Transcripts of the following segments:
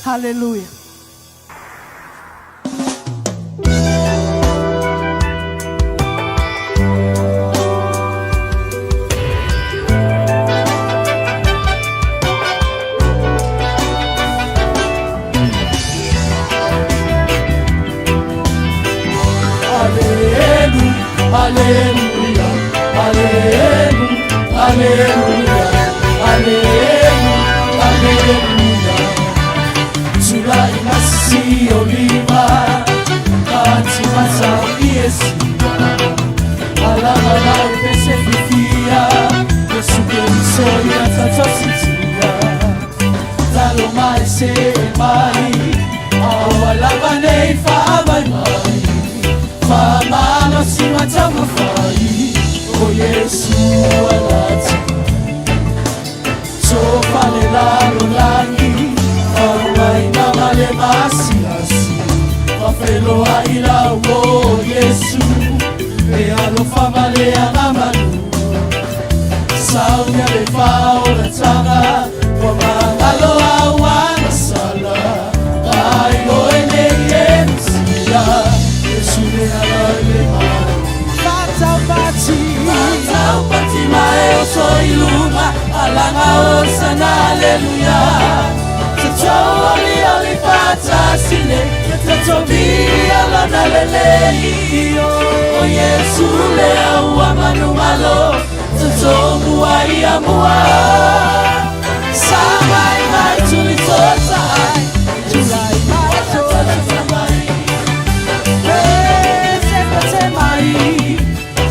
Hallelujah. Hallelujah, hallelujah. Matamafai, oh Yesu alati. So palelalo langi, awai na male masiasi. Mafelo aila oh Yesu, e alo famale anamalu. Saunya le fao la tanga, wamangalo awana sala. Ai o ene yensia, Yesu le alale manu. Matapati mae oso iluma, alanga osana aleluya. Tatori alipata sile, tatobi alana lelei. O Yesu le aua manu malo, tatobu aiamua. Samai mai tulitotai, tulai mai totatamai. Sepate mai,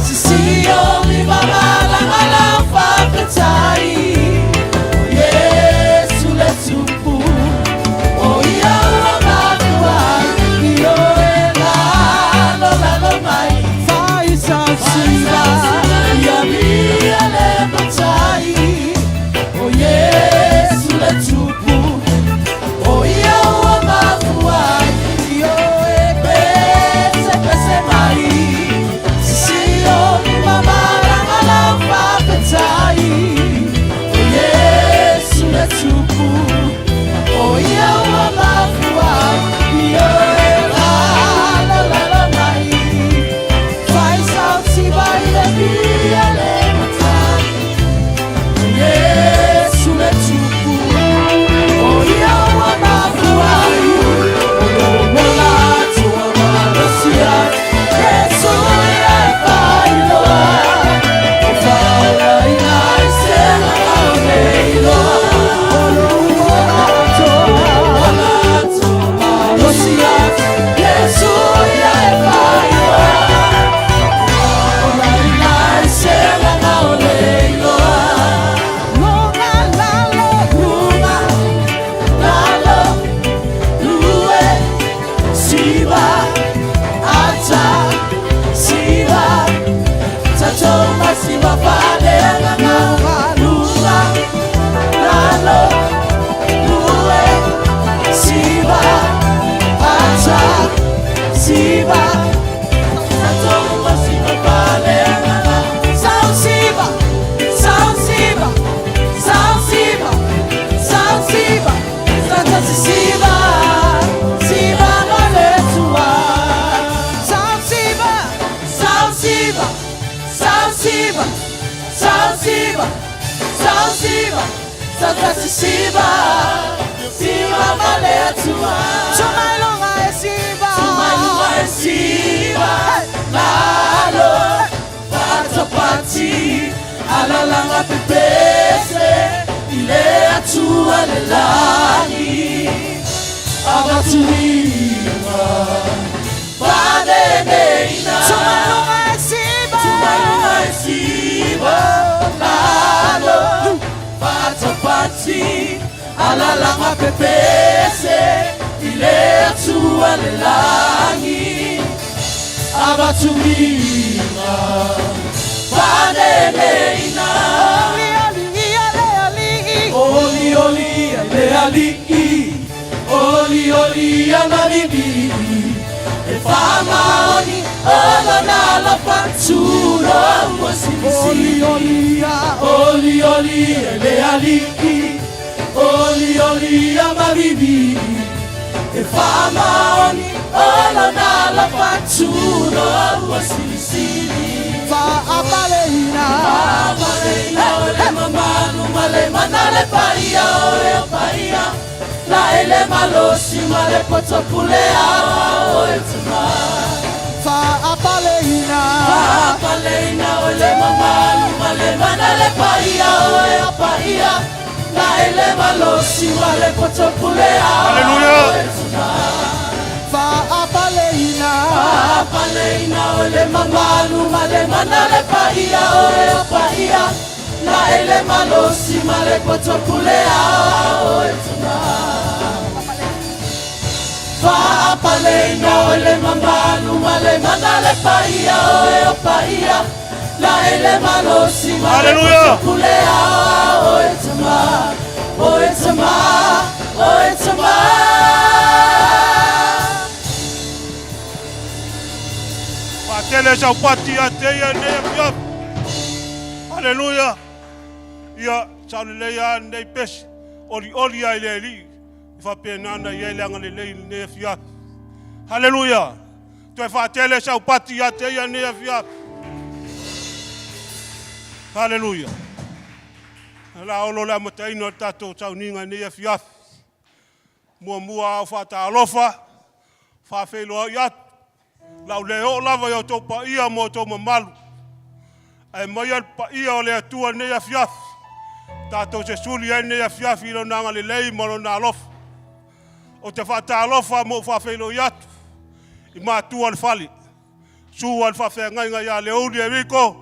sisio mi mama la malafa petai. Yesu le tupu, o ia la matua, io la lo mai. Fai salsiva, ia mia le petai. O Yesu le tupu, o ia la matua, io pese mai. Sisio mi mama la malafa petai. O Yesu le tupu, o ia la matua, io la mai. Fai salsiva ile mia le matai. O Yesu le tupu, o ia la matua, o mola tua malosia. Yesu ia failoa, o faula ina isela aureiloa. Siba, siba maletua. Tumailunga siba, lalo patapati, alalanga pepese, ile atua lelani, abaturima, badeneina. Tumailunga siba, lalo patapati, alalanga pepese, ile atua lelani, abatumima, badeneina. Oli oli ale ali, oli oli ananibi, e fama oni olana la fatura wasibisi. Oli oli ale ali, oli oli amabibi, e fama oni olana la fatura wasibisi. Fa apaleina, ole mamanu male manale paia, ole paia. La ele malosi male potopulea, ole tuma. Fa apaleina, ole mamanu male manale paia, ole paia. La ele malosi male potopulea, ole tuma. Fa apaleina, ole mamanu male manale paia, ole paia. La ele malosi male potopulea, ole tuma. fa palena ole mamalu male manale paia o paia la ele malosi Hallelujah. kulea o etama o etama o etama Patele sa pati ateya ne ya. Hallelujah. Ya saleleya ne pes oli ai leli. Fa penana yelanga le ne ya. Hallelujah. Tu fa tele sa pati ateya ne ya. Hallelujah. La olo la mataino tato Sauniga ne ya. Mua fa ta alofa. Fa felo ya. Lau leo lava yo to pa ia mo to mamalu. Ai mai pa ia o le atua ne ya fiaf. Tato se suli ai ne ya fiaf ilo nanga le lei mo na alof. O te fa ta alofa mo fa felo ya. I ma tua le fali. Su al fa fe ngai ya le odi e riko.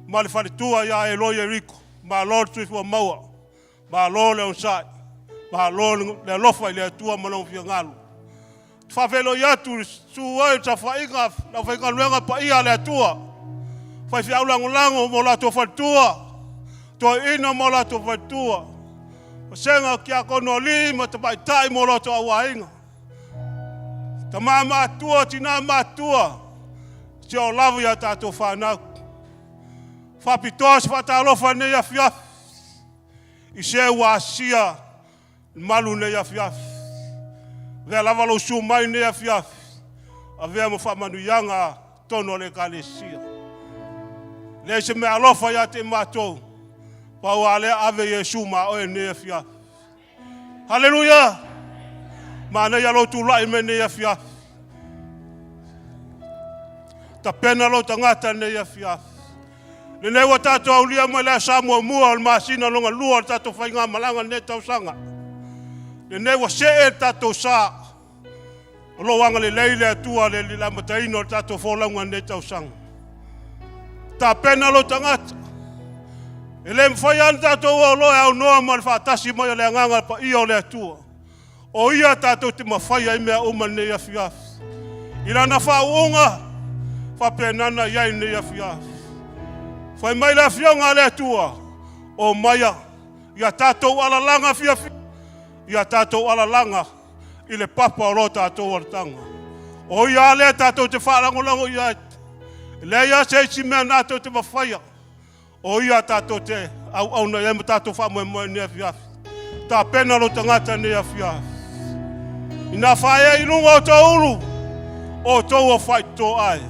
Ma le fali tua ya e lo ye riko. Ma lo tu fo maua. Ma lo le onsai. Ma lo le lofa le atua mo lo fi ngalu. Favelo yatu suai ta faiga na faiga luenga pa ia le tua. Fai fi aulango lango mo la to fatua. To ina mo la to fatua. Senga kia kono li mo te pai tai mo la to awainga. Ta mama tua tina matua. Si o lavu ya ta to fana. Fa pitos fa ta lo fa ne ya fia. I se wa sia malu ne ya fia. Vea lava lo su mai ne a fiaf. A vea mo fa manu yanga tono le kalesia. Le se me alofa ya te matou. Pa wale ave Yesu ma o ne a fiaf. Hallelujah. Ma ne ya lo tu lai me ne a fiaf. Ta pena lo tangata ne a fiaf. Le ne wa tato aulia mo le Samuel mua o masina longa lua tato fainga malanga ne tau sanga. Le ne wa se e tato sa. O lo wanga le leile atua le la mataino tato folanga ne tau sang. Ta pena lo tangata. E le mwhaian tato o lo au noa ma le whaatasi mai le nganga pa ia o le atua. O ia tato te mawhaia i mea uma ne ia fiaf. Ila na whaunga whapenana iai ne ia fiaf. Whai mai le fionga le atua. O maia ia tato ala langa fiaf. Ia tato ala langa. I le papa o lo tatou aratanga. O ia le tatou te wharangolango ia. Le ia se isi mea natou te mawhaia. O ia tatou te au na ia ma tatou whamoe ne afiafi. Ta pena lo tangata ne afiafi. Ina whaia i lunga o tau uru. O tau o whai tō ai.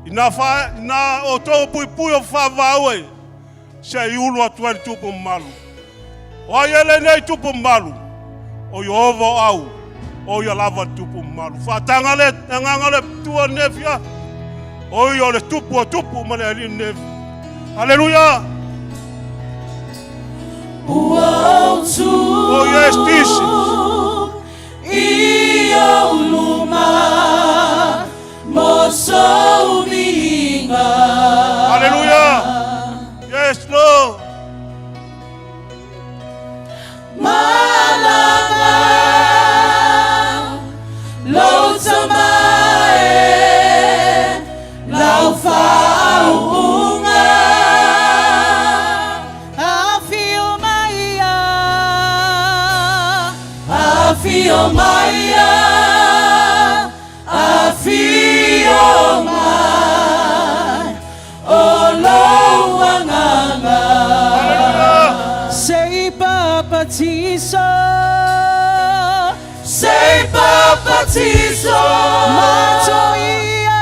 Ina whaia o tau pui o whawawai. Se i ulu atu ai tupu malu. O ai ele nei tupu malu. O Yehova au. O ia lava tupu malu. Whatanga le, nganga le tua nefia. O ia le tupu mane ali nef. Hallelujah. Oh yes, this. Ia uluma mo Sauniga. Hallelujah. Yes, Lord. Afio Maia, Afio Mai, Olo Wanganga. Sei papatiso, sei papatiso, Matoia,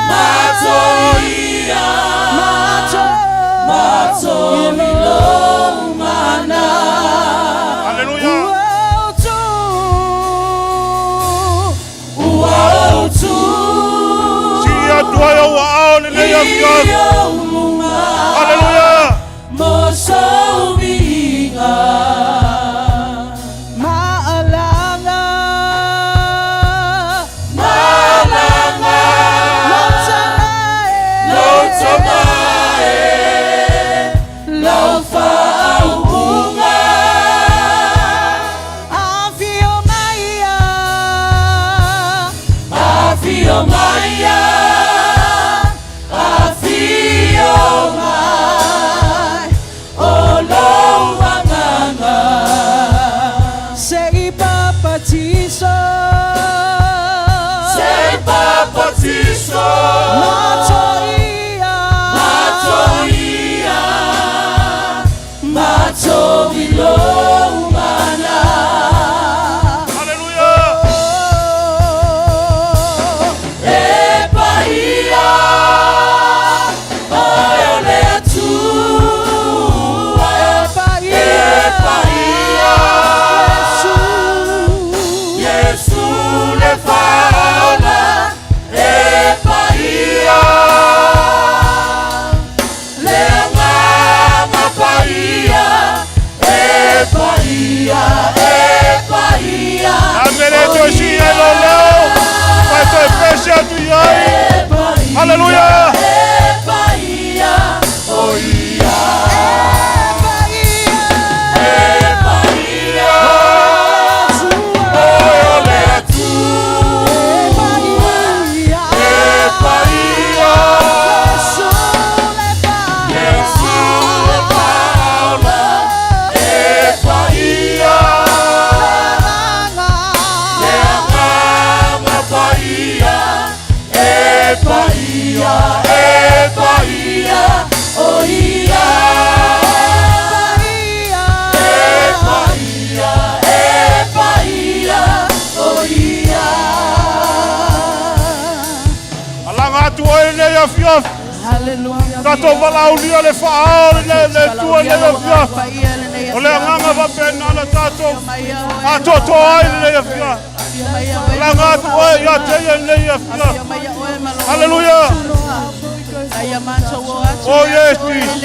Matoia, Matoia, Mana. Hallelujah. Hallelujah. Mo Sauniga. Maalanga. Maalanga. Lotamae. Laufaunga. Afio Maia. Hallelujah. Tato walau lia le whaao le tua le whia. O le anganga wa pena na tato. A toto ai le whia. La ngatu ai ya te le whia. Hallelujah. Oh yes, Jesus.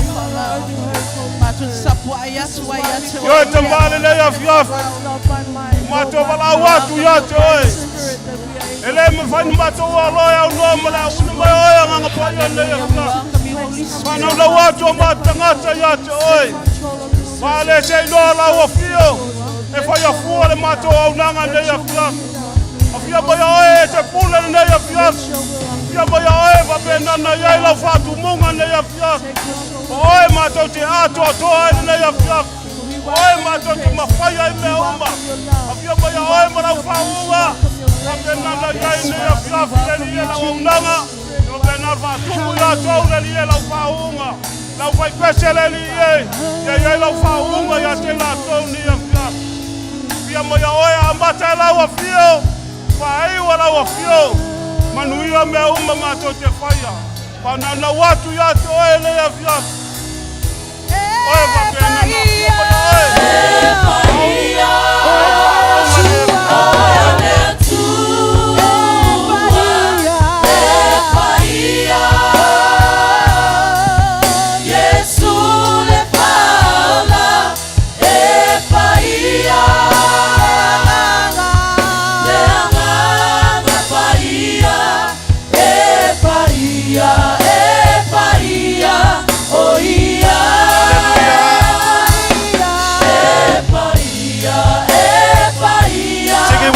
Yo te male le whia. Mato walau watu ya te oi. Ele me fai mato walo ya no mala unu mai oi nganga pa ya le whia. Mana la watu matangata ya te oi. Vale se no la ofio. E fai a fuore mato au nanga le whia. Afia mai oi te pula le whia. Afia mai oi va pena na ya la fatu munga le whia. Oi mato te ato to le whia. Oi mato te mafaya me uma. Afia mai oi mara faua. Apena na ya le whia le la unanga. Pena va tumu ya tau le la faunga. La vai pesele li ya la faunga ya te la tau ni ya. Pia mo ya oia ambata la wa fio. Fai wala wa fio. Manuia me uma mato te faia. Pana na watu ya te oe le ya fia. Oe va pena na fio pa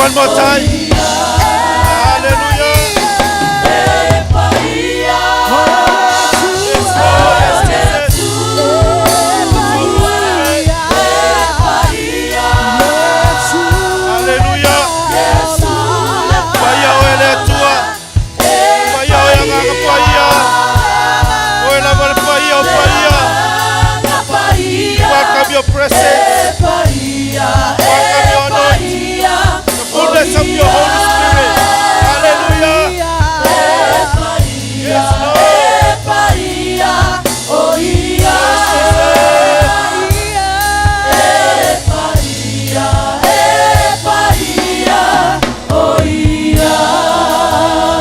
one more time. Hallelujah. Your presence, welcome your anointing, the fullness of your Holy Spirit. Hallelujah. Yes,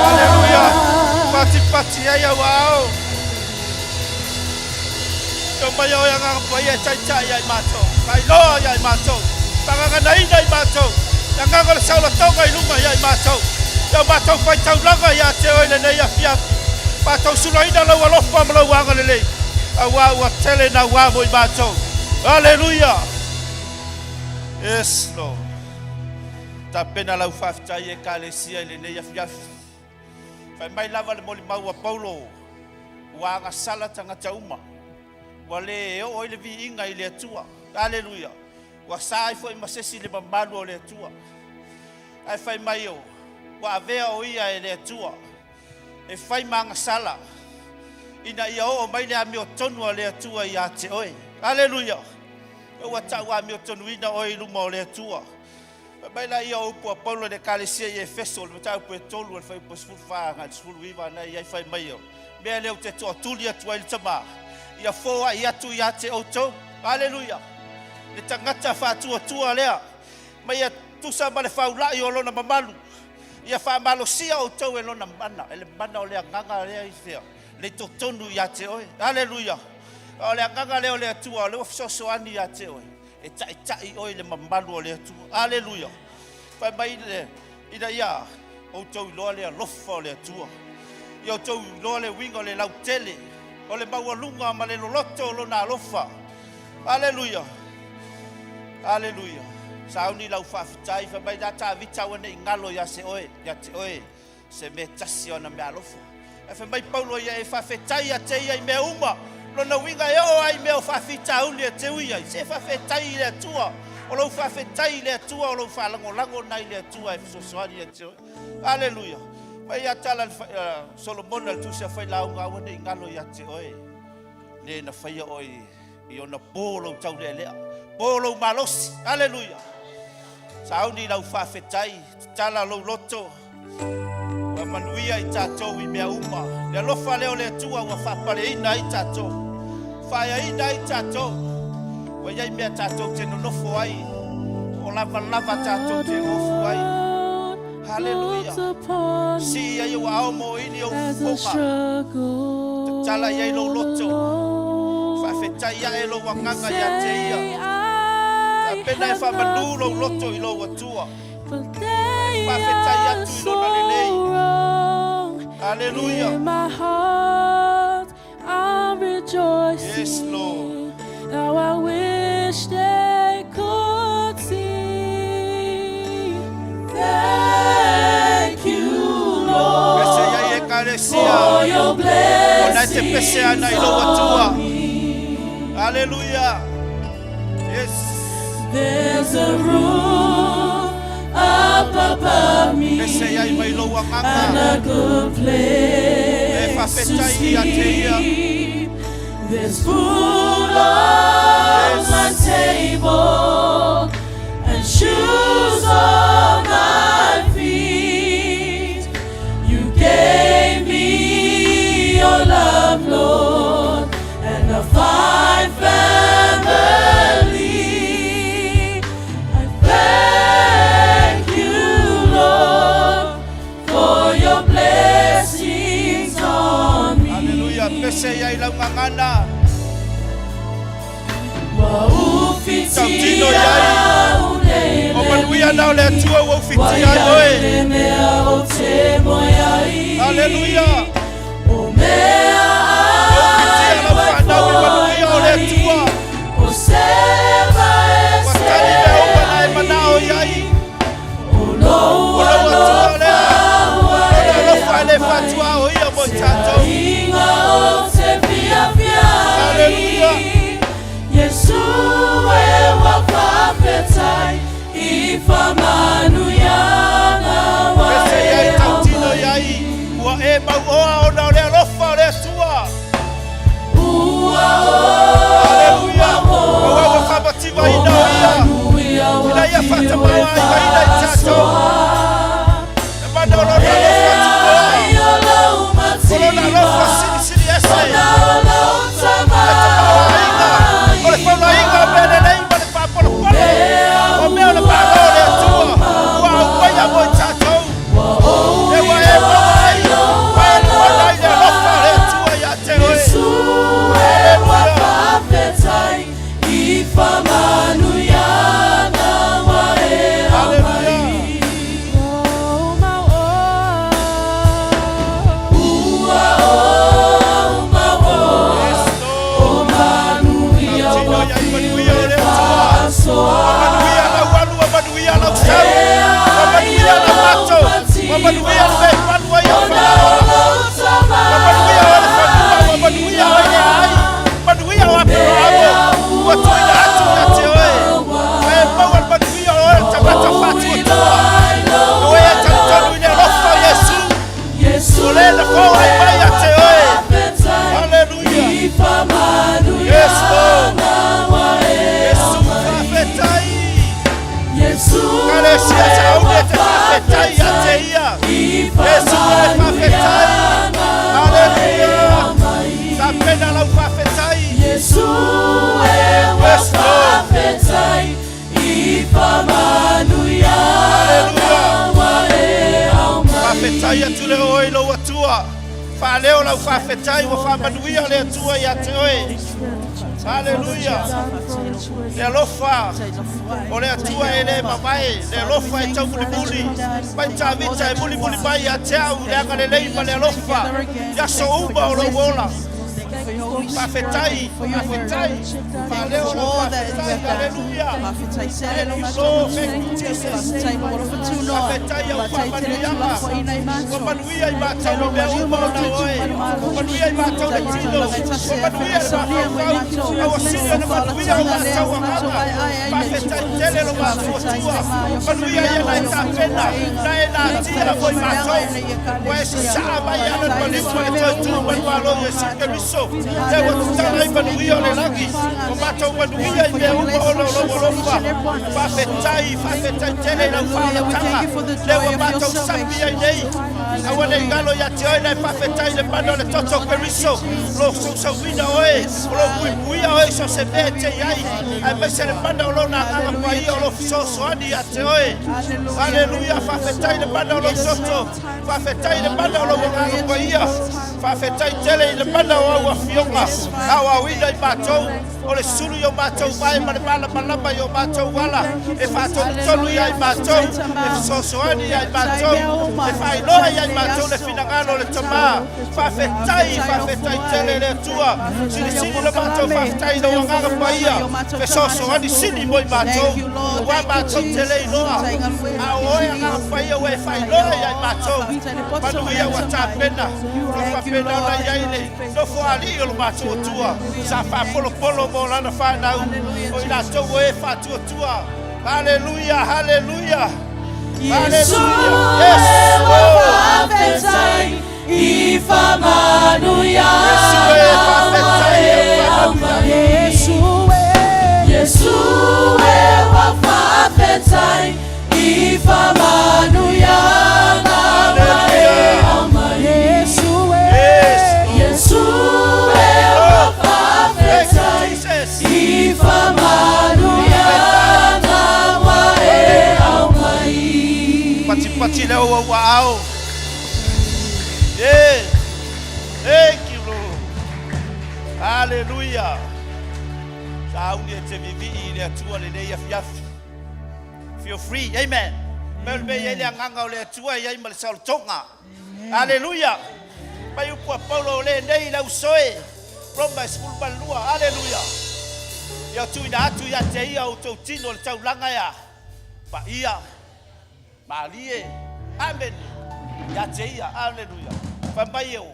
Hallelujah. Pati ya wow. Mayo yang ang paya cai ya mato, kai lo ya mato, pangangan nai mato, yang ang saula tau kai luma ya mato, yang mato pai tau langa ya te oi le ya fia, mato sulai da lo lofa lo wanga le, awa wa tele na wa mo mato, hallelujah, yes Lord, tapi na lau fafta ye kalesia le ya fia, fai mai lava le moli mau Paulo, wanga sala tanga tauma. Wale o ile vi inga ile tua. Hallelujah. Wa sai foi masesi le mamalu le tua. Ai fai mai o. Wa avea o ia ile tua. E fai manga sala. Ina ia o mai le ami o tonu le tua ia te oi. Hallelujah. O wa ta wa mi o tonu ina o ilu mo le tua. Mai la ia o po Paulo de Kalesia e Efeso le ta po tolu le fai po sfulfa nga sfulviva na ia fai mai o. Me le o te to tulia tua il tama. Ia foa ia tu ia te auto. Hallelujah. Le tangata fa tua lea. Mai ia tusa ma le faula i olona mamalu. Ia fa malosia auto e lona mana. Ele mana o lea nganga lea i fea. Le totonu ia te oi. Hallelujah. O lea nganga lea o lea tua. Le ofisoso ani ia te oi. e tai oi le mamalu o le atu. Aleluia. Fai mai le ina ia o tau loa le alofa o le atua. Ia o tau loa le winga o le lautele. O le maualunga ma le loloto o lona alofa. Aleluia. Aleluia. Sauni lau whaafitai, whamai nā tā vita wana I ngalo ia te oe, se me tasi ona me alofa. E whamai paulo ia e whawhetai a te ia I mea uma, lona winga e o ai mea o whawhita uli a te uia, se whawhetai le atua, o lau whawhetai le atua, o lau whalango nai le atua e whasosoani a te oe. Aleluia. Mai a tala Solomon al tusia whai launga wana I ngalo ia te oe. Le na whaia oe I ona polo tau le lea. Polo malosi. Aleluia. Sauni lau whawhetai, tala lau loto. Wa manuia I tātou I mea uma. Le alofa leo le atua wa whapare ina I tātou. Whaia ina I tātou. Wa iai mea tātou te nonofo ai. O lava tātou te nonofo ai. Hallelujah. Si ia wa ao mo ini o fonga. Te tala iai lau loto. Whawhetai ia e lau wanganga ia te ia. Pena e whamanu lau loto I lau atua. Whawhetai atu I lona lelei. Hallelujah. In my heart, I'm rejoicing. Yes, Lord. Now I wish they could see. Thank you, Lord, for your blessings on me. Hallelujah. Yes. There's a roof up above me and a good place to sleep. There's food on my table and shoes on my feet. You gave me your love, Lord, and a fine family. Pese ia ila ngangana. Tautino iai. O manuia nao le atua wa ufiti ai oe. Hallelujah. O mea ai manuia o le atua. O seva e Watani me opa na e manao iai. O loa atua lea. O lofa ele fatua o ia mo tatou. Yesu e wafafetai ifamanu yana wa e tautino yai wa e mau oa ona o le alofa o le atua. Hallelujah. Wa wafabatiwa ina o ia. Ina ia fata mawa ina I tatou. E mana o lona alofa tukoa. O lona alofa siri ese. Ole whauna inga mene nei mane whapolo polo. O mea le pālo le atua. Ua uaia mo I tātou. E wa e mawai. Wa e mawai le alofa le atua ia te oe. Ia tule oi lo atua. Fa leo la fa fetai wa fa manuia le atua ia te oe. Hallelujah. Le alofa. Ole atua ele mamae. Le alofa e tau muli. Pai ta vita e muli mai a tau. Le anga le leima le alofa. Ya so uba o lo wola. Pafetai. Paleo lo pafetai. Hallelujah. Thank you, Jesus. Pafetai ya upamanuyama. Wapanuia i matau me uba o na oe. Wapanuia i matau le tino. Wapanuia i matau. Awasini na manuia o matau amama. Pafetai tele lo mafuatua. Wapanuia i na itapena. Na e na tia o i matau. Waesa saaba i ana palima le toitu. Wanualo Yesu Keriso. Te watutana i manuia o le lagi. O matau manuia i me uba o lo lofa. Pafetai tele na ufalatanga. Le wa matau sapi ai nei. Awane ngalo ya te oina pafetai le mano le toto Keriso. Lo so wina oe. Lo buibuia oe so se mete iai. Ai maise le mano lo na anga pai o lo so ani ya te oe. Hallelujah. Pafetai le mano lo soto. Pafetai le mano lo anga pai ia. Pafetai tele le mano o wa fionga. Awa wina i matou. O le suru yo matou vai ma le malama yo matou wala. E fatou tolu ia i matou. E so ani ia i matou. E fai loa ia i matou le finangalo le tama. Pafetai tele le tua. Sini le matou pafetai lo wanga paia. Fe so ani sini mo i matou. Wa matou tele loa. A oe anga paia we fai loa ia i matou. Panu ia wa tapena. Fa pena na ia ile. No fo ali o matou tua. Sa fa polo mo lana fa na. O ina to we fa tua. Hallelujah. Hallelujah. Yesu wafetai ifamanuya Yesu wafetai ifamanuya Yesu wafetai ifamanuya Pati leo wow. Yeah. Thank you, Lord. Hallelujah. Sauni te vivi ile tua le nei afiafi. Feel free. Amen. Melbe ile nganga le tua ia mal saltonga. Hallelujah. Pai upo Paulo le nei la usoe. Roma school balua. Hallelujah. Ya tu ina atu ya te ia o tau tino le tau langa ya. Pa ia. Malie. Amen. Ya teia. Hallelujah. Pambai o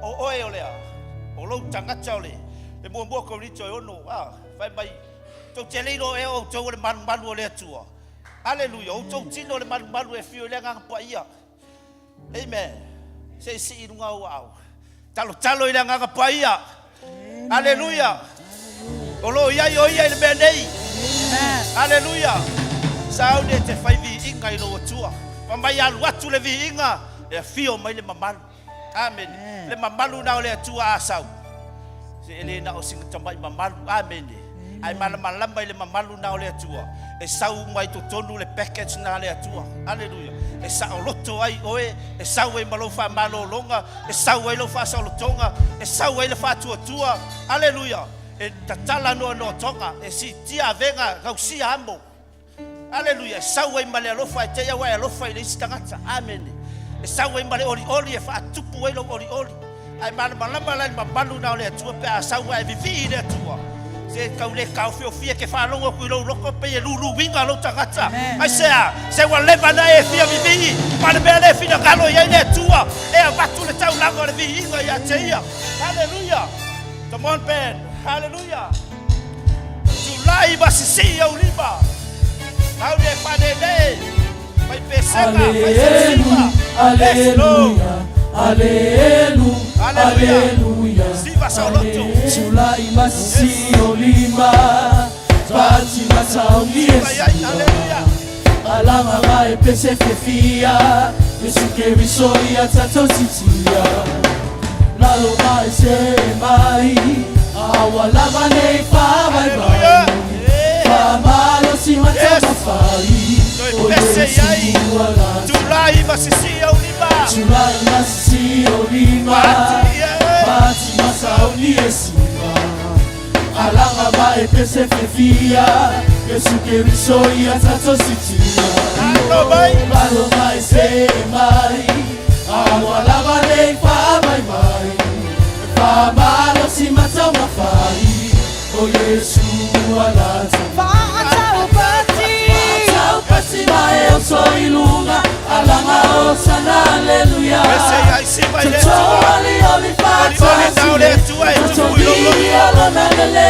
oe olea. O lo tangata ole. E mo ko rito ono. Pambai. To telino e o to le manu ole tua. Hallelujah. O to tino le manu e fio le nga pa ia. Amen. Se si runga o. Talo ile nga pa ia. Hallelujah. O lo ia yo ia le benei. Hallelujah. Saune te faivi inga i lo tua. Pambai alu atu le vi inga. E fio mai le mamalu. Amen. Le mamalu na le tua asau. Se ele na o singa tamai mamalu. Amen. Ai malama le mamalu na le tua. E sau mai to tonu le package na le tua. Hallelujah. E sau loto ai oe. E sau e malofa malo longa. E sau e lo fa sa lotonga. E sau e le fa tua. Hallelujah. E tatala no tonga. E si tia venga gausia ambo. Hallelujah. Sau e male lofa te ya wa lofa ile stangata. Amen. E sau e male oli e fa tupu e lo oli. Ai malama la mabalu na le tua pe sau e vivi le tua. Se kaule kau fio ke fa longo ku lo loko pe e lulu winga lo tangata. Ai se wa leva na e fia vivi. Male be le fina galo ye le tua. E batu le tau lango le vivi ya te ia. Hallelujah. Come on band. Hallelujah. Julai basisi ya uliba. Hallelujah. Vai pesanga, vai pesanga. Aleluia. Aleluia. Siva Sauloto. Sulai masi olima. Bati masaulies. Aleluia. Alanga mai pese fefia. Yesu Keriso ya tato titia. Nalo mai se mai. Awala mane fa vai vai. Famalo si matama fai. Julai masisi olima. Julai masisi olima. Bati masaulies. alanga ba epese fefia Yesu keriso ya tato sitia Balo mai se mai Awala bale fa mai mai Fa malo si mata mafai O Yesu alata Fatau pati mai o so ilunga Alanga o sana aleluya Tato ali oli fata Tato bi alona lele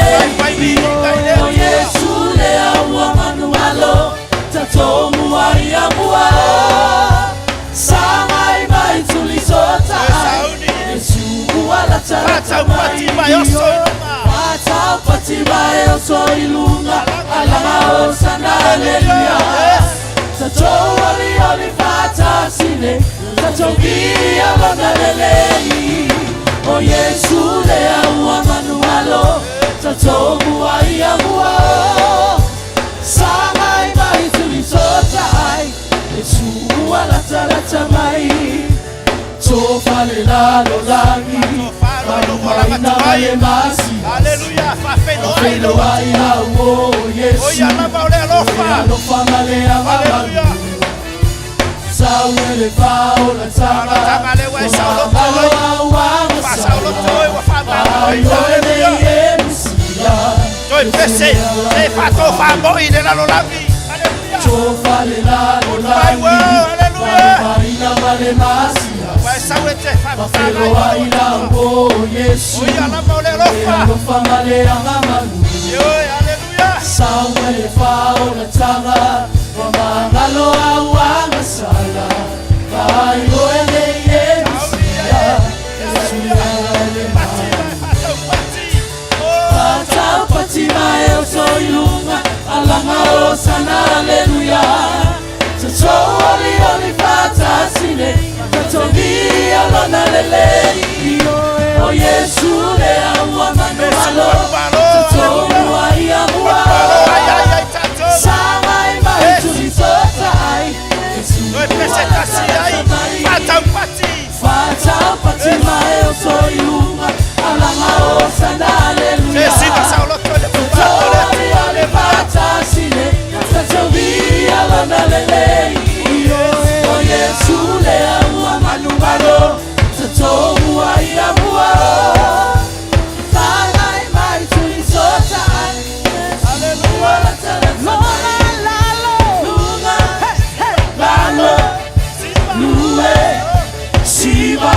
O Yesu le awa manualo Tato muari amua Samai mai tulisota Yesu alata Fatau pati mai o so ilunga Alanga o sana aleluya Tato ali fata sine Tato bi alona lele O Yesu le awa manualo Tato muari amua Samai mai tulisota Yesu alata mai Tofa le lalo langi Mai na mai masi Hallelujah, Fafelo ai hao Yesu Oya lama ole alofa Alofa male amamalu Sauele fao la tanga le saulo Awa Saulo toi wa fama Ayoele ye misia Toi pese Te fato famo i de la lolangi Tofa le lalo langi Mai na male masi Mafelo ai hao Yesu Oya lama ole alofa Alofa male amamalu Sauele fao la tanga Wamangalo awa masala Ayoele ye misia Yesu alale Fatau pati mai o so ilunga Alanga o sana aleluya Tato oli fata sine Tato bi alona lele O Yesu le awa manualo Tato muai amua Samai mai tulisota Yesu Fatau pati mai o so ilunga Alanga o sana aleluya Ale fata sine Tato bi alona lele O Yesu le awa manualo Tato muai amua Samai mai tulisota Hallelujah Lalo Lue Siba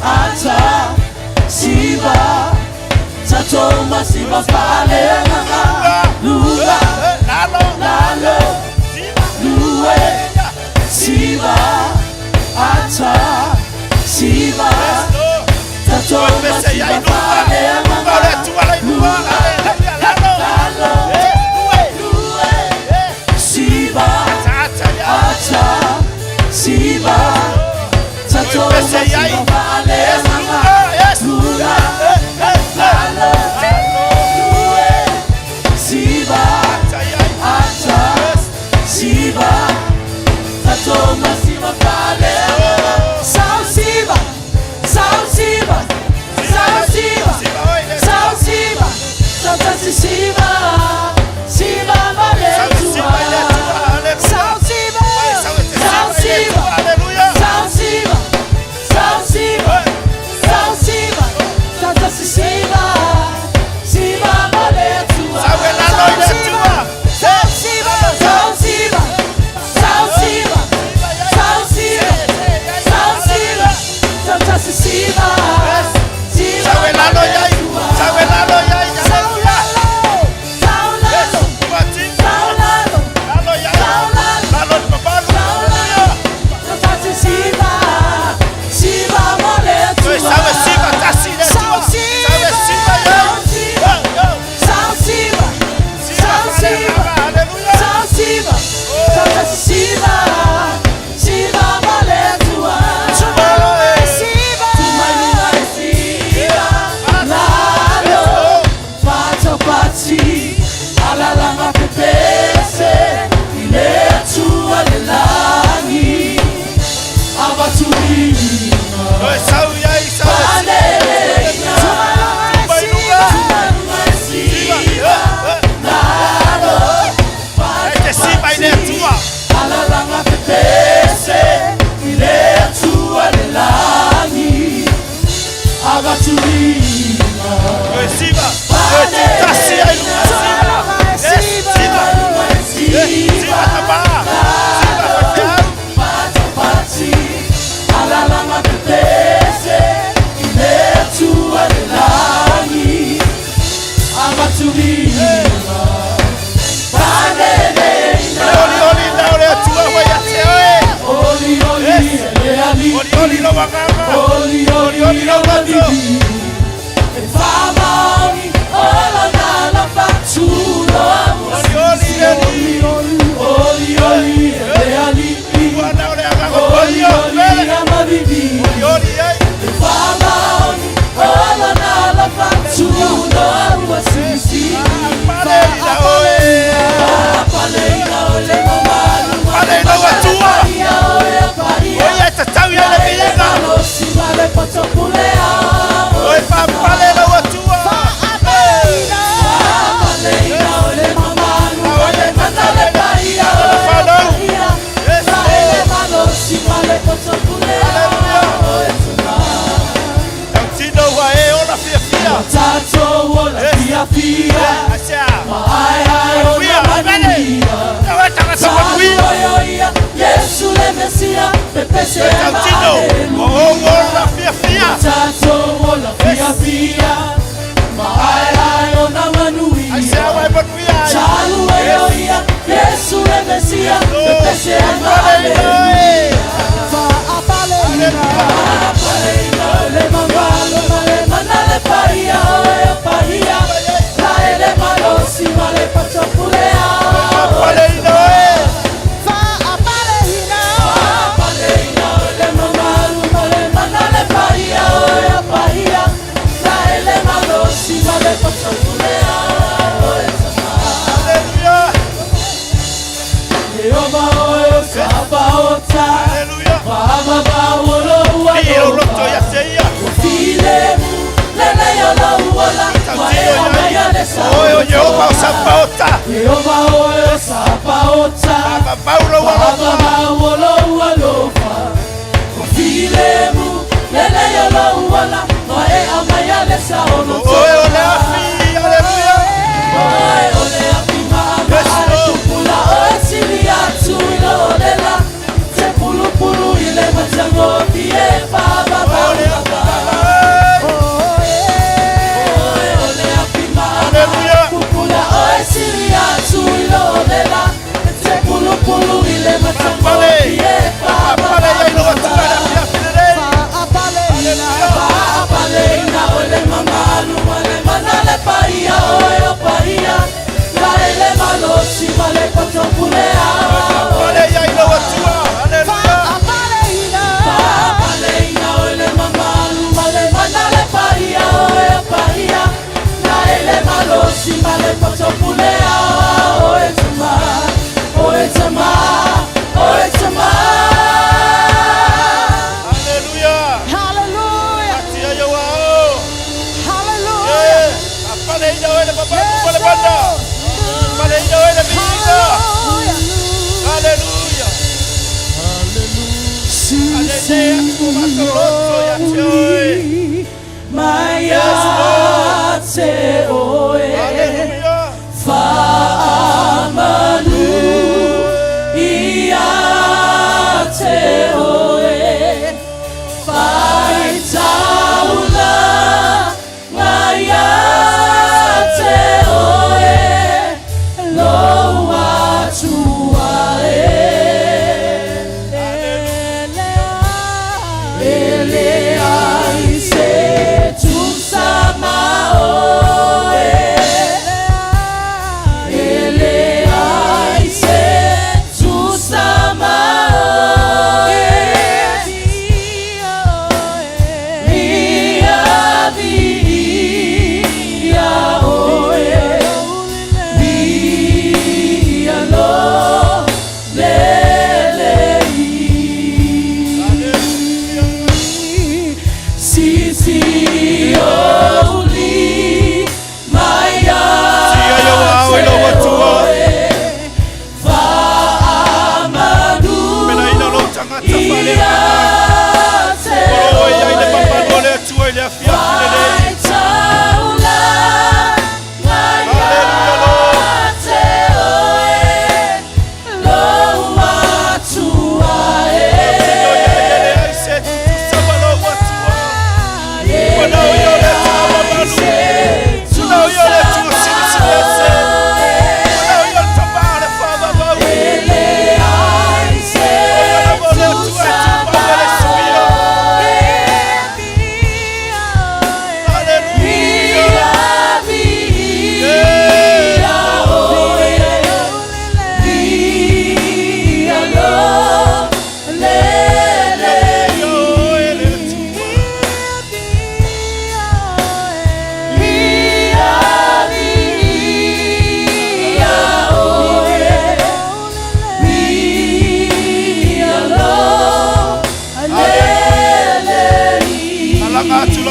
Ata Siba Tato masiba pale Lula Lalo Lue Siba Ata Siba Tato masiba pale Lula Lalo Lue Siba Ata Siba Tato masiba pale Lula Lalo Lue Siba Ata Siba Tato masiba pale Sao Siba Sao Siba Sao Siba Sao Siba Tata Siba Siba male tua Sao Siba Sao Siba Sao Siba Sao Siba Sao Siba Tata Siba Siba male tua Sao Siba Sao Siba Sao Siba Sao Siba Sao Siba Sao Siba Tata Siba Siba male tua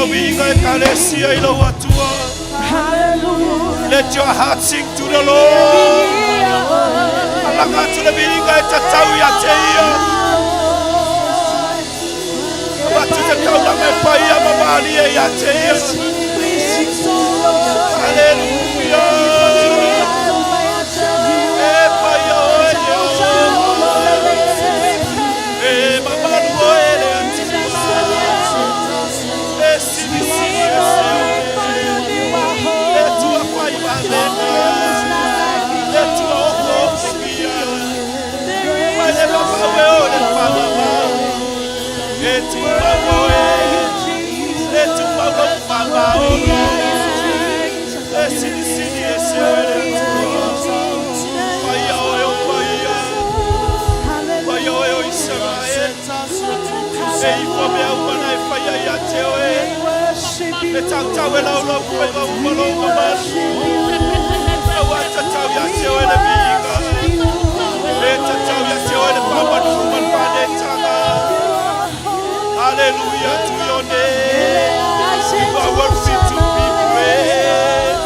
winga ekalesia ilo watua. Hallelujah. Let your heart sing to the Lord. Alanga tu le winga etatau ya teia. Watu te kaula me paia mamali ya teia. Hallelujah. Hallelujah to your name. You are worthy to be praised.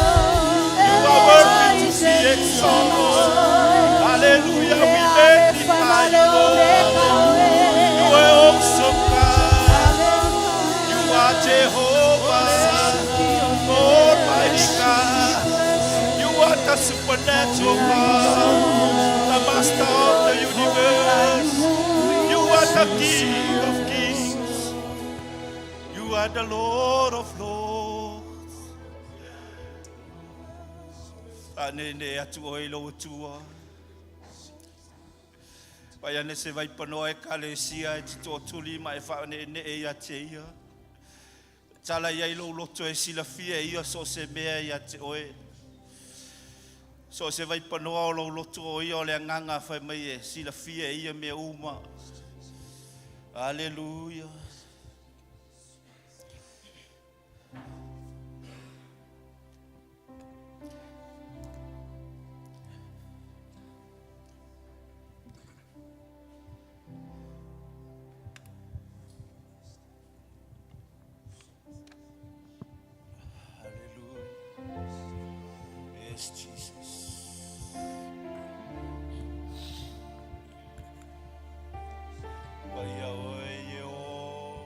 You are worthy to be exalted. Hallelujah, we magnify you, Lord. You are awesome God. You are Jehovah, Almighty God. You are the supernatural God, the Master of the universe. You are the King of kings. You are the Lord of lords. Anene atu oilo tua. Paiane se vai panoa e kalesia e tito tuli mai whaanene e ateia. Tala ia ilo loto e silafia ia so se mea ia te oe. So se vai panoa o lo loto o ia o le anganga whai mai e silafia ia mea uma. Hallelujah. Yes, Jesus. Vaya oye o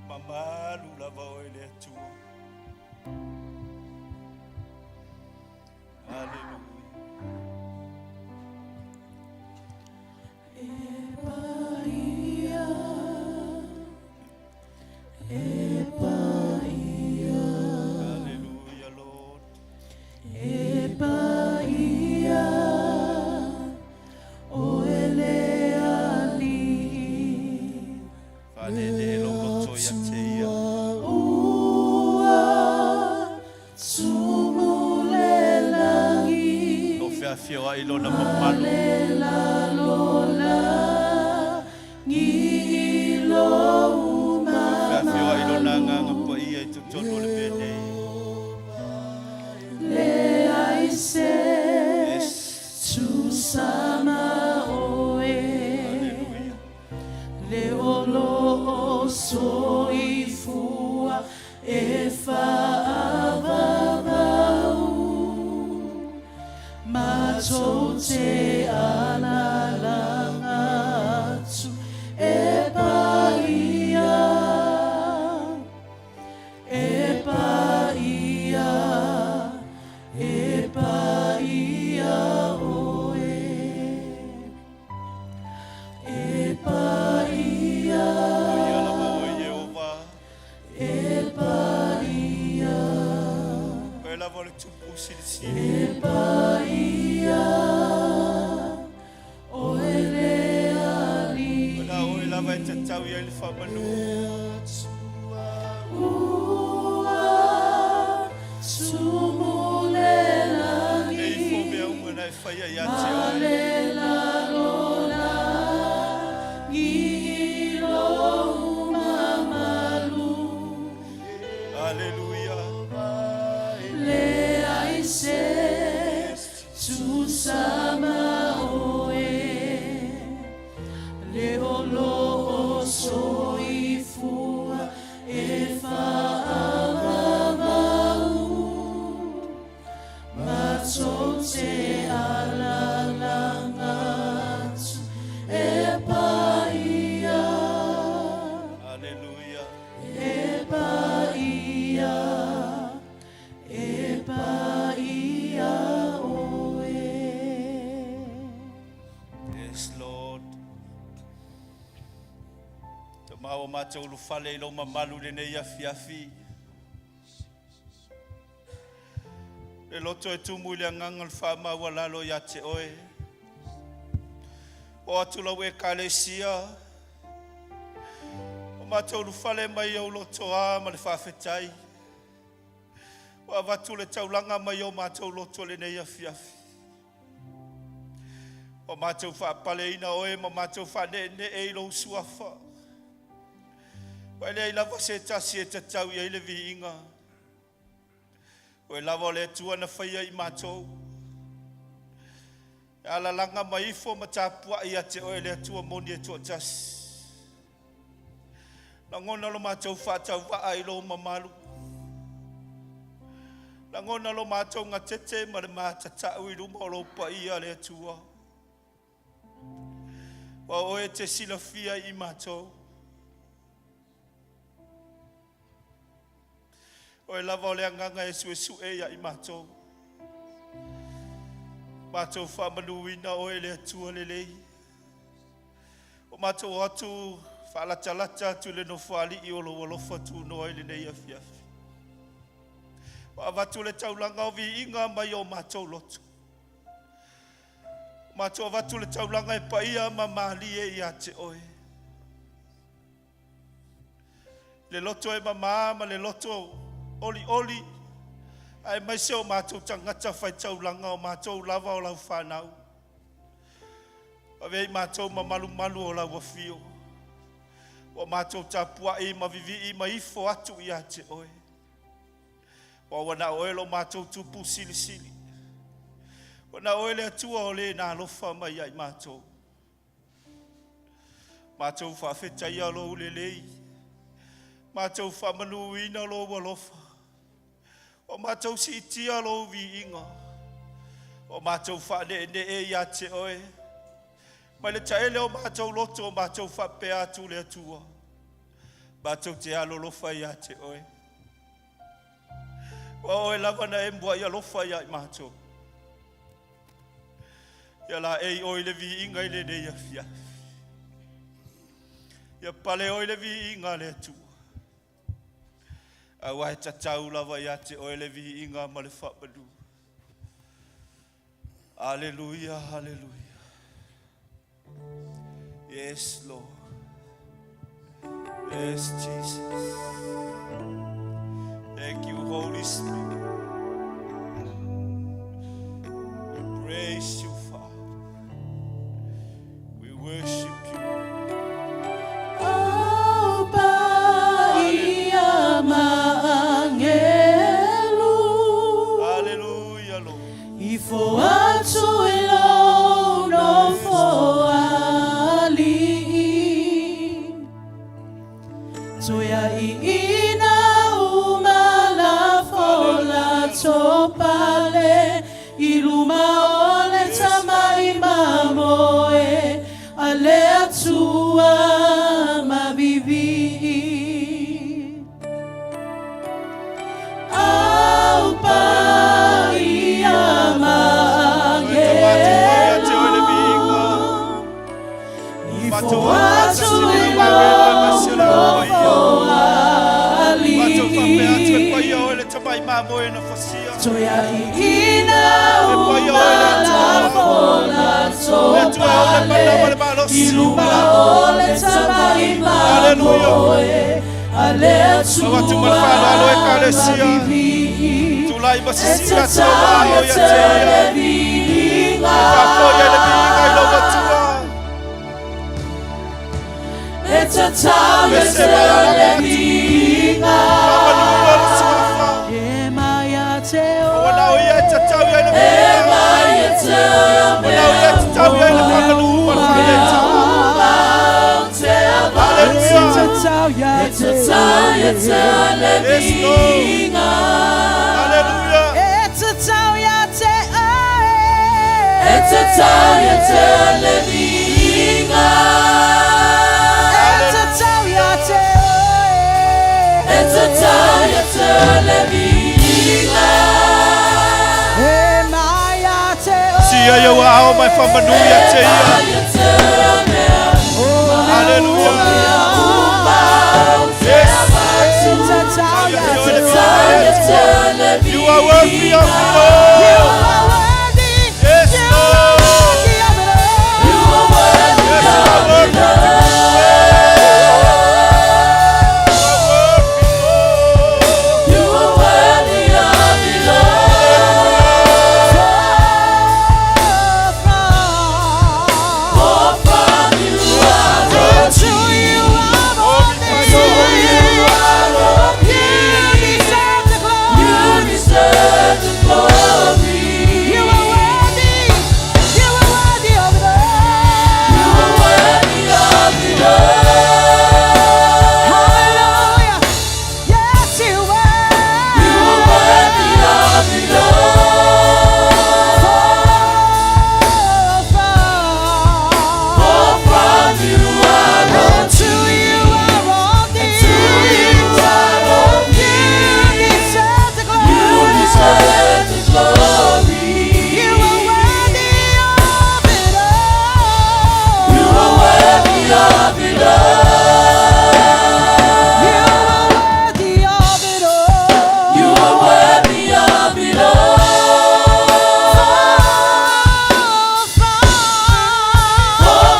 Mama lula va oye tu. Hallelujah. Mātou fale lo mamalu le nei afiafi. Le loto e tumu le nganga le whama walalo ya te oe. O atu lau e kalesia. O mātou lu fale mai au loto a ma le whawhetai. O avatu le taulanga mai au mātou loto le nei afiafi. O mātou whapale ina oe ma mātou whane ne e ilo suafa. Wale lava se tasi e tatau ia ile viinga. Wale lava le tua na whaia I mātou. Ala langa maifo matapua ia te oe le tua moni e tua tasi. Langona lo mātou whatau waa ilo mamalu. Langona lo mātou ngā tete ma le mātatau I luma o lo pa ia le tua. Wa oe te silafia I mātou. O e lava o le anganga e sue ia I mātou. Mātou whamanuina o e le atua le lei. O mātou atu whaalatalata tu le no whaali I o lo walofa tu no e le nei afiafi. O avatu le taulanga o vi inga mai o mātou lotu. O mātou avatu le taulanga e paia ma mahali e ia te oe. Le loto e ma le loto Oli oli ai mai se o mātou tangata whai taulanga o mātou lava o lau whanau. Awei mātou ma malu o lau wafio. O mātou tapua I ma vivi I ma ifo atu I a te oe. O wana oe lo mātou tupu sili sili. Wana oe le atua o le nā lofa mai ai mātou. Mātou whawheta ia lo ulelei. Mātou whamanuina lo walofa. O mātou si itia lo vi inga. O mātou whane ne e ia te oe. Mai le taele o mātou loto o mātou whape atu le atua. Mātou te alo lofa ia te oe. O oe lava na e mbua ia lofa ia I mātou. Ia la e oe le vi inga I le ne ia fia. Ia pale oe le vi inga le atua. Awa e tatau lava ia te oe le vi inga ma le whapadu. Hallelujah, hallelujah. Yes, Lord. Yes, Jesus. Thank you, Holy Spirit. We praise you, Father. We worship you. For atu ilo no foali Toya ina umala fola topale Iluma ole tamai mamoe Ale atua mabibi Toya ina umala fola topale Iluma ole tamai mamoe Ale atua mabibi Etatau televinga Etatau televinga Emaya teo Emaya teo Sia ia wa ao mai whamanuia te ia. Hallelujah. Yes. You are worthy of it all. Yes, Lord. You are worthy of it all. You are worthy of it all. From you are worthy. You are worthy. You deserve the glory. You are worthy. You are worthy of it all. You are worthy of it all. Hallelujah. Yes, you are. You are worthy of it all. From you are worthy. To you are worthy. To you are worthy. You deserve the glory. You deserve the glory. You are worthy of it all. You are worthy of it all. You are worthy of it all. You are worthy of it all.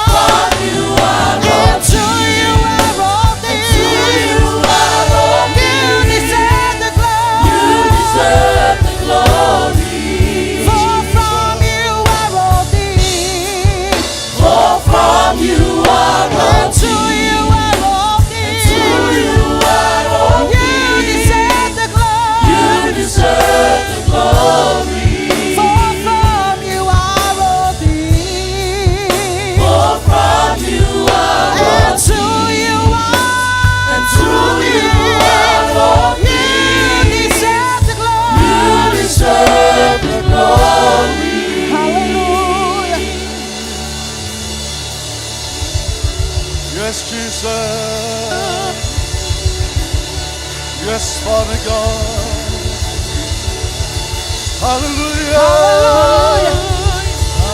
From you are worthy. To you are worthy. To you are worthy. You deserve the glory. You deserve the glory. From you are worthy. From you are worthy. To you are worthy. To you are worthy. You deserve the glory. You deserve the glory. From you are worthy. From you are worthy. To you are. To you are worthy. You deserve the glory. You deserve the glory. Hallelujah. Yes, Jesus. Yes, Father God. Hallelujah. Hallelujah.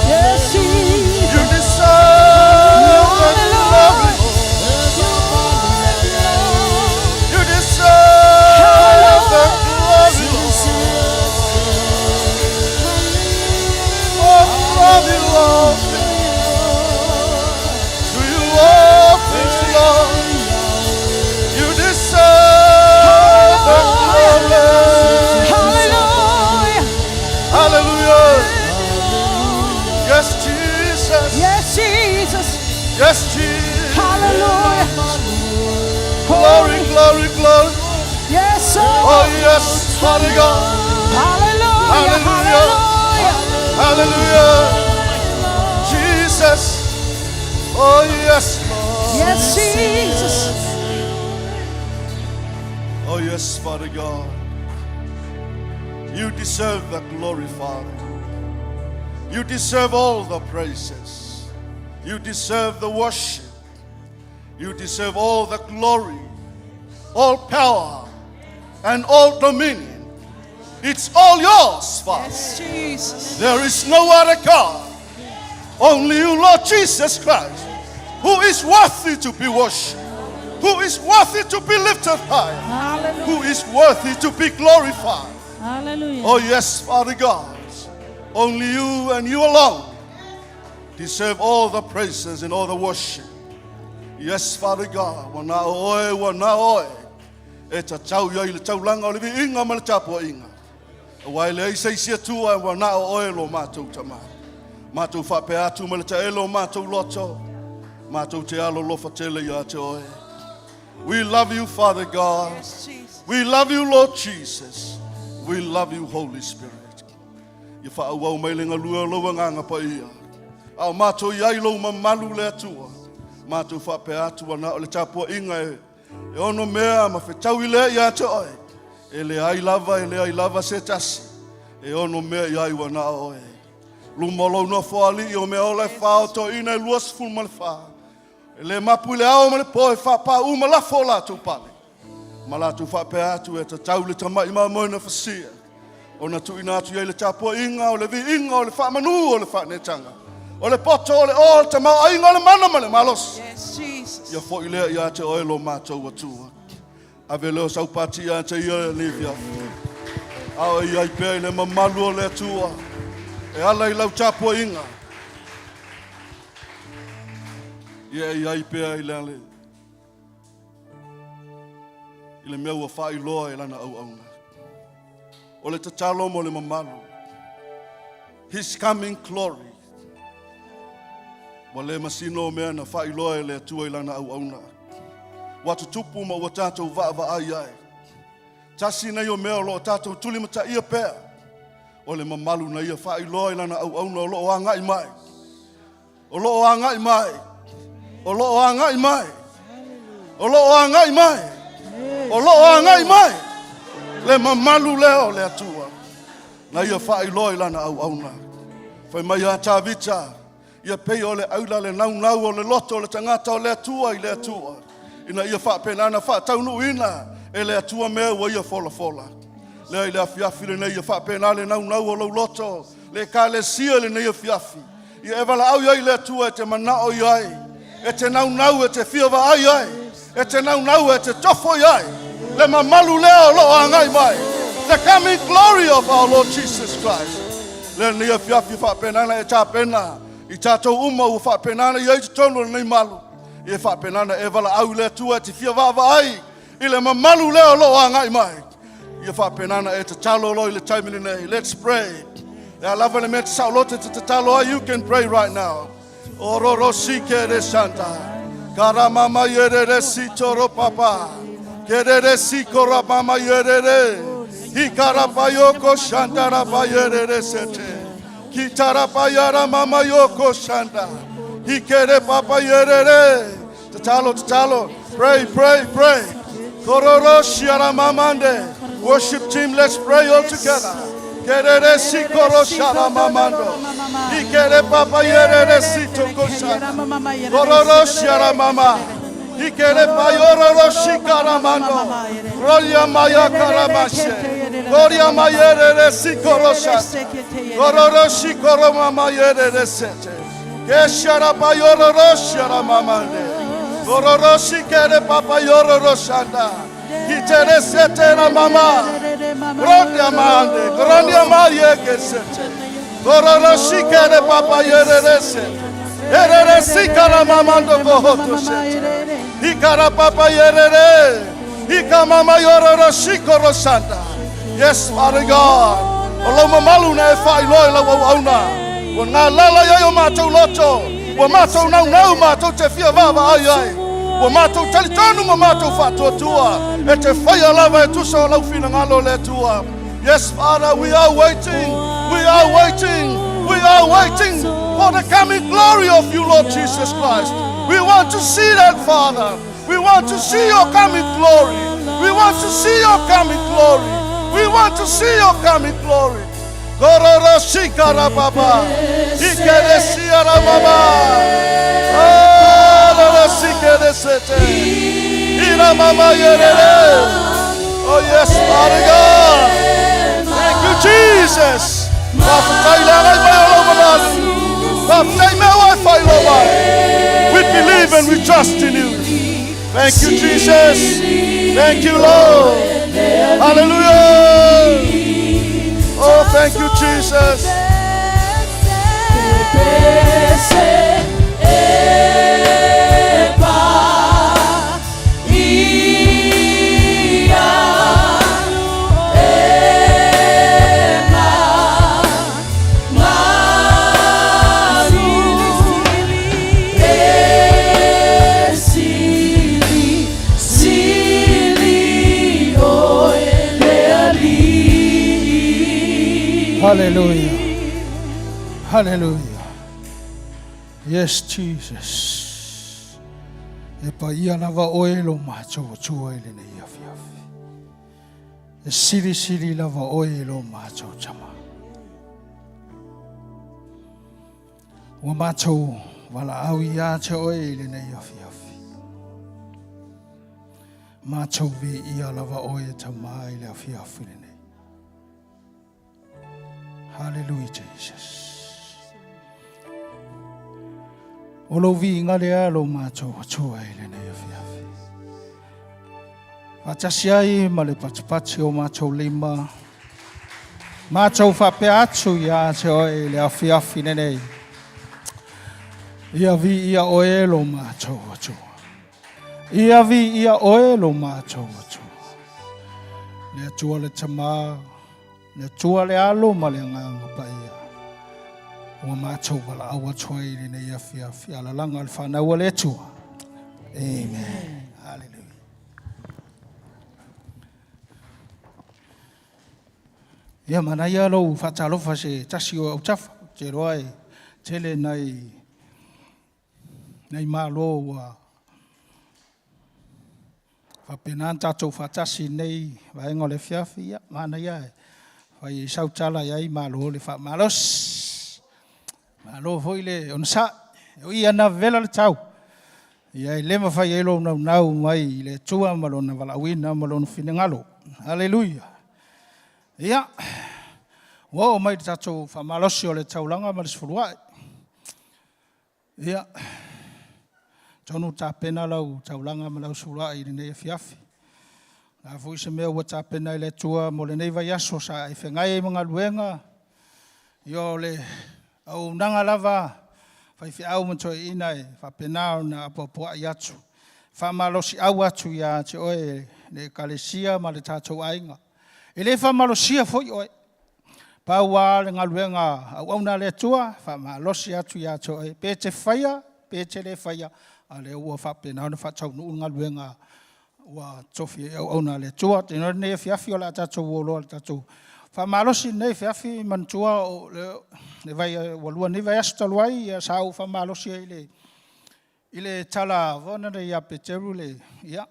Yes, Jesus. You deserve the glory. You deserve the glory. Oh, from you all things. To you all things, Lord. You deserve the glory. Hallelujah. Hallelujah. Yes, Jesus. Yes, Jesus. Yes, Jesus. Hallelujah. Glory, glory, glory. Yes, Oh, Lord. yes, Father God. Hallelujah. Hallelujah. Hallelujah. Hallelujah. Jesus. Oh, yes, Lord. Yes, Jesus. Oh, yes, Father God. You deserve the glory, Father. You deserve all the praises. You deserve the worship. You deserve all the glory, all power, and all dominion. It's all yours, Father. Yes, Jesus. There is no other God. Only you, Lord Jesus Christ, who is worthy to be worshipped, who is worthy to be lifted high, Hallelujah. who is worthy to be glorified. Hallelujah. Oh yes, Father God, only you and you alone deserve all the praises and all the worship. Yes, Father God, wana oe, e ta tau ia i le tau langa o le vi inga ma le tapo inga. Wai le ai sei sia tua wana oe lo mātou tamai. Mātou whape atu ma le ta elo mātou loto. Mātou te alo lofa tele ia te oe. We love you, Father God. Yes, Jesus. We love you, Lord Jesus. We love you, Holy Spirit. Ia whaau mai le ngalua loa nganga pa ia. Au mātou iai lo mamalu le atua. Mātou whape atu wana o le tapua inga e ono mea ma whetau i lea ia te oe. E le ai lava se tasi. E ono mea iai wana oe. Lumolo no foali i o mea o le whao to ina e luas fulma le whao. E le mapu le ao ma le poe whapa uma la fola tu pale. Malatu whape atu e ta tau le tamai ma moina whasia. O na tu ina atu le tapua inga, o le vi inga, o le whamanu, o le whanetanga. O le poto, o le o, te mau inga, o le mana ma le malos. Yes, Jesus. Ia fo i lea ia te oelo mātou atua. Ave leo saupati ia te ia ni viafu. Ao ia i pēi le mamalu o le atua. E ala i lau tapua inga. Ia i pēi le ale. I le mea ua whai loa e lana au auna. O le tatalo mo le mamalu. His coming glory. Wa le masino mea na whai loa e le atua i lana au auna. Watu tupu ma ua tātou va ai ai. Tasi nei o mea o loo tātou tuli mata ia pēr. O le mamalu na ia whai loa i lana au auna o loo angai mai. O loo angai mai. O loo angai mai. O loo angai mai. O loo angai mai. Le mamalu leo le atua. Na ia whai loa i lana au auna. Whai mai a tāwita. Ia pei o le aula le nau o le loto o le tangata o le atua i le atua. Ina ia whapenana whataunu ina. E le atua mea ua ia fola. Lea i le afiafi le nei ia whapena le nau o lau loto. Le ka le sia le nei afiafi. Ia evala au iai le atua e te manao iai. E te nau e te whiawa ai ai. E te nau e te tofo iai. Le mamalu leo lo angai mai. The coming glory of our Lord Jesus Christ. Le nei afiafi whapenana e tāpena. I tātou uma ua whapenana iai te tonu nei malu. I whapenana e vala au le atua e te whiawa ai. I le mamalu leo lo angai mai. I whapenana e te talo lo I le taimini nei. Let's pray. I love when I met Saulote te talo. You can pray right now. Ororo sike de santa. Karamama yere si toro papa. Kerere si korapama yere. Hikarapa yoko shantara pa yere sete. Kitarapa yara mama yoko shanta. Hikere papa yere. Te talo. Pray. Kororo shiara mamande. Worship team, let's pray all together. Kerere si koro shara mamando. Ikere papa yerere si toko shara. Kororo shiara mama. Ikere pa yororo shikara mando. Gloria maya karamashe. Gloria mayerere si koro shara. Kororo shikoro mama yerere sete. Keshara pa yororo shara mamande. Kororo shikere papa yororo shanda. Kitere sete na mama. Grondia mande. Grondia maye ke sete. Kororo shikere papa yerere sete. Yerere sikara mamando kohoto sete. Hikara papa yerere. Hika mama yororo shikoro santa. Yes, Father God. Olo mamalu na e fai loi la wauna. Wa ngā lala yayo mātou loto. Wa mātou nau mātou te fia vava ai ai. Wa mātou talitonu ma mātou whatua tua. E te whaia lava e tusa o lau whina ngalo le tua. Yes, Father, we are waiting for the coming glory of you, Lord Jesus Christ. We want to see that, Father. We want to see your coming glory. We want to see your coming glory. We want to see your coming glory. Kororo shikara baba. Ikere siara baba. Kororo shikere sete. Ira mama yerere. Oh yes, Father God. Thank you, Jesus. We believe and we trust in you. Thank you, Jesus. Thank you, Lord. Hallelujah. Oh, thank you, Jesus. Hallelujah. Yes, Jesus. E pa ia na va oelo macho chua ile nei afiafi. E siri la va oelo macho chama. Wa macho wala au ia che oile nei afiafi. Mātou vi ia lava oe ta mai le awhia awhine nei. Hallelujah, Jesus. Olo vi inga le alo mātou atua e le nei awhia awhi. Atasi ai ma le patipati o mātou lima. Mātou whape atu ia te oe le awhia awhine nei. Ia vi ia oe lo mātou atua. Ia vi ia oe lo mātou atua. Le atua le tamā, le atua le alo ma le nganga pa ia. Ua mātou wala awa tuai le nei awhia awhi ala langa al whanau le atua. Amen. Hallelujah. Ia mana ia lo whatalofa se tasi o au tafa. Te roai, tele nei malo wa whapenan tatou whatasi nei waenga le whiawhi ia, mana ia e. Whai sautala iai malo le wha malos. Malo hoi le onsa, o ia na vela le tau. Ia lema whai elo nau mai le tua malona walawina malona whinengalo. Hallelujah. Ia, wow mai tatou wha malosi o le taulanga malis furuai. Ia, tonu tā pena lau taulanga ma lau sura i nei fiafi. Nga fui se mea ua tā pena i le tua mo le nei vai aso sa i whengai e mga luenga. Io le au nanga lava, fai fi au manto i ina e, fa pena na apopua i atu. Fa malosi au atu ia te oe le kalesia ma le tātou ainga. E le fa malosia foi oe. Paua le ngaluenga au na le tua, fa malosi atu ia te oe. Pe te whaia, pe te le whaia. Ale ua whapena ona whatau nuu ngā luenga ua tofi au na le tua. Tēnā nei whiawhi o la tātou wolo le tātou. Whamalosi nei whiawhi mantua o le vai walua nei vai asutaluai ia sao whamalosi i le tala vona nei a Peteru le ia.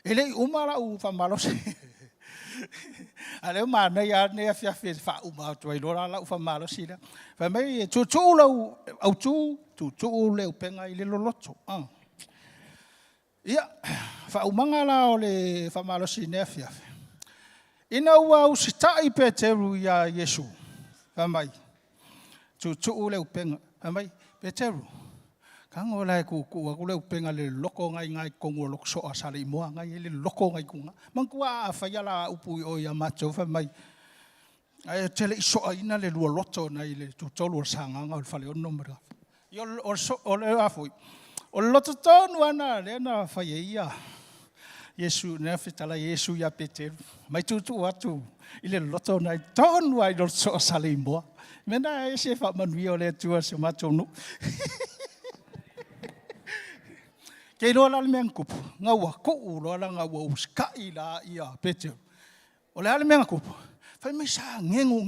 E le umara u whamalosi. Ale uma nei a nei a whiawhi wha uma tuai lora la u whamalosi la. Whamei tu lau au tu le upenga i le loloto. Ia, whaumanga la o le whamalosi nea whiawhi. Ina ua usita i Peteru ia Yesu. Whamai. Tu le upenga. Whamai, Peteru. Kango lai ku le upenga le loko ngai kongo loko soa sale i moa ngai le loko ngai kunga. Mangkua a whaiala upui o ia matou whamai. Ai tele isoa ina le lua loto nei le tutolu o sanganga o le whale o nomera. O le afoi. O le loto tonu ana le na whaia ia. Yesu, nea whetala Yesu ia Peteru. Mai tutu atu i le loto nei tonu ai lo soa sale i moa. Mena e se whamanui o le tua se matonu. Kei loa la le mea kupu. Ngaua kou loa la ngaua uskai la ia Peteru. O le ale mea kupu. Fai mai sa ngengo.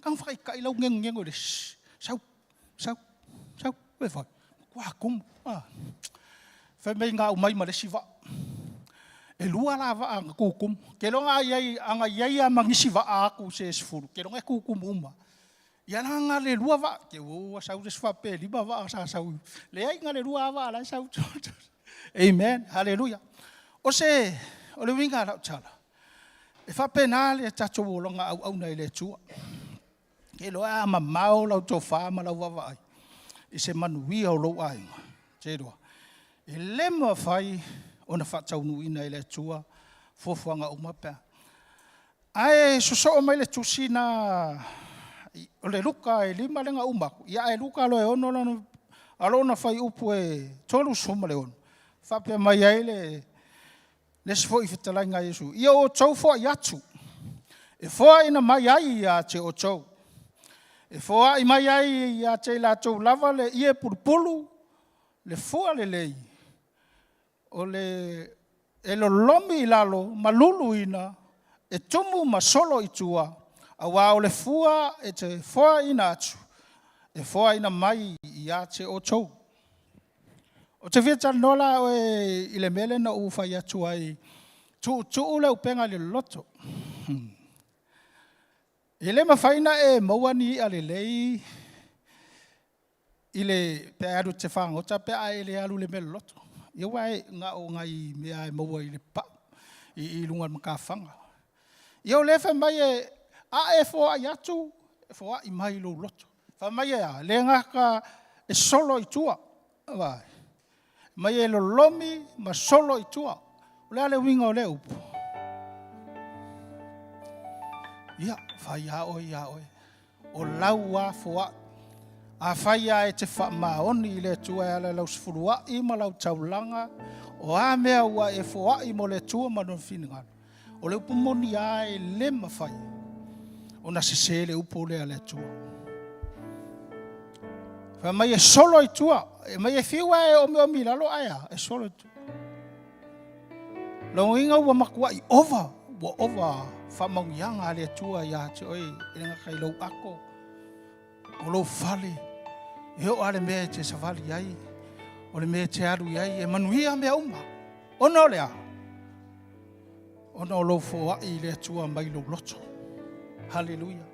Kang whakai kai lau ngengo le sau. E whai. Kua kumu. Fai mai ngā umai ma le siwa. E lua la wa anga kukumu. Ke longa anga iai a mangisi wa aku se sifuru. Ke longa kukumu uma. Ia nga le lua wa. Ke ua sau se siwa pe liba wa sa sau. Le ai nga le lua wa la sau. Amen. Hallelujah. O le winga lau tala. E whapena le tato wolonga au nei le tua. Ke loa ma mau lau tō whāma lau wawai. I se manuia o lau ainga. Te roa. E lema whai o na whatau nui nei le tua. Fofuanga umapea. Ai so mai le tusina. O le luka e lima lenga umaku. Ia e luka lo e ono lano. Alona whai upu e tolu suma le ono. Whapea mai ai le sifo i whitalai ngā Yesu. Ia o tau fua i atu. E fua ina mai ai ia te o tau. E fua i mai ai ia te la tau lava le ie pulupulu. Le fua le lei. O le e lo lomi i lalo malulu ina. E tumu ma solo i tua. A wā o le fua e te fua ina atu. E fua ina mai ia te o tau. O te whita nola o i le mele na uwhai atu ai tu le upenga le loto. I le mawhaina e mauani a le lei i le pe aru te whangota pe a le alu le mele loto. I wai ngā o ngai mea e maua i le pa. I lunga makawhanga. Ia le mai e fo ai atu, e fo ai mai lo loto. Mai le ngaka e solo I tua. Vai. Mai e lo lomi ma solo I tua. Le ale winga o le upo. Ia, fai a oi. O lau a fo a fai a e te whamaoni I le tua e ala lau sifurua I ma lau taulanga. O a mea ua e fo a I mo le tua ma non finingana. O le upo moni a e le mawhai. O na se le upo le ale tua. Fa mai e solo I tua. E mai e whiua e omi lalo aia. E solo I tua. Lau inga ua makua I over. Ua over. Fa maungianga ale tua ia te oi. E nga kai lau ako. O lau fale. E o ale mea te savali ai. O le mea te aru ai. E manuia mea uma. Ono lea. Ono lau foa I le tua mai lau loto. Hallelujah.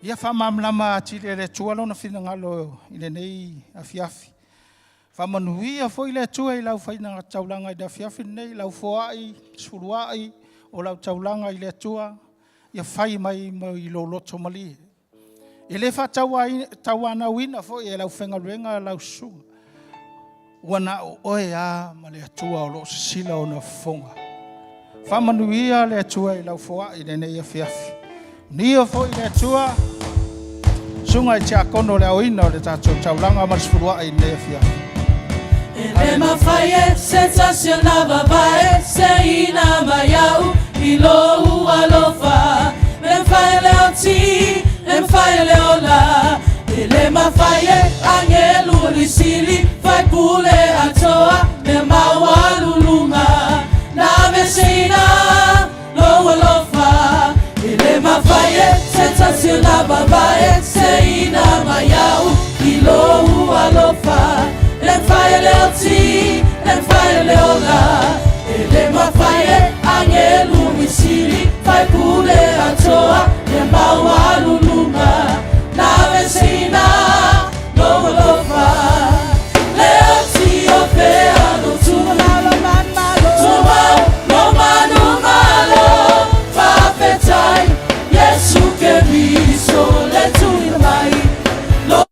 Ia whamamlama ati le tua lona whinangalo I le nei a fiafi. Whamanuia foi le tua I lau whainanga taulanga I le fiafi nei. Lau foai, suruai, o lau taulanga I le tua. Ia whai mai I lo loto mali. E le whatawana wina foi e lau whengaruenga lau sunga. Wana o oe a ma le tua o lo sila o na fonga. Whamanuia le tua I lau foai le nei a fiafi. Nia foi le tua sunga I te akono le oina o le tatou taulanga marisfurua I nei a fiafi. Ele mafaye sensaciona babae se ina mayau ilo ualofa me faye leoti me faye leola ele mafaye angelu lisili fai pule atoa me mawalulunga na mesina lo ualofa ele mafaye sensaciona babae se ina mayau ilo ualofa le faye leoti, le faye leola, ele mafaye angelu misiri, fai pule atoa, le maua lulunga, na vesina, no lofa, leoti ofea no tumalo manmalo, tumalo manu malo, fa fetai, Yesu ke biso le tuimai, lo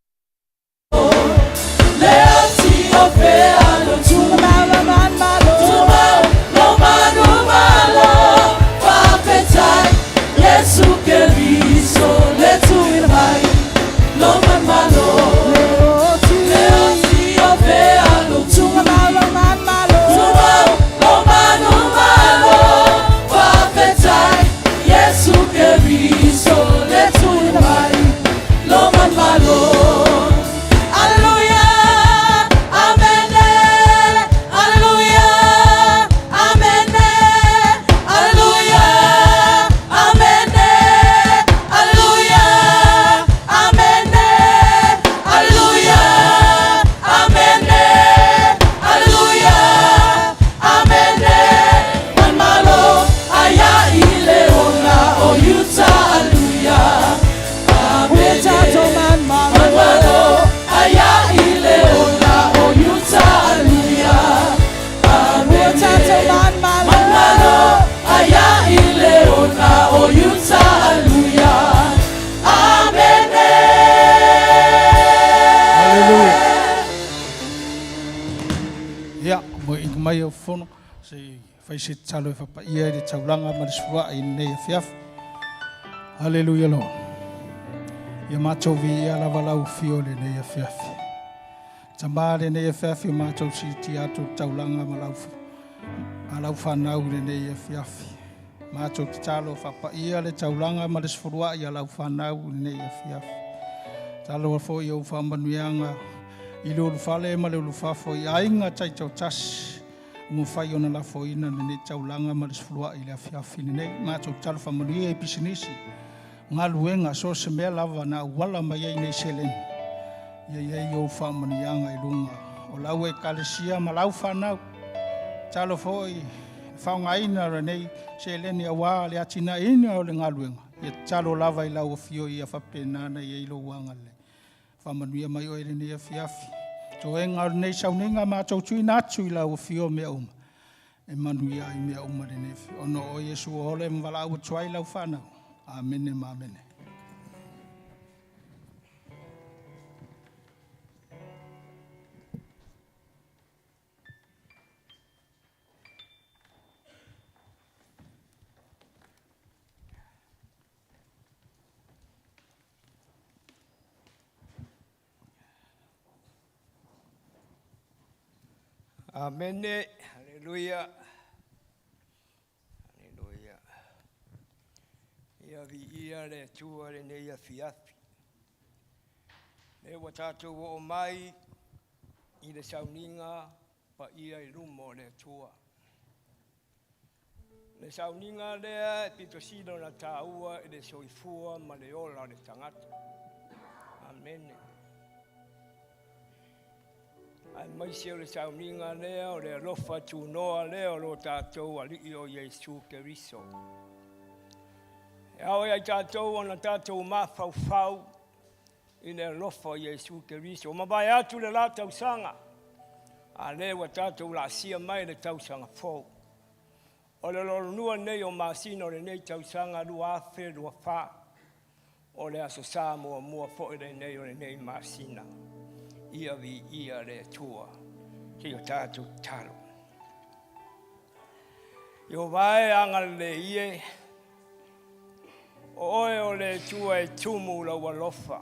mai o fono se fai se talo fa pa ia de taulanga ma swa I nei fiaf. Hallelujah lo. Ia macho vi ia la vala fio le nei fiaf. Tamale nei fiaf macho si ti atu taulanga ma lau. Alau fa nau le nei fiaf. Macho talo fa pa ia le taulanga ma swa ia lau fa nau nei fiaf. Talo fo ia fa manuanga ilo fale ma le fa fo ia inga tai tas. Mo fai ona la foina ne taulanga ma sflua I le fiafi nei ma to tal family e pisinisi ngaluenga so se me lava na wala mai nei selen ia yo famani anga I lunga o lau e kalesia ma lau fana talo foi fa ngaina nei selen ia wa le atina ina o le ngaluenga ia talo lava I lau fio ia fa pena na ia lo wanga le famani mai o le nei fiafi to enga nei Sauniga ma to tui natu I lau fio me uma E manuia I mea umare nefi. Ono o Yesu o hole mwala au tuai lau whanau. Amene ma amene. Amen. Hallelujah. Hallelujah. Ia vi ia le tua le nei a fiafi. Le watatu o mai I le Sauniga pa ia I lumo le tua. Le Sauniga lea e pitosino na taua I le soifua ma le ola le tangata. Amen. Ai mai se le Sauniga lea o le alofa tunoa lea o lo tātou alii o Iesu Keriso. E au ai tātou ona tātou mafaufau I le alofa o Iesu Keriso. Ma vai atu le la tausanga. A le wa tātou la sia mai le tausanga fou. O le lorunua nei o masino le nei tausanga lua afe lua wha. O le aso sā mua fo le nei o le nei masina. Ia vi ia le tua, ki o tātou talo. Io vai anga le ie, o oe o le tua e tumu la walofa.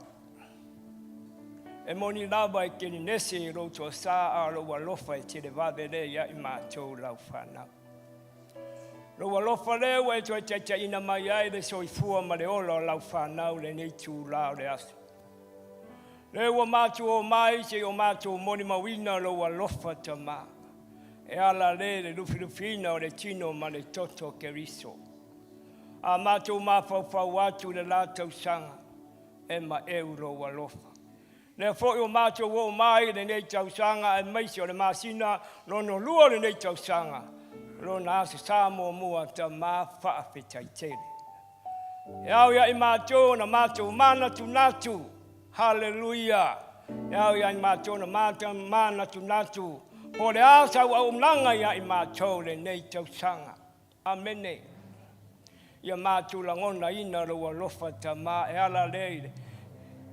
E moni lava e keni nese I roto sā a lo walofa e te le vavele ia I mātou lau whanau. Lo walofa leo e toi te ina mai ai le soifua ma le ola lau whanau le nei tū lao le asu. Le wa matu o mai se o matu moni mawina lo wa lofa tama. E ala le lufilufina o le tino ma le toto keriso. A matu mafau atu le la tausanga e ma euro wa lofa. Le fo o matu o mai le nei tausanga e maisi o le masina lono lua le nei tausanga. Lona asa samo mua tama whaafetaitele. E au ia I matu na matu mana tunatu. Hallelujah. Yau ia I mātou na mātou mana tunatu. Po le asa wa umlanga ia I mātou le nei tausanga. Amene. Ia mātou la ngona ina lo wa lofa tama e ala leile.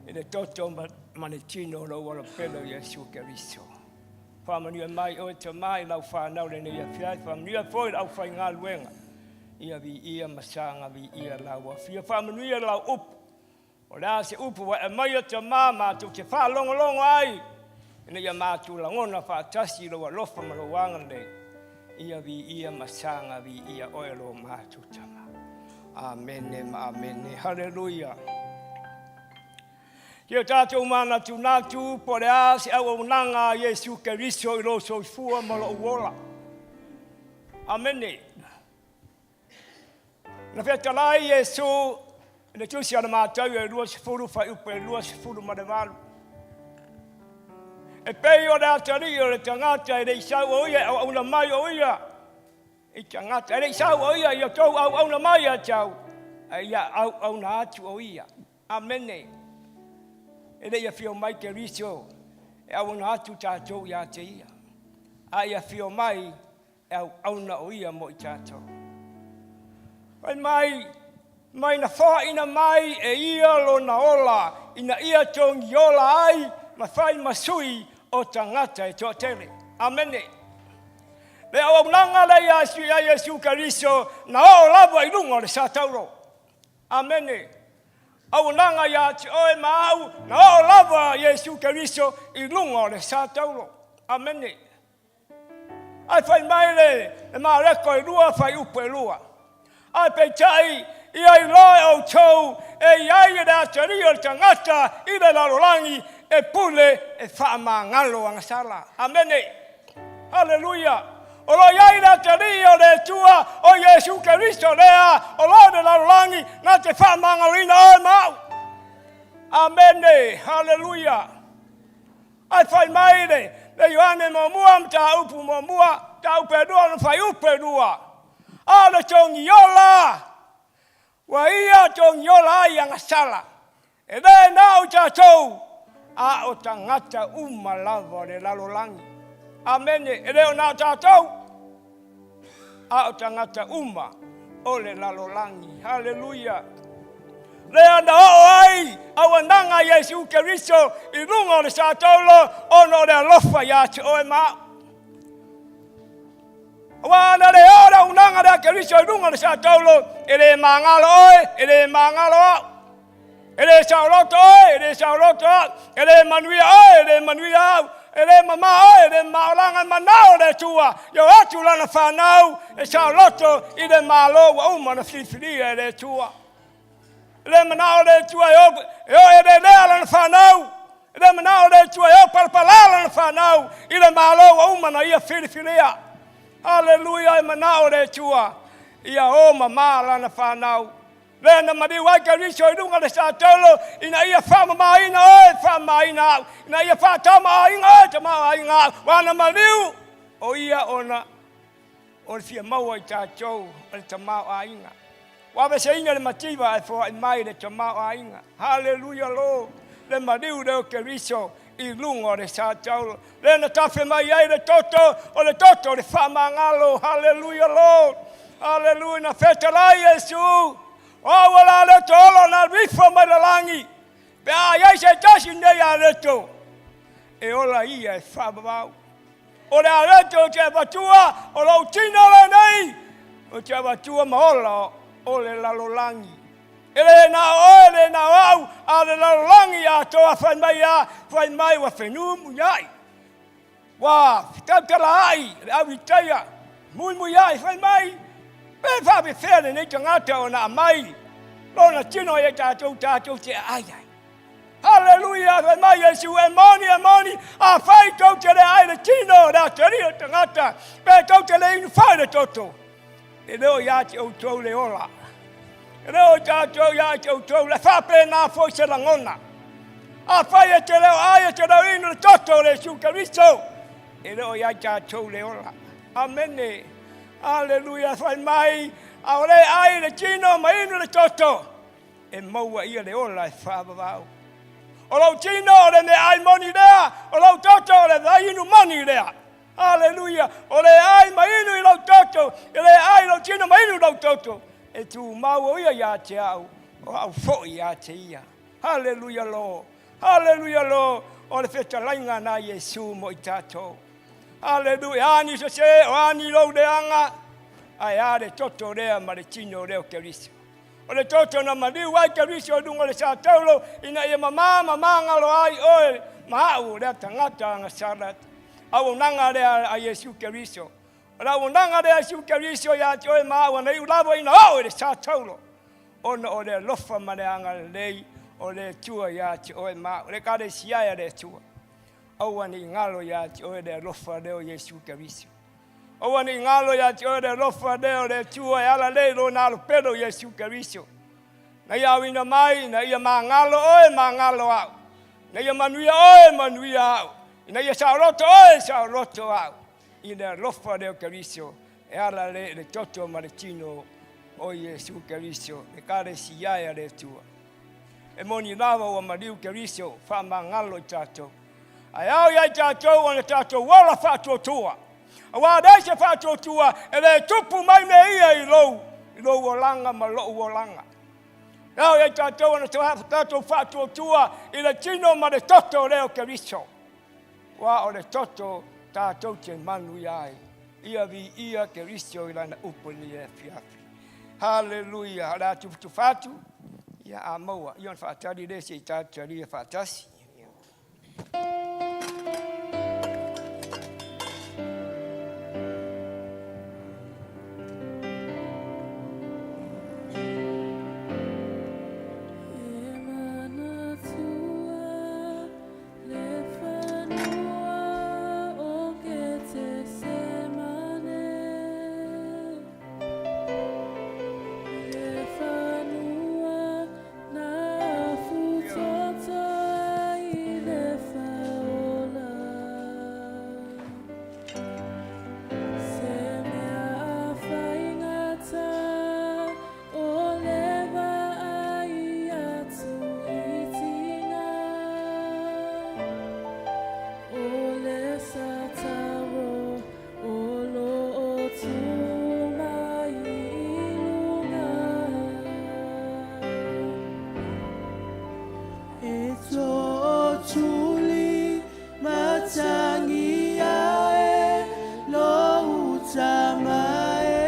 E le toto manetino lo wa pelo Iesu Keriso. Whamania mai o te mai lau whanau le nei a fiai. Whamania foi lau whai ngā luenga. Ia vi ia masanga vi ia lau a fia. Whamania lau upu. O la se upu wa e mai te mama tu te wha longo ai. Ina ia mātu la ngona wha tasi lo wa lofa ma lo wanga nei. Ia vi ia masanga vi ia oelo mātu tama. Amene ma amene. Hallelujah. Kia tātou mana tu nātu po le a se au unanga Iesu Keriso I lo soifua ma lo uola. Amene. Na whetalai Iesu le tusi ana mātou e lua se furu whai upe e lua se furu ma le walu. E pei o le atari o le tangata e le isau o ia au auna mai o ia. I tangata e le isau o ia I o tau au auna mai a tau. E ia au auna atu o ia. Amene. E le ia fio mai Keriso e au auna atu tātou ia te ia. A ia fio mai e au auna o ia mo I tātou. Pai mai na wha ina mai e ia lo na ola, ina ia tongi ola ai, ma whai masui o tangata e toa tele. Amene. Le au nanga le ia Iesu Keriso, na o lava I lunga le sa tauro. Amene. Au nanga ia te oe maau, na o lava Iesu Keriso I lunga le sa tauro. Amene. Ai whai mai le maa reko I lua whai upe lua. Ai peitai, ia I loe au tau, e iai e da tari o tangata, I le lalolangi, e pule, e wha ngalo angasala. Amene. Hallelujah. O lo iai da tari o le tua, o Iesu Keriso lea, o lo le lalolangi, na te wha ngalina o mau. Amene. Hallelujah. Ai whai mai le Ioane mo mua, mta upu mo mua, ta upe dua, no whai upe dua. A le tongi yola. Wa ia tong yola ai angasala. E le nau tātou. A o tangata umalava le lalolangi. Amene. E leo nau tātou. a o tangata uma o le lalolangi. Haleluia. Lea na o ai, awananga Yesu Keriso, I lunga o le sātaulo, ono le alofa ia te oe maa. Wana le ora unanga le Keriso, I lunga o le sātaulo, ele mangalo oe, ele mangalo au. Ele sauloto oe, ele sauloto au. Ele manuia oe, ele manuia au. Ele mama oe, ele maolanga manao le tua. Yo atu lana whanau, e sauloto, I le malo wa umana whiwhiria le tua. Le manao le tua yo ele lea lana whanau. Le manao le tua yo palpala lana whanau. I le malo wa umana ia whiwhiria. Hallelujah, manao le tua. Ia o mama lana whanau. Le na mari wai Keriso I runga le sātaulo. Ina ia whamamaina oe, whamamaina au. Ina ia whatamainga oe, tamainga au. Wana mariu o ia ona. O le fia maua I tātou, o le tamau ainga. Wawe se inga le mativa e fo I mai le tamau ainga. Hallelujah lo. Le mariu leo Keriso I lunga o le sātaulo. Le na tafe mai ai le toto, o le toto le whamangalo. Hallelujah lo. Hallelujah na whetalai Yesu. O wala le tolo na rifo mai le langi. Pe a iai se tasi nei a leto. E ola ia e whababau. O le a leto te watua, o lau tino le nei. O te watua maola o le lalolangi. Ele na oe le na au, a le lalolangi a toa whai mai wa whenua muiai. Wa, tautala ai, le awi taia, muiai whai mai. Pe whape where nei tangata o na mai. Lona tino e tātou te ai. Hallelujah, whai mai Yesu, e moni, a whai tau te le ai le tino, na te rio tangata. Pe tau te le inu whai le toto. E leo ia te o tau le ola. E leo tātou ia te o tau le whape nā fwoi se langona. A whai e te leo ai e te leo inu le toto le Yesu Keriso. E leo ia tātou le ola. Amene. Hallelujah, whai mai. A ole ai le tino ma inu le toto. E maua ia le ola e whabawau. O lau tino o le me ai moni lea. O lau toto o le vai inu moni lea. Hallelujah. O le ai ma inu I lau toto. E le ai lau tino ma inu lau toto. E tu mau ia ia te au. O au fo ia te ia. Hallelujah lo. Hallelujah lo. O le whetalainga na Yesu mo I tātou. Hallelujah. Ani se se o ani lau le anga. Ai are toto rea ma le tino reo Keriso. O le toto na mariu ai Keriso dunga le sātaulo ina ia mama ngalo ai oe mahau rea tangata nga sarat. Au nanga rea a Yesu Keriso. Au nanga rea Yesu Keriso ia te oe mahau na iu lavo ina au le sātaulo. Ona o le lofa ma le anga lei o le tua ia te oe mahau. Le kare siaia le tua. Au ani ngalo ia te oe le lofa leo Yesu Keriso. O ani ngalo ya te ore lofa leo le tua e ala leilo na alo pedo Yesu Keriso. Na ia wina mai, na ia mangalo oe mangalo au. Na ia manuia oe manuia au. Na ia sauroto oe sauroto au. Ina lofa leo Keriso e ala le toto maritino o Yesu Keriso. E kare siaia le tua. E moni lava o mariu Keriso wha mangalo I tatou. Ai au ia I tatou o le tatou wala whatua tua. Awa daise whatua tua, e le tupu mai me ia I lou o langa ma lou o langa. Nau e tātou ana tātou whatua tua, I le tino ma le toto leo Keriso. Wa o le toto tātou te manu iai. Ia vi ia Keriso I lana upuni e fiafi. Hallelujah, ala tupu whatu, ia a maua. Ion whaatari le se I tātou ria whaatasi. Father. tōtuli matangi ae lo utamae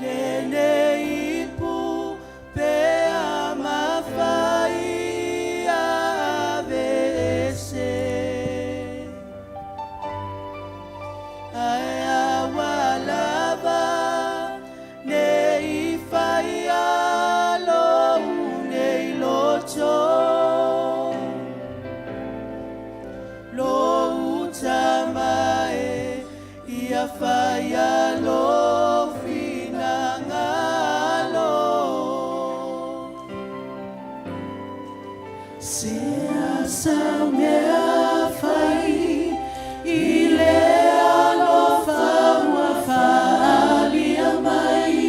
Lene ipu pea mawhai avese Ai awalava nei whai alo nei loto Lo utamae ia whai alo finangalo Sea sa mea whai I le alofa ua whaalia mai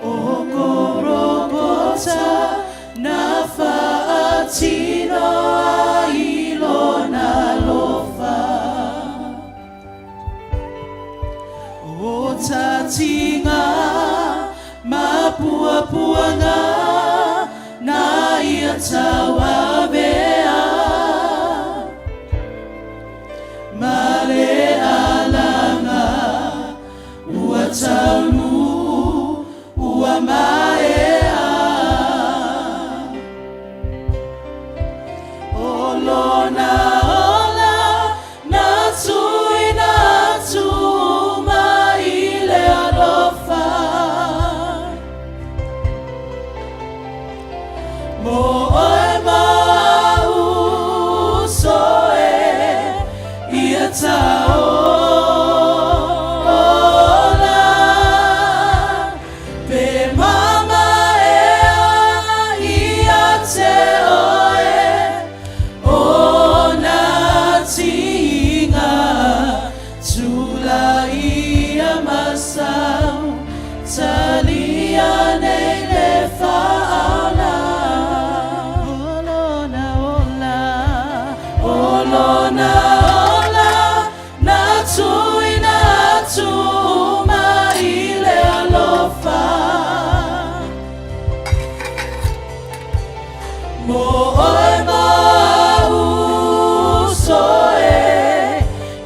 O korokota na whaatino a ilona lofa O tatinga mapuapuanga na ia tawa bea Mare alanga ua taunu ua maea Olona ola na tui na tuma ile alofa Mo oe mau soe ia taola Pe mama ea ia te oe O na tinga tula ia masau Talia nei le whaala Olona ola Olona ola Na tui na tuma I le alofa Mo oe mau soe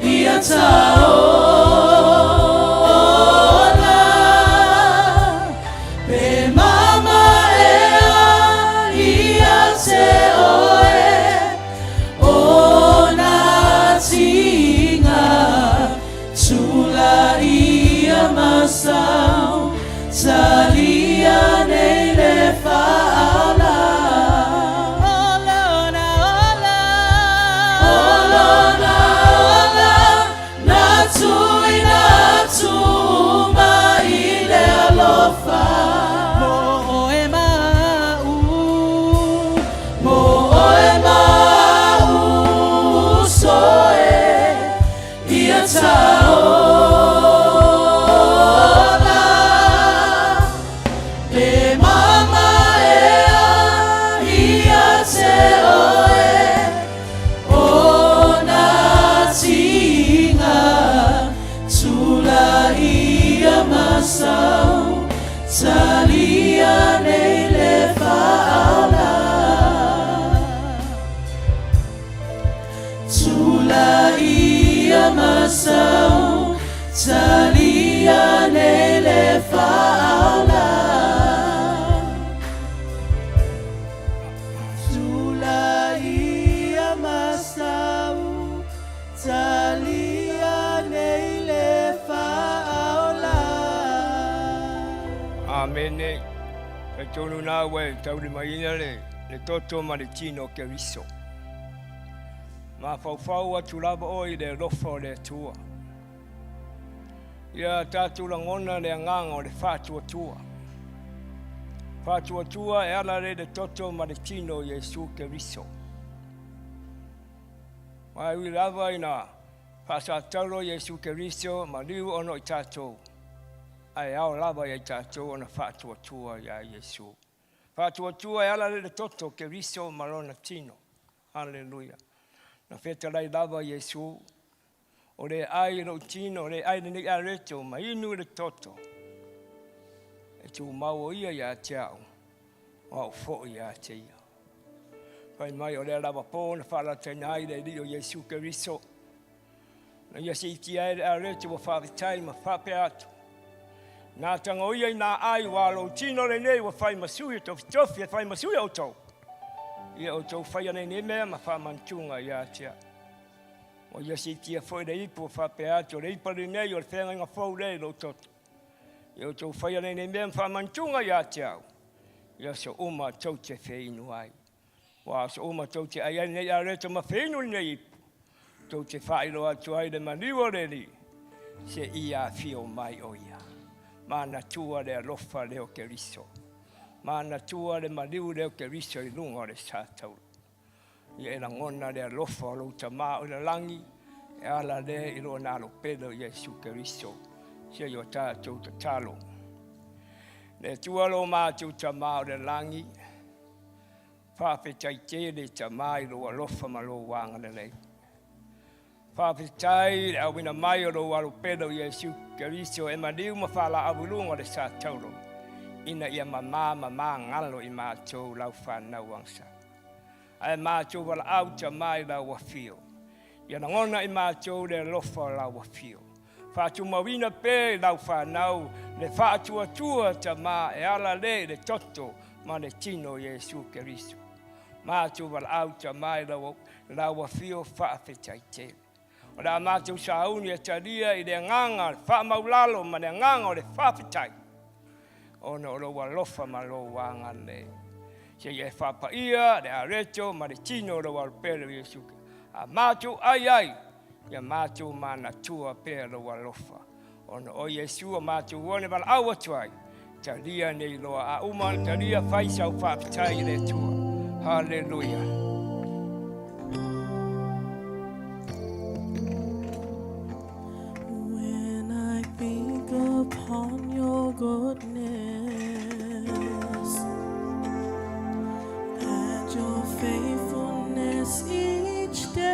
ia taola Pe mama ea ia te oe O na tinga tula ia masau Talia nei le whaala Olona ola Olona ola Na tui na tuma I le alofa Mo oe mau Mo oe mau soe Ia taola Pe mama ea ia te oe O na tinga tula ia masau Talia nei le whaala Tula ia masau Talia nei le whaala Tula ia masau Talia nei le whaala Amene. Ka tonu nā wai tauri maina le toto ma le tino ke riso. Ma whauwhau atu lava oi le rofa o le atua. Ia tātou langona le anganga o le whātua tua. Whātua tua e ala le toto ma le tino Jesu ke riso. Ma ui lava ina whāsātaro Jesu ke riso ma liu ono I tātou. Ai ao lava I tātou ona whātua tua ia Jesu. Whātua tua e ala le toto ke riso ma lona tino. Hallelujah. Na whetalai lava Jesu. O le ai no tino, o le ai ni areto, ma inu le toto. tu mau ia ia tiao. O fo ia tia. Pai mai o le lava pōna whala tenai le li o Yesu Keriso. Na ia si tia e a rete wa whawhitai ma whape atu. Nā tanga o ia i nā ai walo tino le nei wa whai masui tofi tofi e whai masui au tau. Ia o tau whai anei ne mea ma whamantunga ia tia. O ia si tia fwoi le ipu wa whape atu le ipari nei o le whenga inga whau le lo toto. Ia o tau whai anei ne mea ma whamantunga ia tia. Ia so uma tau te wheinu ai. Wa so uma tau te ai nei a reto ma wheinu nei ipu. Tau te whairo atu ai le maniwa le li. Se ia fio mai o ia. Mana tua le alofa leo Keriso. Mana tua le maliu leo Keriso I lunga le sātau. Ia e la ngona le alofa lo tamā o le langi. E ala le ilo nalo pedo Yesu Keriso. Sia yo tātou ta talo. Le tua lo mātou tamā o le langi. Whawhetai te le tamā ilo alofa ma lo wanga le lei. Whawhitai le awina mai o lo walo pedo Yesu Keriso e maniu ma whala awulunga le sa tauro. Ina ia mama ngalo I mātou lau whanau angsa. Ai mātou wala auta mai lau wafio. Ia na ngona I mātou le lofa lau wafio. Whātu mawina pē lau whanau le whātua tua ta mā e ala le toto ma le tino Yesu Keriso. Mātou wala auta mai lau wafio whaafetai te. O la mātou sauni e taria I le nganga, wha maulalo ma le nganga o le whawhitai. O no lo walofa ma lo wanga le. Se ye whapa ia, le areto, ma le tino lo walpere Yesu. A mātou ai, ia mātou mana tua pēr lo walofa. O no o Yesu a mātou wone wala awa tuai. Taria nei loa a uman, taria whaisau whawhitai le tua. Hallelujah. Upon your goodness and your faithfulness each day,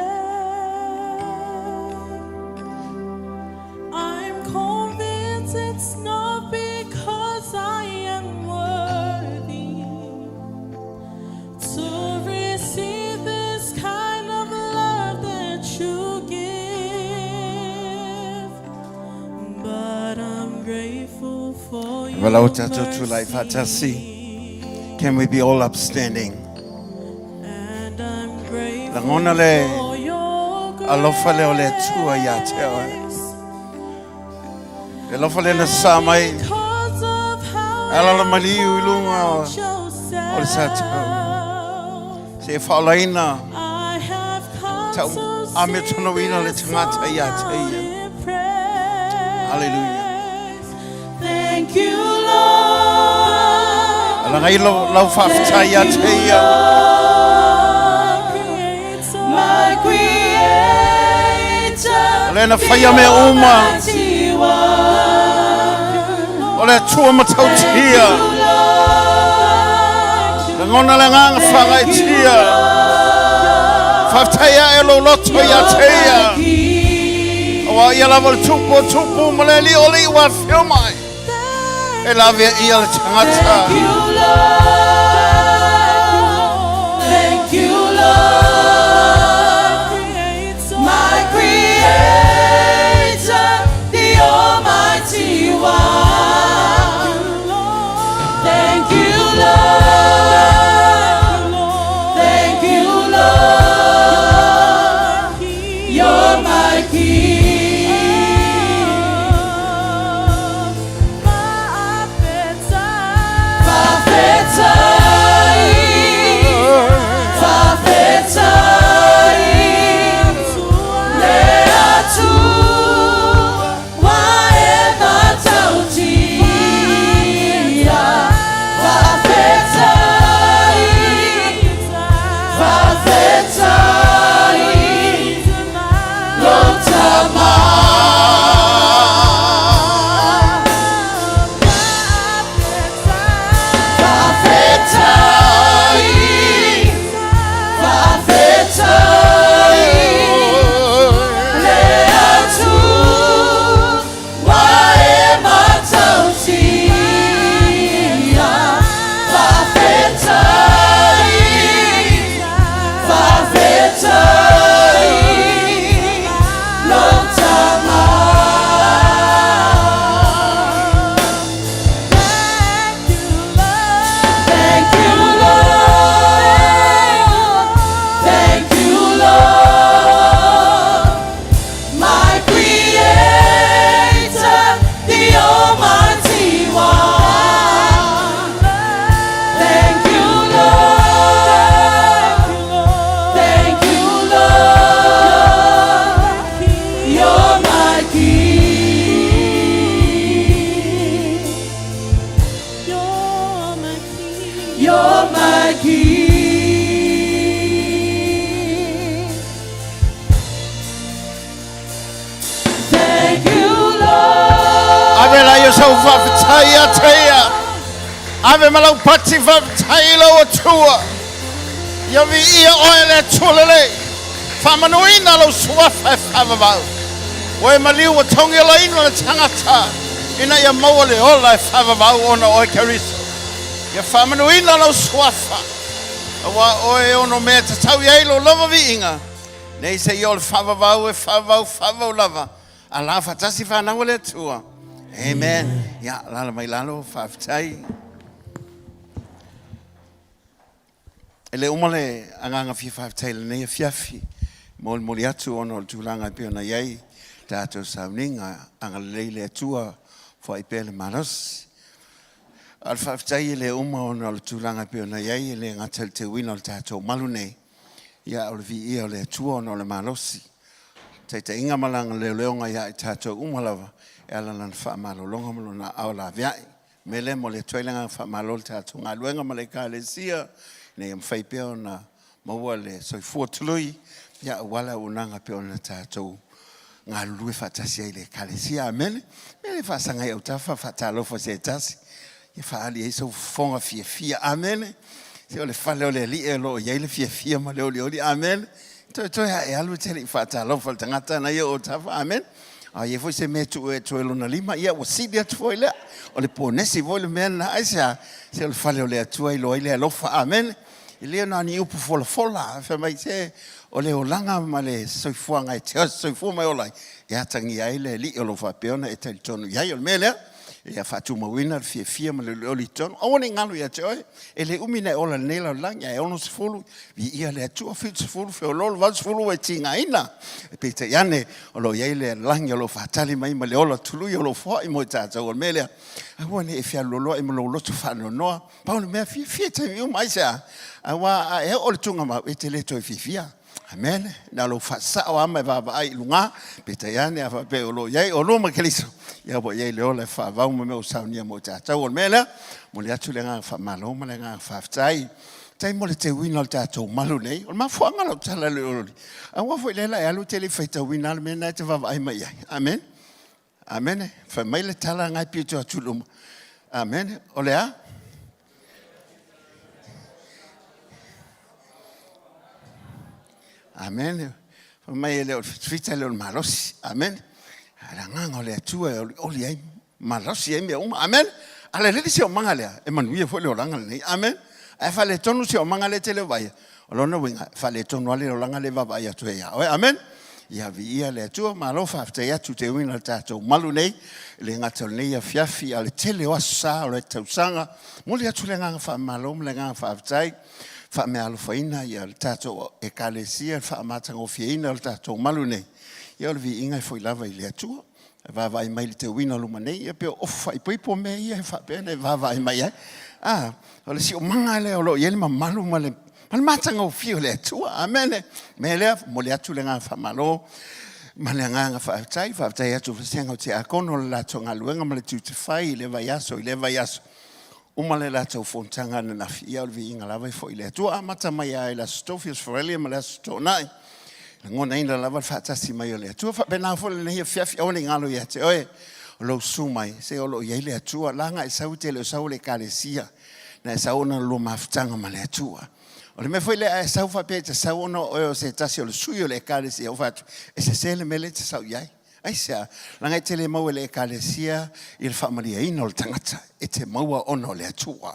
I'm convinced it's not because I am worthy to receive this kind of love that you give, but I'm grateful for your mercy. Can we be all upstanding? And I'm grateful Langona le for your alofa le ole tua ya te oe. Le alofa le na samai. because of how Ala la maliu ilunga o le sātau. yourself. Se whaolaina I have come tau to ame tono ina le tangata ya te ia. in praise. Hallelujah. Thank you, Lord. Ala ngai lau whawhitai ya te ia. My Creator, Ala na whaia me uma. Mighty One. O le tua matau tia. Le ngona le nganga whangai tia. Whawhitai ya e lo loto ya te ia. Wa ia lava le tupu ma le li o li wa whio mai. E lawe ia le tangata. Thank you, Lord. Thank you, Lord. My Creator, the Almighty One. Thank you, Lord. Thank you, Lord. You're my King. My appetite. You're my King. Thank you, Lord. Avela yourself up, Taya. Ave malau pati va tailo atua. Yavi ia oile tulele. Famanuina lo swafa favavau. Oe maliu wa tongi la ino la tangata. Ina ya mawale ola favavau ona oe kariso. Ya famanuina lo swafa. Awa oe ono mea tatau yailo lava vi inga. Nei se yol favavau e favau lava. Alafa tasi whanangole tua. Amen. Ya lala mai lalo fafitai. Ele umale anganga fafitai le nei fiafi. Moli atu ono tulanga pio na yai. Tato Sauniga anga leile tua fo ipele maros. Al fafitai le ono tulanga pio na yai le ngatel te wino tato malune. Ya olvi ia le tua ono le malosi. Te inga malanga le leonga ya tato umalava. Ala lan fa malo longa malo na aula viai. Mele mo le toilanga fa malo tato nga luenga maleka le sia. Ne mfai peo na maua le soifua tului. Ya wala unanga peo na tato. Nga lue fatasia ile kalesia amen. Mele fa sanga ya utafa fatalo fa se tasi. Ye fa ali eso fonga fia amen. Se ole fa le ole li elo ya ile fia ma le ole amen. To ya e alu tele fatalo fa tangata na yo utafa amen. Ye foi se metu e toelo na lima ia o sidia toile o le ponesi vole mena aisa se le fale o le atua ilo ile lofa amen ile na ni upu fola fa mai se o le olanga male soifuanga e te soifu mai ola ya tangi ai le li o lo fa peona e tel tonu ya yo mele ya fatu ma winner fia male oli tonu o ni ngalo ya toe ele umina ola nela langa e ono sfulu vi ia le atua fit sfulu fe o lo va sfulu e tinga ina pe te yane o lo ia le langa lo fatali mai male ola tulu yo lo fo i mo tata o mele a wone e fia lo e mo lo tu fa no pa o me fia te yo mai sa a wa e o tunga ma e te le to fia amen na lo fa sa o ama va ai lunga pe te yane a fa pe o lo ia o lo ma keliso ya bo ye le ole fa va mo me o saunia mo tata o mele mo le atu le nga fa malo mo le nga fa tai tai mo le te wina ta to malu nei o ma fo nga lo tala le o a wa fo le la ya lo tele fa ta wina me na te va ai mai amen amen fa mai le tala nga pi to tulum amen ole a amen fa mai le fita le malos amen ala nganga le tua o le ai malosi ai me amen ala le se o mangale e manuia fo le o langa nei amen ai fa le tonu se o mangale tele vai o lona winga fa le tonu ale o langa le va vai atu ya amen ya vi ia le tua malo fa te ya tu te wina tato malu nei le ngata nei ya fiafi ale tele o sa o le tausanga mo le atu le nganga fa malo le nganga fa tai fa me alo faina ya tato e kalesia fa mata o fiina tato malu nei ia le vi inga foi lava ile atua va vai mai le te wina luma nei e pe ofa i po me ia fa pene va vai mai o le si o manga le o lo ia le mamalu ma le matanga o fio le atua amen me le mo le atu le nga fa malo ma le nga fa tai atu fa senga o te akono la tonga luenga ma le tu te fai le vai aso uma le la tau fontanga na fia o vi inga lava foi le atua mata mai ai la stofius forelia ma le stonai ngona ina lava fatasi mai ole tu fa bena fo le hia fiafi o ngalo ya te oe lo sumai se o lo ia le atua langa e saute le saule kalesia na sauna lo maftanga male atua o le me foi le sa fa pe te sauna o se tasi o suyo le kalesia o fatu e se sele mele te sau yai ai sa langa te le mau le kalesia il fa maria ino le tangata e te maua ono le atua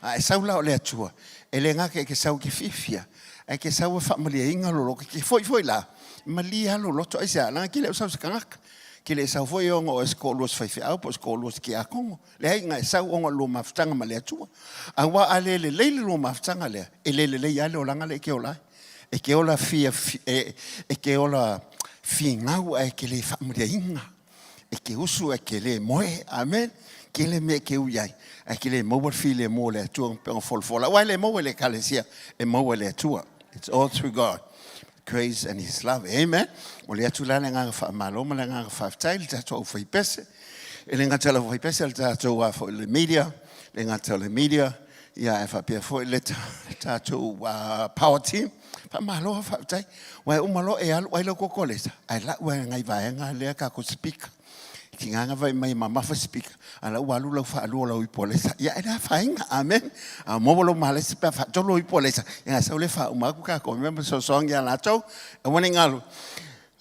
a saula o le atua e le ngake ke sau ki fifia e ke sa wa familia inga lo ke foi la malia lo loto isa la ke le sa skangak ke le sa foi o skolos fai au po skolos ki a kongo le inga sa o lo maftanga malia tu a wa ale le lo maftanga le le ya lo langa le ke ola e ke ola e ke ola ngau e ke le familia inga e ke usu e ke le moe amen ke le me ke uyai e ke le mo file mo le tu pe fola wa le mo le kalesia e mo le tua. It's all through God. Grace and His love. Amen. Ole atu la nga fa malo ma nga fa tail tato fo ipese. Ele nga tala fo ipese tato wa fo le media, le nga tala media. ia e whapea fo le tātou power team. Whamaloha whaptai. Wai umalo e alu ai loko kolesa. Ai la ua ngai vaenga lea ka ko speaker. Ki nganga vai mai mamafa speaker. Ala ua alu lau whaalua lau ipolesa. Ia e la whainga. Amen. Mowolo malesi pia whaatolo ipolesa. Ia saule wha umaku ka ko. Remember so song ia lātou. E wane ngalu.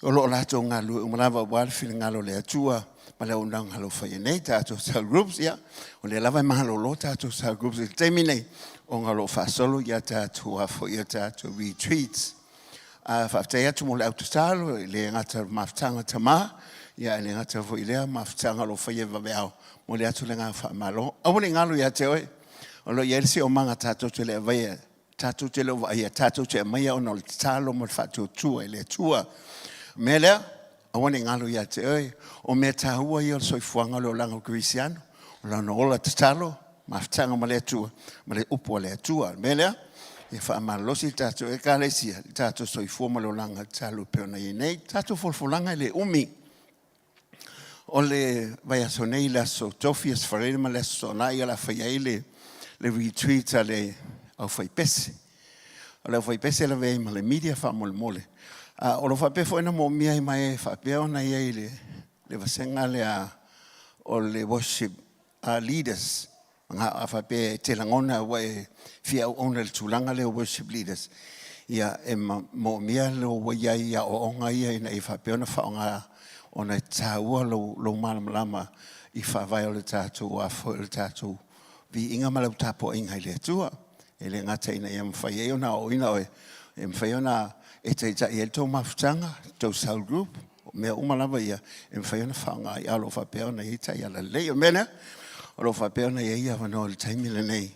Olo lātou ngalu. Umalawa wale fili ngalo lea tua. Mala undang halo fa nei tato cell groups ya o le lava mahalo lo tato cell groups terminate on halo fa solo ya tato fo ya tato retreats fa tea tu mo le autosalo le ngata maftanga tama ya le ngata fo ile maftanga lo fa ye va beo mo le atu le nga fa malo o le ngalo ya te o lo yelsi o manga tato te le va ya tato te lo va ya tato te mai o no talo mo fa tu le tua mele Awane ngalo ya te o me tahua i o soifuanga lo langa Krisiano o lana ola te talo maftanga ma le atua ma le upo le atua melea e whaamalosi tato e kalesia tato soifua ma lo langa talo peona i nei tato folfolanga le umi o le vai aso nei la so tofias farele ma le so nai ala whaiai le retreat a le au whaipese o le au whaipese la vei ma le media whaamole mole o lo fape foi na mo mia mai fape ona ia le vasenga le o le worship leaders nga fape te langona we fia ona le tulanga le worship leaders ia e mo mia lo ia ia o nga ia ina i fape ona fa ona taua lo malama i fa vai o le tatu a fo le tatu vi inga mala tapo inga le tua ele ngata ina ia mfai ona o ina e mfai ona e te i el tō mafutanga, tō cell group, mea umalawa ia, e mwhaiona whanga i alo whapeona i tai ala lei o mena, o lo whapeona ia wano le taimile nei,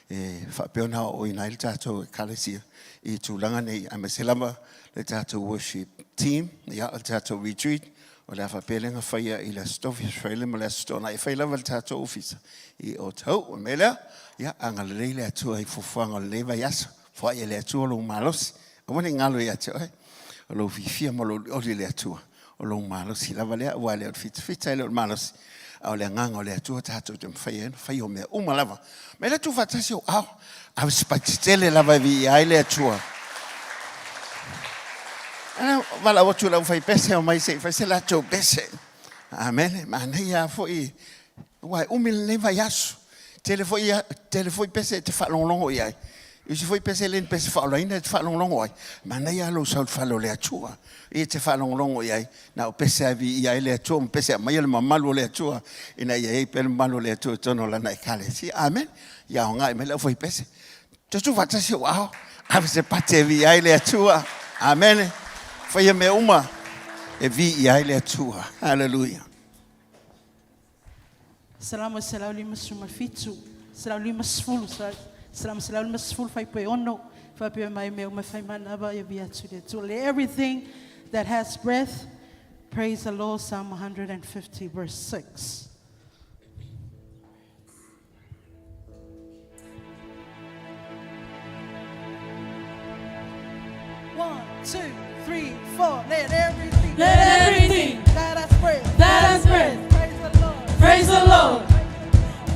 e whapeona o i nai le tātou e kalesia, i tūlanga nei, a me selama le tātou worship team, i ala tātou retreat, o le whapelenga whaia i la stofi Australia, ma le stona, i whailawa le tātou ofisa, i o tau, o mele, ia, anga le rei le atua i fufuanga le lewa yasa, whai le atua lo malosi, o wane ngalo ia te oi, o lo fifia mo lo ori le atua, o lo malosi, lava lea ua lea fita ele o malosi, au lea nganga o le atua tātou te mwhai o mea umalava. Me le tu fatasi o au, au spatitele lava vi ai le atua. Ana wala o tu la whai pese o mai se, whai se la tau pese. Amen, ma nei a foi, wai umil neva yasu, telefoi pese te whalonglongo iai. I se foi pese len pese whaolaina te whalonglongo ai. Ma nei alo sau whalo le atua. I te whalonglongo iai. Na o pese avi iai le atua. Pese a mai le mamalu le atua. Ina iai pele malu le atua tono lana i kale. Si amen. Ia o ngai me le foi pese. Te tu watasi o ao. Ave se pate avi iai le atua. Amen. Whaia me uma. E vi iai le atua. Hallelujah. Salamu salau lima suma fitu. Salau lima sfulu. Salam salam masful fai pe ono fai pe mai me uma fai manaba ya via to everything that has breath praise the Lord. Psalm 150 verse 6. One, two, three, four. Let everything that has breath praise the Lord. Praise the Lord.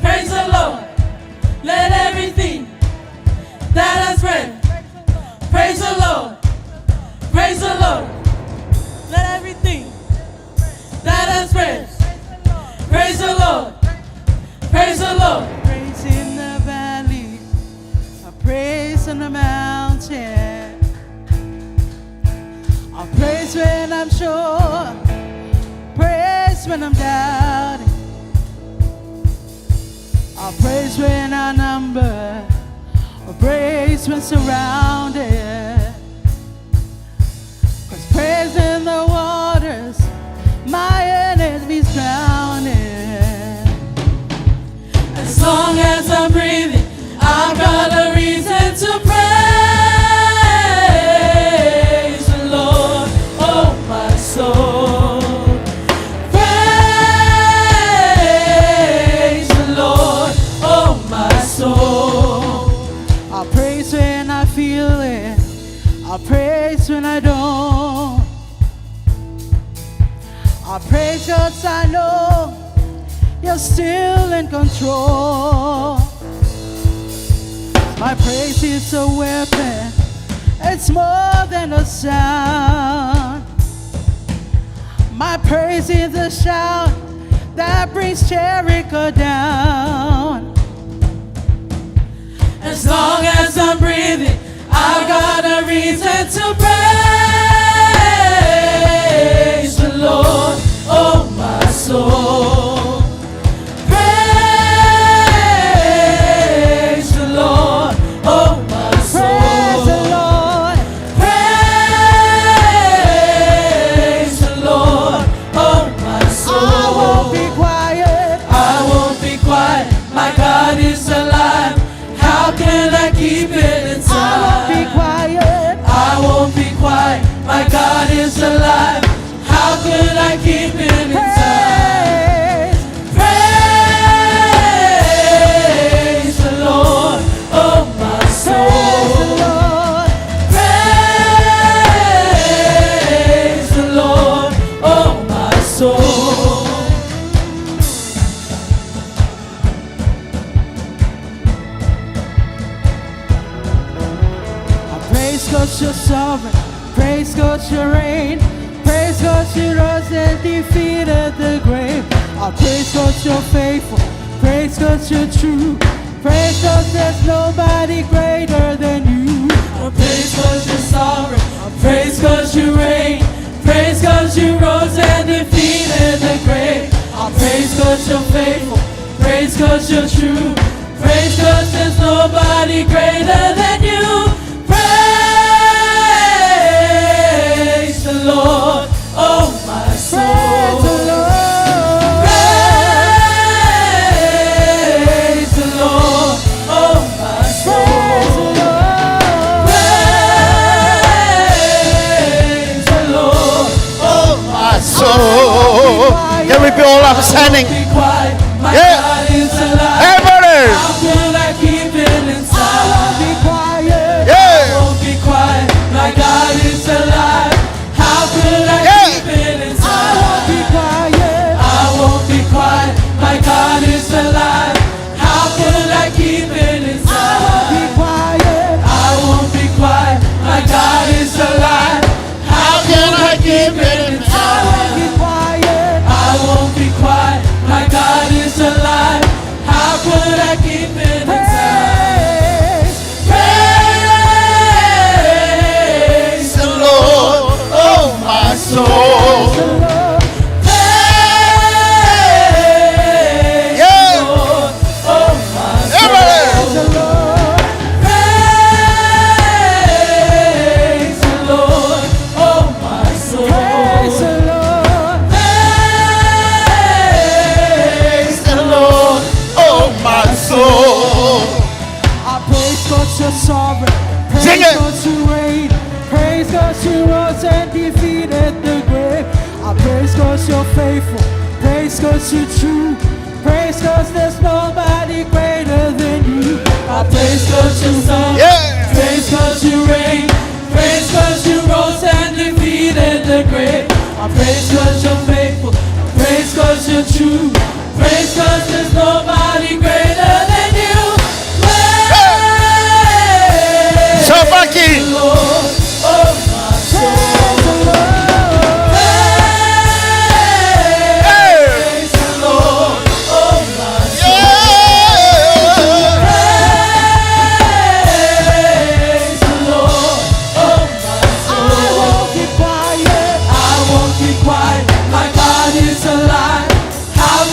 Praise the Lord. Let everything that has breath praise the Lord. Praise the Lord. Let everything that has breath praise the Lord. Praise the Lord. Praise in the valley, I praise on the mountain. I praise when I'm sure, praise when I'm doubting. I praise when I number, I praise when surrounded. 'Cause praise in the waters, my enemies drowning. As long as I'm breathing, I've got a reason to praise the Lord, oh my soul. Praise the Lord, oh my soul. I praise when I feel it, I praise when I don't. I praise 'cause I know you're still in control. My praise is a weapon. It's more than a sound. My praise is a shout that brings Jericho down. As long as I'm breathing, I've got a reason to praise the Lord, oh my soul. Praise the Lord, oh my soul. Praise the Lord. Praise the Lord, oh my soul. I won't be quiet. I won't be quiet. My God is alive. How can I keep it inside? I won't be quiet. I won't be quiet. My God is alive. How could I keep it inside? Praise the Lord, oh my soul. Praise the Lord, oh my soul. Praise God, you're sovereign. Praise God, you reign. Praise God, you rose and defeated the grave. I praise God, you're faithful. Praise God, you're true. Praise God, there's nobody greater than you. Praise God, you're sovereign. Praise God, you reign. Praise God, you rose and defeated the grave. Praise God, you're faithful. Praise God, you're true. Praise God, there's nobody greater than you. Praise the Lord, oh my soul. Praise the Lord. Praise the Lord, oh my soul. Praise the Lord. Praise the Lord, oh my So, can we be all up standing? Be quiet, my Yeah. God is alive. Everybody! How can I keep it inside? Be quiet. I Yeah! won't be quiet, my God is alive. How could I Yeah. keep it inside? Be quiet. I won't be quiet, my God is alive. How could I keep it inside? Be quiet. I won't be quiet, my God is alive. How can I keep it inside? Be quiet. I won't be quiet, my God is alive. How could I keep it inside? Praise the Lord, oh my soul. Praise Yeah. the Lord, oh my Everybody! soul. Praise the Lord, oh my soul. Praise the Lord. Praise the Lord, oh my soul. I praise God, you're sovereign. Praise Sing it. God, you reign. Praise God, you rose and defeated the grave. I praise God, you're faithful. Praise God, you're true. Praise God, there's nobody greater than you. I praise God you song. Yeah! Praise God you reign. Praise God you rose and defeated the grave. I praise God you're faithful. Praise God you're true. Praise God there's nobody greater than you. Praise So Bucky! the Lord, oh my soul. Praise the Lord, oh my soul. Praise the Lord, oh my soul. I won't be quiet. I won't be quiet. My God is alive. How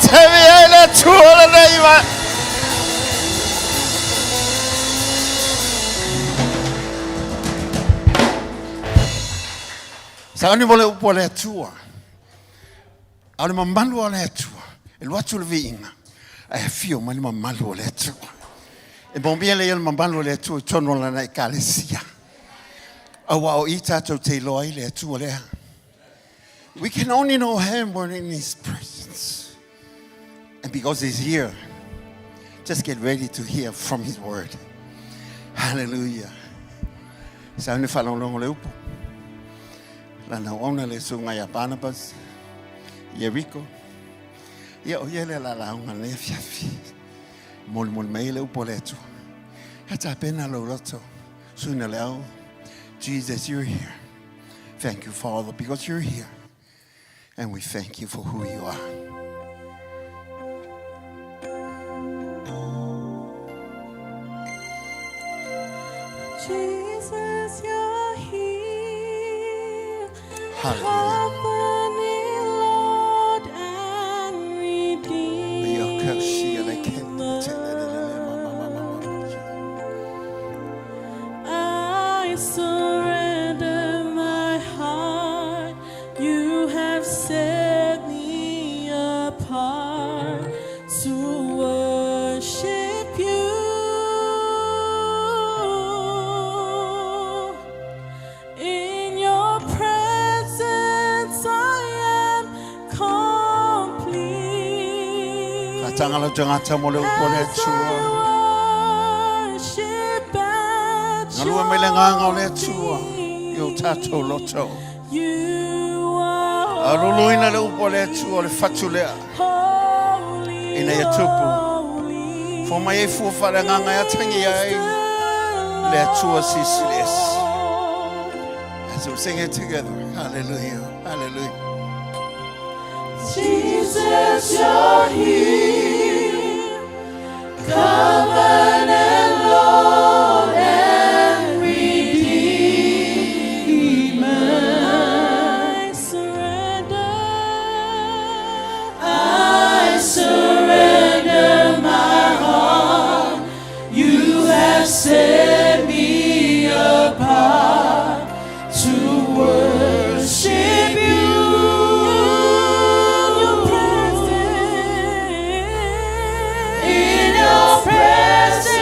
tevi ele tua le iwa. Sauni vole upo le tua. Ale mamalu le tua. E watu le vinga. Ai fio mali mamalu le tua. E bombiele il mamalu le tua tono la na kalesia. Awa o ita to te loi le tua le. We can only know him when in his presence. And because he's here, just get ready to hear from his word. Hallelujah. Sauni falong le upo. Lana ona le sunga ya Barnabas, Jericho. Ia o yele la unga le fiafi. Mol meile upo letu. Hata pena lo roto. Suna leo. Jesus, you're here. Thank you, Father, because you're here. And we thank you for who you are. Jesus, you're here. Hallelujah. Covenant Lord and I surrender my heart. You have set me apart to worship you. In your presence I am complete. Tangalo tangata mo le upo le tua. Ngalua melenganga o le tua. Yo tato loto. Aruluina le upo le tua le fatulea. Ina ya tupu. Foma ye fufa le nganga ya tangi ai. Le tua sisiles. As we sing it together. Hallelujah. Hallelujah. Jesus, you're here, covenant Lord and Redeemer. I surrender my heart. You have set me apart to worship you. In your presence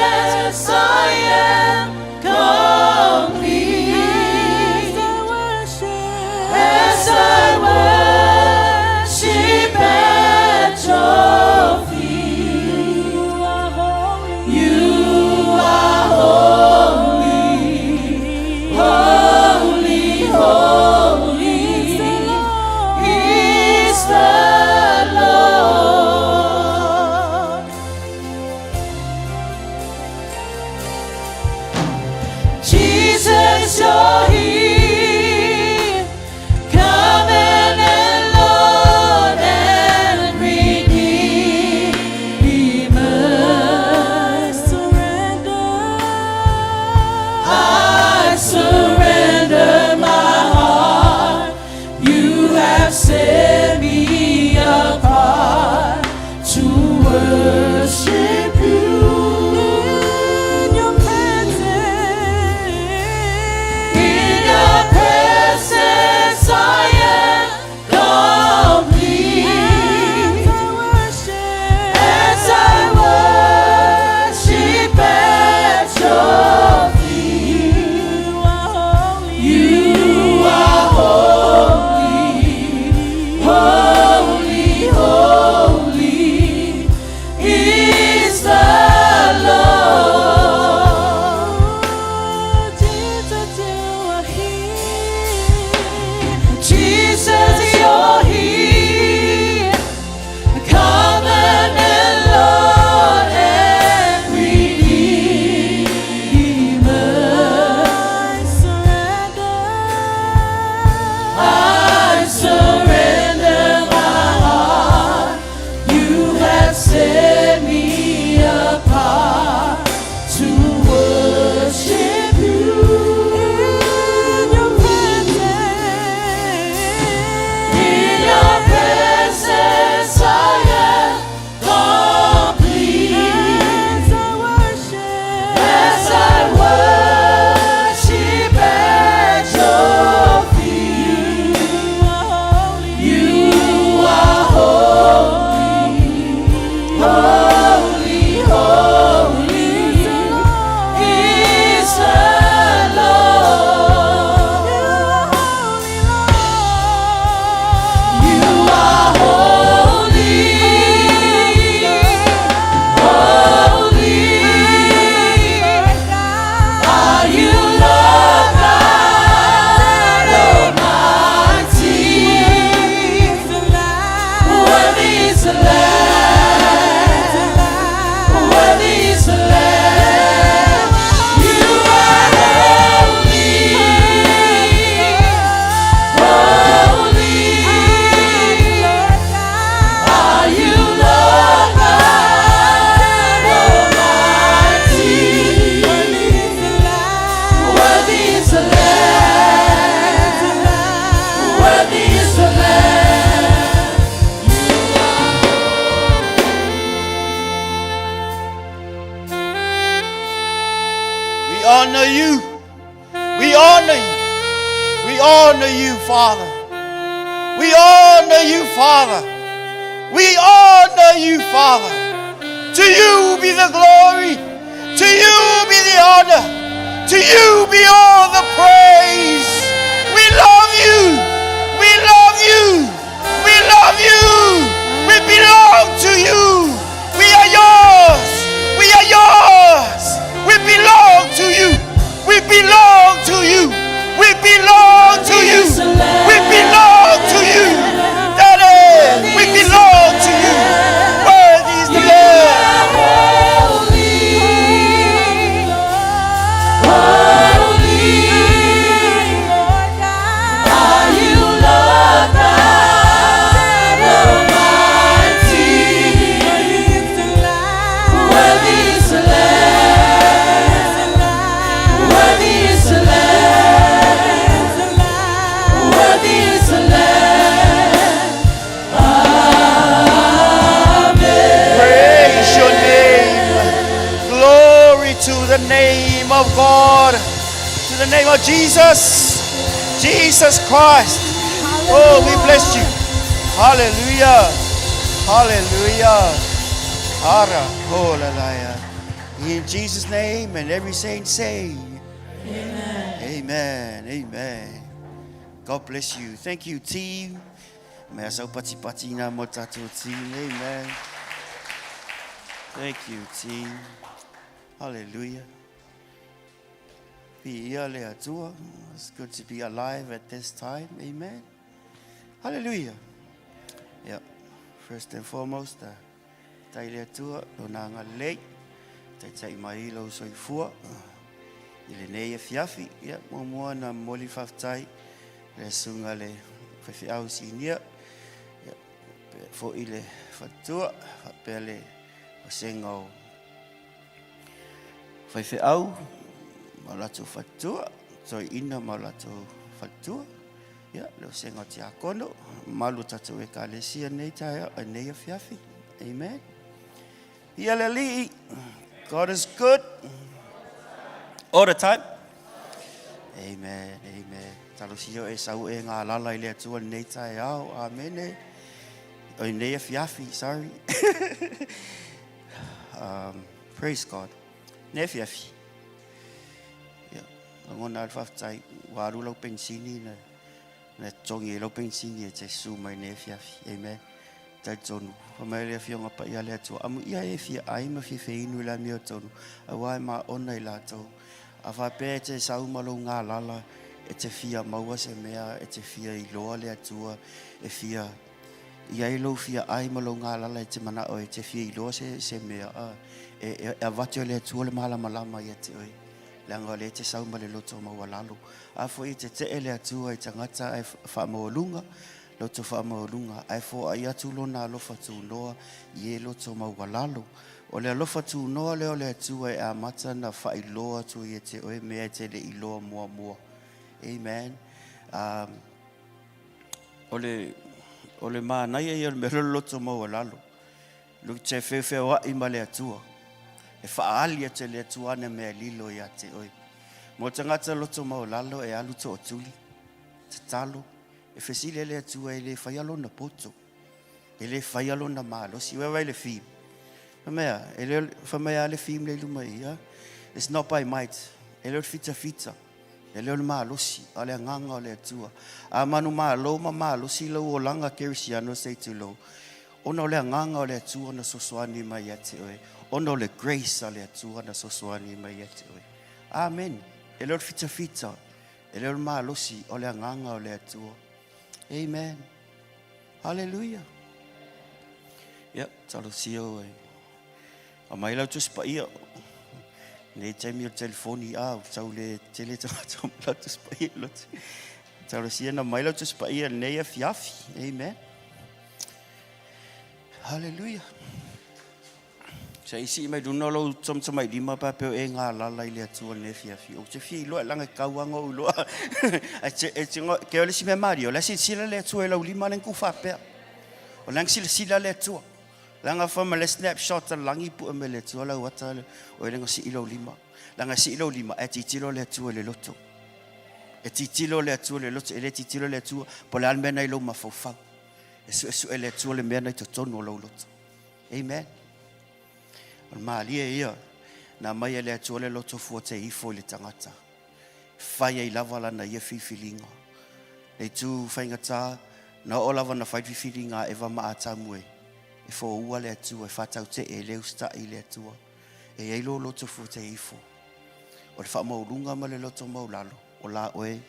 We honor you, Father. We honor you, Father. We honor you, Father. To you be the glory. To you be the honor. To you be all the praise. We love you. We love you. We love you. We belong to you. We are yours. We are yours. We belong to you. We belong to you. We belong to you. We belong to you. Daddy, we belong to you. Worthy is the Lamb. Praise your name. Glory to the name of God. To the name of Jesus. Jesus Christ. Oh, we bless you. Hallelujah. Hallelujah. Ara, holalaya. In Jesus' name, and every saint say, Amen. Amen. Amen. God bless you. Thank you, team. Mea sau pati na mo tatou team. Amen. Thank you, team. Hallelujah. It's good to be alive at this time. Amen. Hallelujah. Yeah. First and foremost, tai lea tua, dona ngā lei, tai mai lau soifua, I le nei e fiafi, yeah, mua na moli whaftai, le sunga le whewhiau sinia, fo I le whatua, whapea le wasenga o whewhiau, malato whatua, toi ina malato whatua, le wasenga o te akono, malu tatu e ka le sia nei taia, a nei e fiafi, amen. Ialeli, God is good all the time. Amen, amen. Talusio e sau e ngā lala I le atua nei tae au, amen. O nei e fiafi, sorry. Praise God. Nei fiafi. Ngona alwhaftai, waru lau pensini na tongi lau pensini e te su mai nei fiafi, amen. Tai tonu, whamai lea whionga pa ia lea tua. Amu ia e fia aima fi whiinu la mea tonu. A wai ma ona I la tau. A whapea te saumalo ngā lala e te fia maua se mea, e te fia I loa lea tua, e fia ia I lo fia aimalo ngā lala e te mana o e te fia I loa se mea. E avatio lea tua le mahala malama I te oi. Langa le te sauma le loto maua lalo. A fo I te e lea tua I tangata e whamaolunga. Loto whamaolunga, ai fo ai atu lona alofa tu noa I e loto maua lalo. O le alofa tu noa leo le atua e a mata na whai loa tu I te oe mea te le I loa mua mua. Amen. O le mānai e me loto maua lalo. Luki te whewhewa I ma le atua. E whaalia te le atua ne mea lilo I a te oe. Mo tangata loto maua lalo e aluto o tuli. Te talo. E fesile le atua e le whaialo na poto. E le whaialo na malosi. Wewa le fim. Whamea le fim le luma ia. It's not by might. E leo fita. E leo le malosi. A le nganga o le atua. A manu malo ma malosi lau o langa kerisiano sei tu lau. Ona o le nganga o le atua na sosoani mai ate oe. Ona o le grace o le atua na sosoani mai ate oe. Amen. E leo fita. E leo le malosi o le nganga o le atua. Amen. Hallelujah. Yep, talo sio e. A mai lau tu spaia. Nei taimi o telefoni au, tau le tele tau lau tu spaia lot. Talo sia na mai lau tu spaia nei a fiafi. Amen. Hallelujah. Sa isi mai duna lau tom mai lima pa pe e ngā lala I le atua ne fiafi. O te fi loa langa kauanga o loa. E te ngo ke ole si me Mario, la si sila le atua lau lima len ku fa pe. O lang sila le atua. Langa fa le snapshot langi pu me le atua lau wata o le ngo si ilo lima. Langa si ilo lima e ti tilo le atua le loto. E titilo le atua le loto, e le titilo le atua, po le almena I lo mafau. E su e le atua le mea nei totonu o lo loto. Amen. O maalia ia, na mai e le atua le loto fua te ifo le tangata. Whai ei lava lana ia whiwhilinga. Nei tū whaingata, na o lava na whiwhilinga e wa maa tamue. E fo ua le atua, e whatau te e leu sta I le atua. E ei lo loto fua te ifo. O le wha maurunga ma le loto maulalo. O la oe,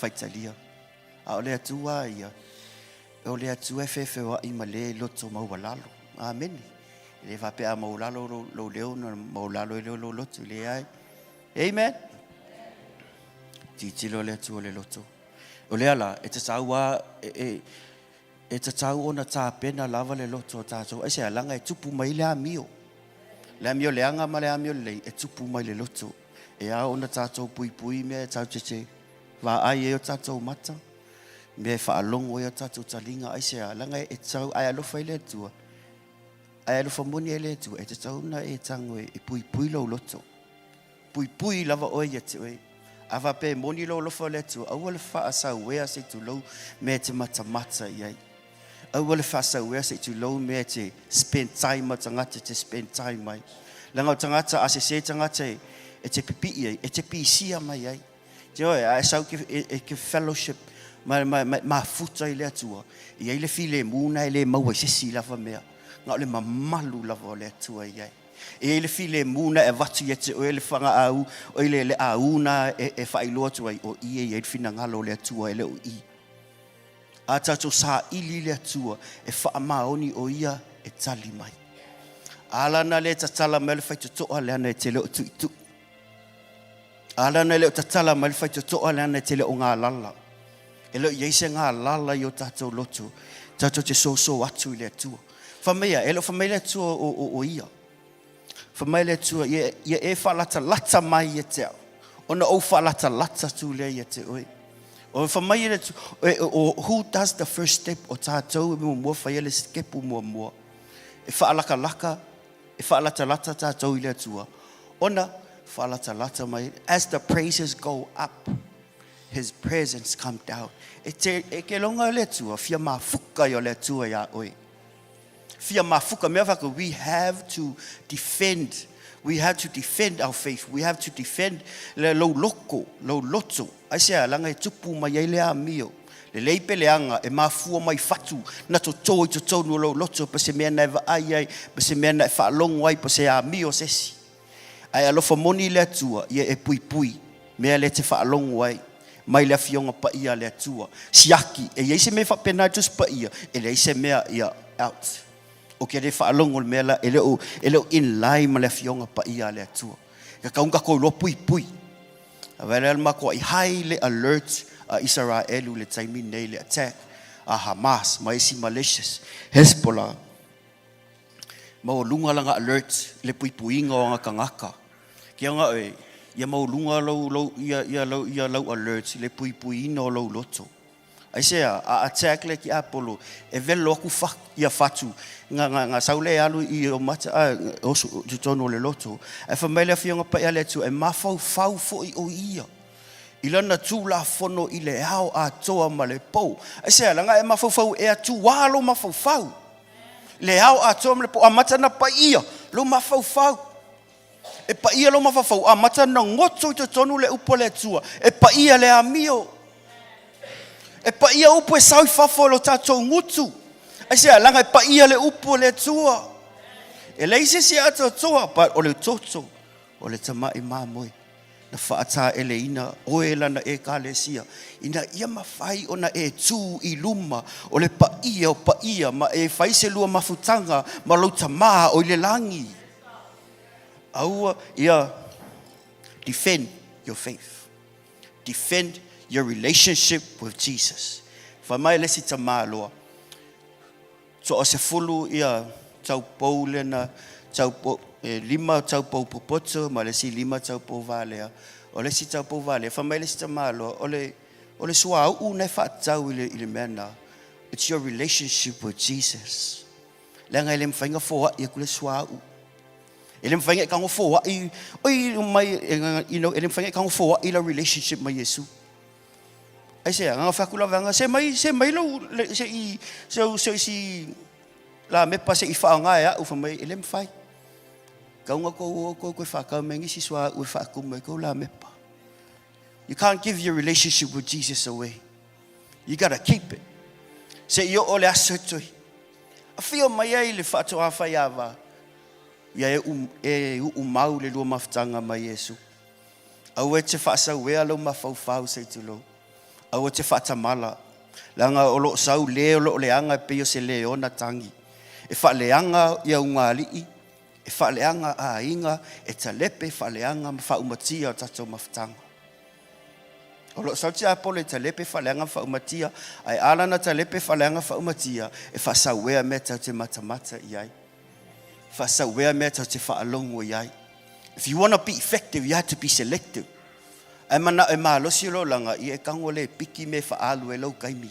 whaitalia. A o le atua ia. E o le atua e whewhewa I ma le loto maulalo. Amen. Le whapea maulalo lo leo na maulalo e leo lo loto le ai. Amen. Titilo le atua le loto. O le ala, e te taua, e te tau ona tā pena lava le loto o tātou. E se alanga e tupu mai le amio. Le amio le anga ma le amio le e tupu mai le loto. E a ona tātou pui pui mea e tau te wa ai e o tātou mata. Mea e whaalongo e o tātou talinga. E se alanga e tau ai alofa I le atua. Ai alofa moni e le atua. E te tau na e tango e pui pui lo loto. Pui pui lava oi e te oi. Awa pe moni lo lofa le atua. Aua le wha asa wea se tu lau mea te mata iai. Aua le wha asa wea se tu lau mea te spend time ma tangata te spend time mai. Langa o tangata ase se tangata e te pipi iai, e te pisia mai iai. Te oi, a sau ke fellowship ma futa I le atua. Iai le file muna I le maua sesi lava mea. Nga o le mamalu lava o le atua iai. E le file muna e watu ia te oe le whanga au, o le auna e whailoa tu ai o ia i e whina ngalo le atua e le o I. A tātou sa ili le atua e whaamaoni o ia e tali mai. Alana le tatala mai le whaitotoa le ana e te le o tuitu. Alana le o tatala mai le whaitotoa le ana e te le o ngā lala. E leo ieise ngā lala I o tātou loto. Tātou te so atu I le atua. Whamea, e leo whamea le atua o ia. Whamea le atua, ia e whalata mai e te au. Ona o whalata tu le i te oi. O whamea le atua, who does the first step o tātou e mua whaia le skepu mua. E whaalaka, e whaalata tātou I le atua. Ona, whaalata mai, as the praises go up, His presence come down. E ke longa le atua, fia mafuka I o le atua ia oi. Fia mafuka mea whaka, we have to defend our faith. We have to defend le lo loto. Ai sea langa e tupu mai ai le amio. Le leipe le anga e mafua mai fatu na to tonu lo loto pa se mea na eva ai pa se mea na e whaalongo ai pa se amio sesi. Ai alofa moni le atua ia e pui mea le te whaalongo ai. Mai le fionga pa ia le atua. Siaki e ia se mea whapenaitus pa ia e le se mea ia out. O ke re whaalongo le mea e leo in line ma le fionga pa ia le atua. Ka kaunga ko lo pui. A wera alma ko I highly alert a Israelu le taimi nei le attack a Hamas, ma isi malicious, Hezbollah. Ma o lunga langa alert le puipuinga o nga kangaka. Kia nga e, ia ma o lunga ia lau alert le puipuina o lau loto. Ai sea, a attack le ki Apollo, e velo aku ia fatu, nga saule alu I o mata, o tutono le loto, e whamele fionga pa ia le tu, e mafau fo I o ia. I lana tū la fono I le hao a toa ma le pou. Ai sea, langa e mafau e a tu walo mafau. Le hao a toa ma le pou, a mata na pa ia, lo mafau. E pa ia lo mafau, a mata na ngoto I tutono le upo le tua, e pa ia le amio. E pa ia upo e sau I fafo lo tātou ngutu. Ai sea, langa e pa ia le upo le tua. E leise si ato toa, pa o le toto, o le tamai mamoi. Na whaata ele ina, oe lana e kālesia. Ina ia mawhai ona e tū I luma, o le pa ia, ma e whaise lua mafutanga, ma lauta maa o le langi. Aua, ia, defend your faith. Defend your relationship with Jesus. Whamai lesi ta maa loa. So o se fulu ia tau pou lena, tau pou, lima tau pou popoto, ma lesi lima tau pou valea. O lesi tau pou valea. Whamai lesi ta maa loa. O le sua au nei whaatau I le mena. It's your relationship with Jesus. Lenga ele mwhainga fōa I kule sua au. Ele mwhainga kango fōa I, ele mwhainga kango fōa I la relationship ma Yesu. ai se nga fakula vanga se mai lo se I so si la me pa se I fa nga ya u fa mai ele mfai ka nga ko fa ka mengi si swa u fa ku mai ko la me pa. You can't give your relationship with Jesus away. You got to keep it. Se yo ole asotoi. A fio mai ai le fa to afa yava. Ya mau le lo maftanga mai Yesu. Au e te fa sa we alo mafau se tu lo. Au te fa tamala. Langa olo sau le anga pe yo se le ona tangi. E fa le anga ya ungali. E fa le anga a inga e talepe fa le anga fa umatia tato maftanga. Olo sau tia pole talepe fa le anga fa umatia ai ala na talepe fa le anga fa umatia e fa sa we meta te matamata iai. Fa sa we meta te fa alongo iai. If you want to be effective, you have to be selective. Ai mana e malosi lo langa I e kango le piki me fa alu e lo kaimi.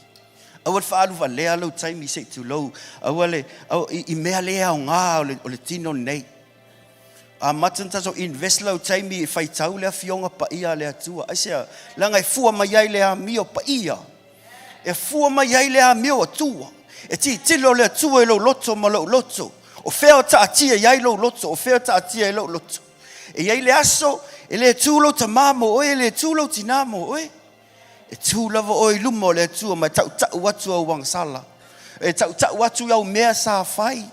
Awal fa alu va le alo taimi se tu lo. Awale I mea le au ngā o le tino nei. A matanta so invest lo taimi e fai tau le fionga pa ia le atua. Ai sea langa e fua mai ai le a mio pa ia. E fua mai ai le a mio atua. E ti tilo le atua e lo loto ma lo loto. O feo ta atia iai lo loto. O feo ta atia e lo loto. E iai le aso, e le tūlo ta mamo oe, le tūlo tinamo oe. E tūlava oe lumo le tūa, mai tau watu au wangsala. E tau watu au mea sa fai.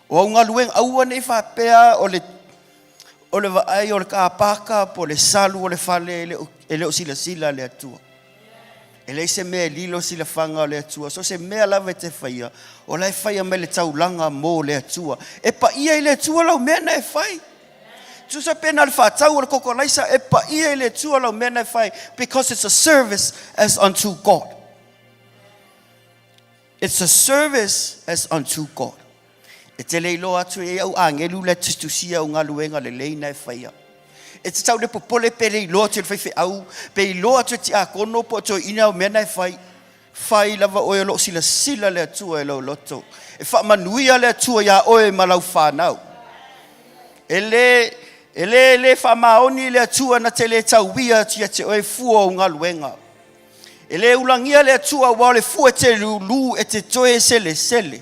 O au ngalueng aua nei whapea o le vaai o le kāpaka, po le salu o le fale, e leo sila le atua. E le se mea lilo sila fanga o le atua, so se mea lava te whaia, o lai whaia me le taulanga mo le atua. E pa ia I le atua lau mea na e whai. Tusa pena le whātau o le koko laisa e pa ia le tua lau mena whai because it's a service as unto God. It's a service as unto God. E te leilo atu e au angelu le tustusia o ngā luenga le leina e whaia. E te tau le popole pe leilo atu le whaiwhi au pe ilo atu ti a kono po to ina o mena e whai. Whai lava oe lo sila le atua e lau loto. E wha manuia le atua ia oe malau whanau. E le whamaoni le atua na te le tauia tia te oe fua o ngā luenga. E le ulangia le atua wa le fua te lulu e te toe sele.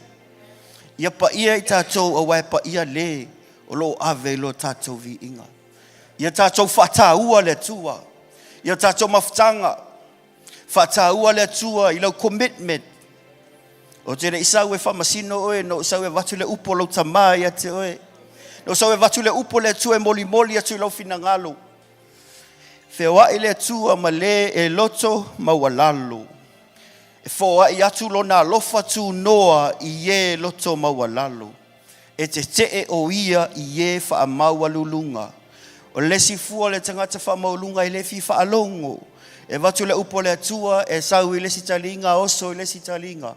Ia pa ia I tātou a wai pa ia le o lo ave lo tātou vi inga. Ia tātou whataua le atua. Ia tātou maftanga. Whataua le atua I lau commitment. O te le isau e whamasino oe no isau e watu le upo lau tamai a te oe. No so e watu le upo le atua e moli atu lau fina ngalo. Whewa I le atua ma le e loto ma walalo. E whoa I atu lo na lofa tu noa I ye loto ma walalo. E te o ia I ye wha a mawalulunga. O lesi fua le tangata wha maulunga I le fi wha alongo. E watu le upo le atua e sau I lesi talinga oso I lesi talinga.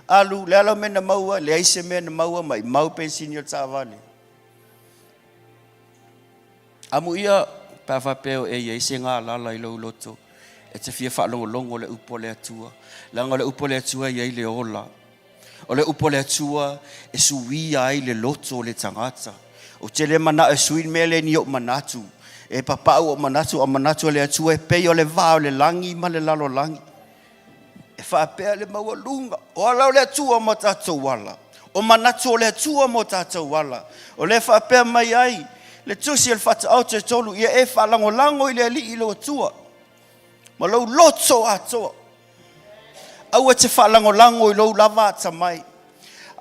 Alu le alo mena maua le aise mena maua mai mau pensinio tāwale. Amu ia pawa peo e ia ise ngā lala I lau loto. E te fia whaalongo le upo le atua. Langa le upo le atua ia I le ola. O le upo le atua e suia ai le loto o le tangata. O te le mana e sui mea le ni o manatu. E papau o manatu le atua e pei o le vā o le langi ma le lalo langi. E whaapea le maua lunga. O alau le atua mo tātou wala. O manatu o le atua mo tātou wala. O le whaapea mai ai. Le tusi el fata au te tolu ia e whalangolango I le ali I lo atua. Ma lau loto atoa. Au e te whalangolango I lau lava atamai.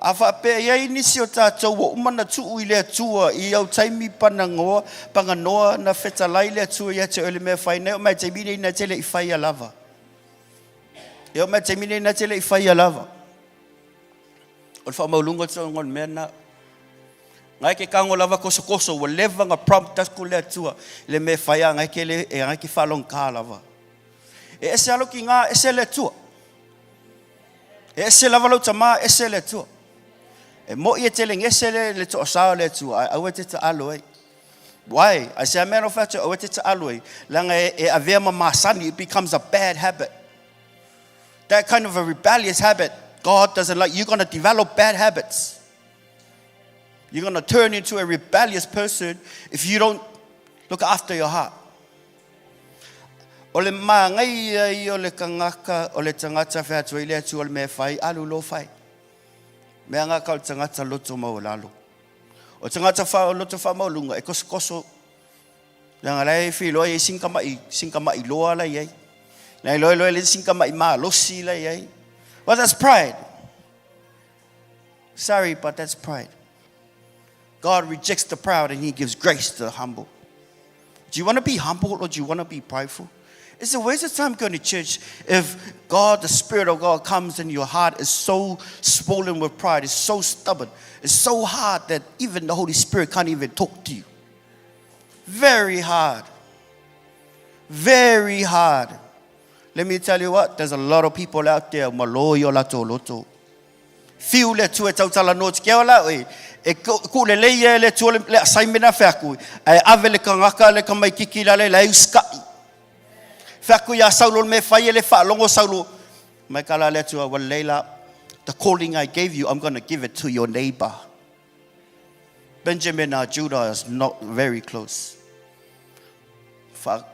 A whapea ia inisi o tātou wa umana tuu I le atua I au taimi panangoa, panganoa na whetalai le atua ia te ole mea whainei o mai taimine ina tele I whaia lava. E o mai taimine ina tele I whaia lava. O le whamaulunga tau ngon mea na ngai ke kango lava koso wa leva nga prompt tas ko le atua le me whaia ngai ke le e ngai ke whalong kā lava. E ese alo ki ngā ese le atua. E ese lava lau tamā ese le atua. E mo I e teleng ese le to asao le atua. Au e te ta alo ei. Why? I say a man of fact au e te ta alo ei. Langa e avea ma masani it becomes a bad habit. That kind of a rebellious habit. God doesn't like. You're going to develop bad habits. You're going to turn into a rebellious person if you don't look after your heart. O le mangai ai o le kangaka o le tangata whea tua ile atu o le mea whai, alu lo whai. Mea ngaka o le tangata loto mau lalo. O tangata wha o loto wha mau lunga, e koso koso. Nanga lai whiloa e sinka mai loa la iei. Nei loe loe le sinka mai maa losi la iei. Well, that's pride. Sorry, but that's pride. God rejects the proud and he gives grace to the humble. Do you want to be humble or do you want to be prideful? It's a waste of time going to church if God, the Spirit of God, comes and your heart is so swollen with pride, it's so stubborn, it's so hard that even the Holy Spirit can't even talk to you. Very hard. Very hard. Let me tell you what, there's a lot of people out there, maloyo lato loto. Fiu le tu e tautala notes kia ola oi. E ku le leia le tu le assignment na whaku. E ave le kangaka le kamai kiki la le uskai. Whaku ya saulo me whai le whaalongo saulo. Mai kala le tu a Leila, the calling I gave you, I'm going to give it to your neighbor. Benjamin and Judah is not very close.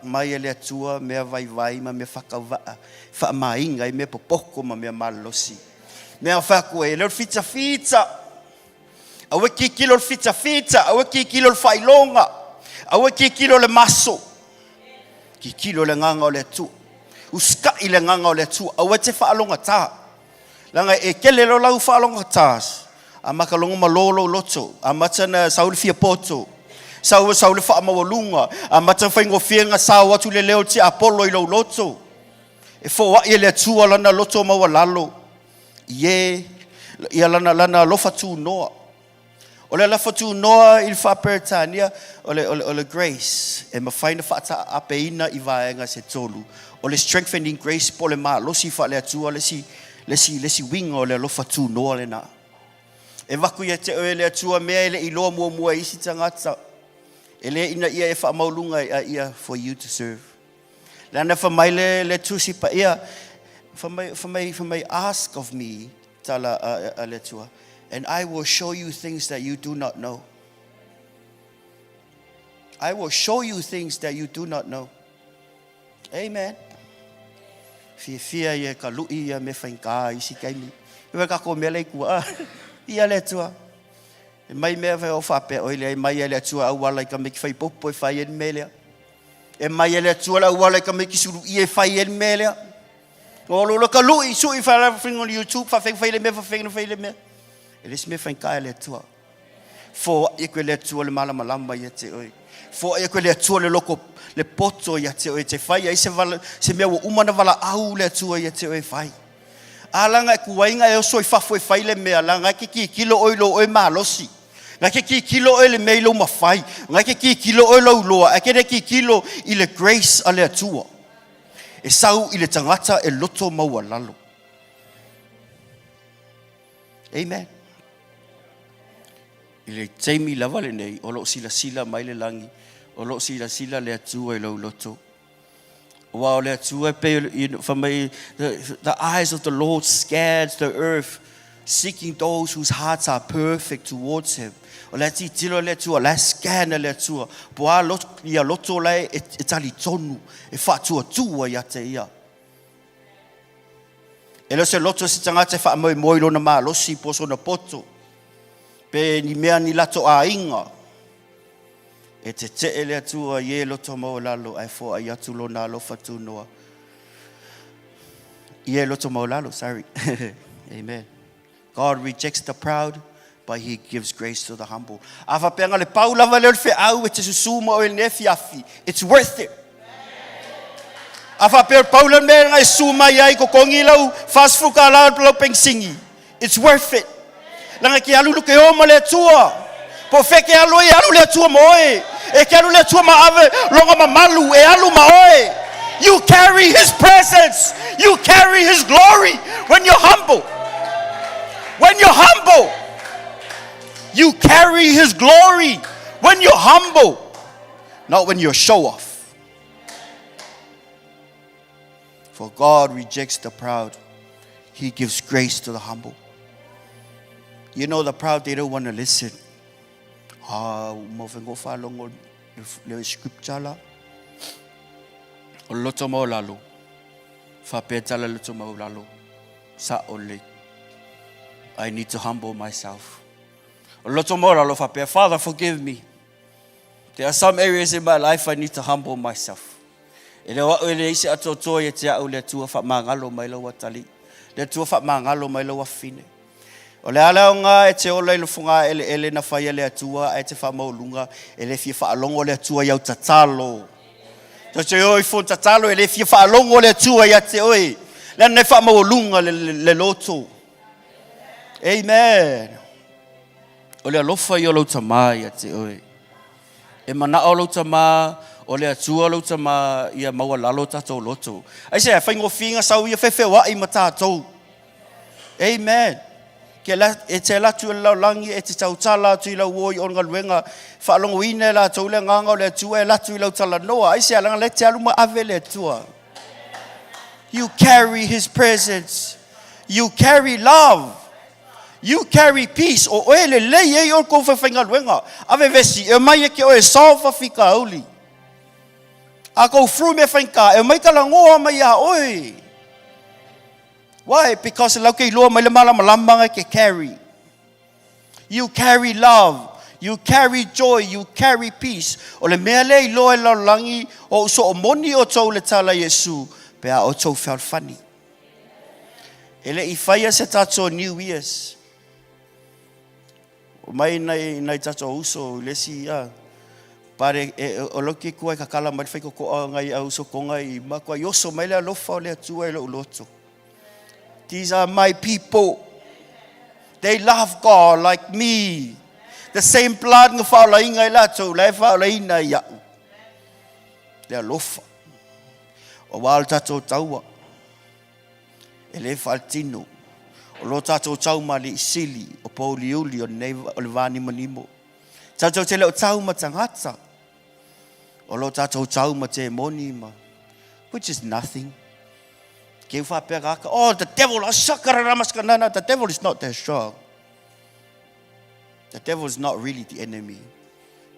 Mai le tua me vai ma me whakawaa. Whaamainga I me popoko ma me malosi. Mea whaku e leo fita. Awe ki kilo fita. Awe ki kilo whailonga. Awe ki kilo le maso. Ki kilo le nganga o le tu. Uska I le nganga o le tu. Awe te whaalonga tā. Langa e kele lo lau whaalonga tās. A makalonga malolo loto. A matana sauli fia poto. Saule whaamawalunga. A matana whaingo whienga sa watu le leo ti Apollo I lo loto. E fo I le tua lana loto mawalalo. Ia lana lofa tu noa. O le lofa tu noa I whaperetania o le grace. E mawhaina whaata apeina I vaenga se tolu. O le strengthening grace po le maa losi wha le atua lesi winga o le lofa tu noa le na. E waku ia te oe le atua mea ele iloa mua isi tangata. Ele ina ia e wha maulunga ia for you to serve. Lana wha mai le tusi pa ia. For may ask of me, tala aletua, and I will show you things that you do not know. I will show you things that you do not know. Amen. Fia ye kalui ya me fainka isi kaimi. Iwa kako mele kua. Ia letua. Mai me fa ofape oile mai letua awala ka me fai popo fai en mele. E mai letua la awala ka me kisuru ie fai en mele. O lo ka lui su I fa fing on YouTube fa fing le me fa fing le me. Ele se me fa ka le tua. Fo e ko le tua le mala malamba ye te oi. Fo e ko le tua le loko le poto ye te oi te fai ai se me o umana vala au le tua ye te oi fai. Alanga ku wainga e so I fa foi fai le me alanga ki kilo oilo oi malosi. Nga ki kilo oile me lo mafai. Nga ki kilo oilo loa. Akere ki kilo I le grace ale tua. E sau I le tangata e loto maua lalo. Amen. I le teimi lava le nei, o lo sila mai le langi, o lo sila le atua I lo loto. Wa le atua pe from the eyes of the Lord scans the earth, seeking those whose hearts are perfect towards him. O le tilo le tua, le scan le tua. Poa ia loto lai e tali tonu, e whatua tua ia te ia. E lo se loto si tangata wha moi lo na maa losi poso na poto. Pe ni mea ni lato a inga. E te le tua ye loto mau lalo, ai fo ai atu lo na lo fatu noa. Ye loto mau lalo, sorry. Amen. God rejects the proud, but he gives grace to the humble. Afa penga le pau lava le fe au e te susuma o le fiafi. It's worth it. Afa per pau le me ngai suma yai ko kongi lau fast food ka lau peng singi. It's worth it. Langa ki alu ke o le tua. Po fe ke alu le tua moe. E ke alu le tua ma ave longa ma malu e alu ma oe. You carry his presence. You carry his glory when you're humble. When you're humble, you carry his glory when you're humble, not when you're show off. For God rejects the proud. He gives grace to the humble. You know the proud, they don't want to listen. Scriptural. O loto mo lalo. Whapetala loto mo lalo. Sa ole. I need to humble myself. O loto mo lalo whapea. Father, forgive me. There are some areas in my life I need to humble myself. E le wa'u ele isi atotoa e te au le tua whamangalo mai lau atali. Le tua whamangalo mai lau afine. O le ala o ngā e te ola ilu funga ele na whaia le atua e te whamaulunga e le fia whaalongo le atua iau tatalo. So te oi fo tatalo e le fia whaalongo le atua ia te oi. Le anei whamaulunga le loto. Amen. O le alofa i o lau tamai ia te oi. E mana o lau tamai o le atua lau tamai ia maua lalo tatou loto. Ai se whaingo finga sau ia Fepuari ma tatou. Amen. E te latu lau langi e te tautala atu i lau oi o ngaluenga whaalongo ine la tau le nganga o le atua e latu i lau tala noa. Ai se alanga le te aluma ave le atua. You carry his presence. You carry love. You carry peace. O oe le lei e o kou whawhainga luenga. Ave vesi e mai e ke oe salva fika auli. A kou fru me whainka e mai kalangoa mai a oe. Why? Because lau kei loa mai le malamalama ke carry. You carry love. You carry joy. You carry peace. O le mea le loa e lau langi o uso o moni o tau le tala Yesu. Pe a o tau whalfani. Ele I whaia se tato New Year's. O mai nei tato uso lesi ia. Pare o loki kua ka kala mai whaiko koa ngai a uso konga I makua yoso mai le alofa o le atua e lo uloto. These are my people. They love God like me. The same blood nga whaolainga I lato, lai whaolaina I au. Le alofa. O wāl tatou taua. E le whaltino. O lo tatou tauma le isili. O pauli uli o le vani manimo. Tatou te leo tauma tangata. O lo tatou tauma te monima. Which is nothing. Oh, the devil, no, the devil is not that strong. The devil is not really the enemy.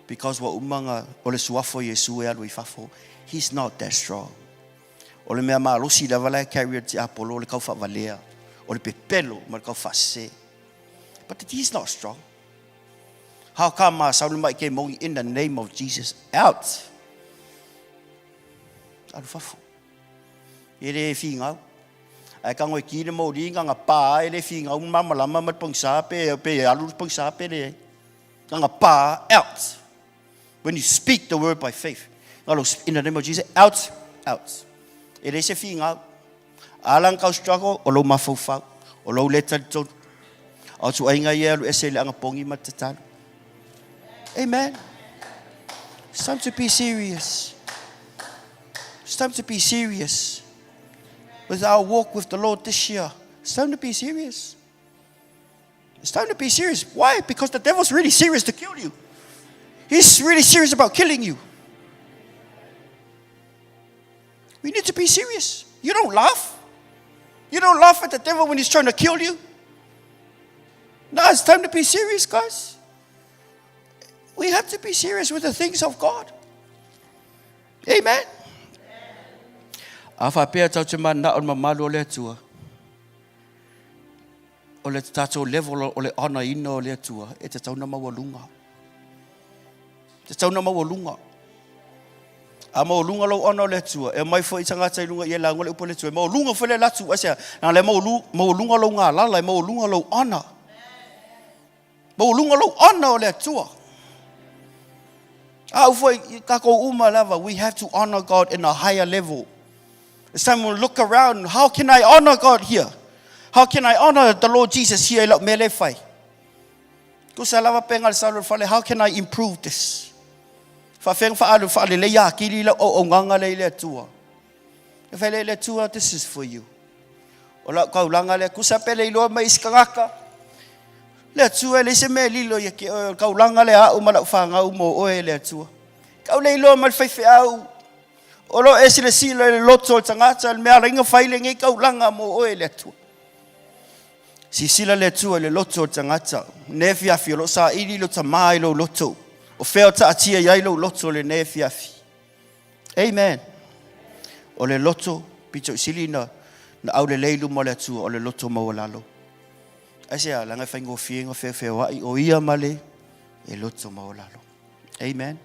Because what umanga o le suafo Yesu e alu I fafo, he's not that strong. O le mea maarosi la vala carrier te apolo, o le kau whavalea, o le pepelo, ma le kau whase. But he's not strong. How come saulu mai ke mongi in the name of Jesus? Out. Alu fafo. E le whingau. Ai ka ngoi ki le mo ringa nga pā e le whingau mamalama mat pangsa pe alu pangsa pe le. Nga pā out. When you speak the word by faith. In the name of Jesus, out, out. E le se whingau. Alang kau struggle, o lo mawhauwhau, o lo le tato. O tu ainga ia lu ese le anga pongi matatalo. Amen. It's time to be serious. It's time to be serious. With our walk with the Lord this year. It's time to be serious. It's time to be serious. Why? Because the devil's really serious to kill you. He's really serious about killing you. We need to be serious. You don't laugh. You don't laugh at the devil when he's trying to kill you. No, it's time to be serious, guys. We have to be serious with the things of God. Amen. A whapea tau te mana o mamalu o le atua. O le tatou level o le ana ina o le atua. E te tauna mawalunga. Te tauna mawalunga. A mawalunga lau ana o le atua. E mai fo I tangata I lunga I e lango le upo le atua. Mawalunga fo le latu. Asea, na le mawalunga lau ngā lala. Mawalunga lau ana. Mawalunga lau ana o le atua. A ufo I kako uma lava. We have to honor God in a higher level. It's time we look around. How can I honor God here? How can I honor the Lord Jesus here? How can I improve this? This is for you. Olo esile sila le loto tangata le mea ringa faile ngai kau langa mo oe le atua. Si sila le atua le loto tangata. Nefi afi lo sa ili lo tamai lo loto. O feo ta atia yai lo loto le nefi afi. Amen. O le loto, pito silina, na au le leilu mo le atua o le loto mawalalo. Aisea, langa whaingo fienga Fepuari, o ia male, e loto mawalalo. Amen.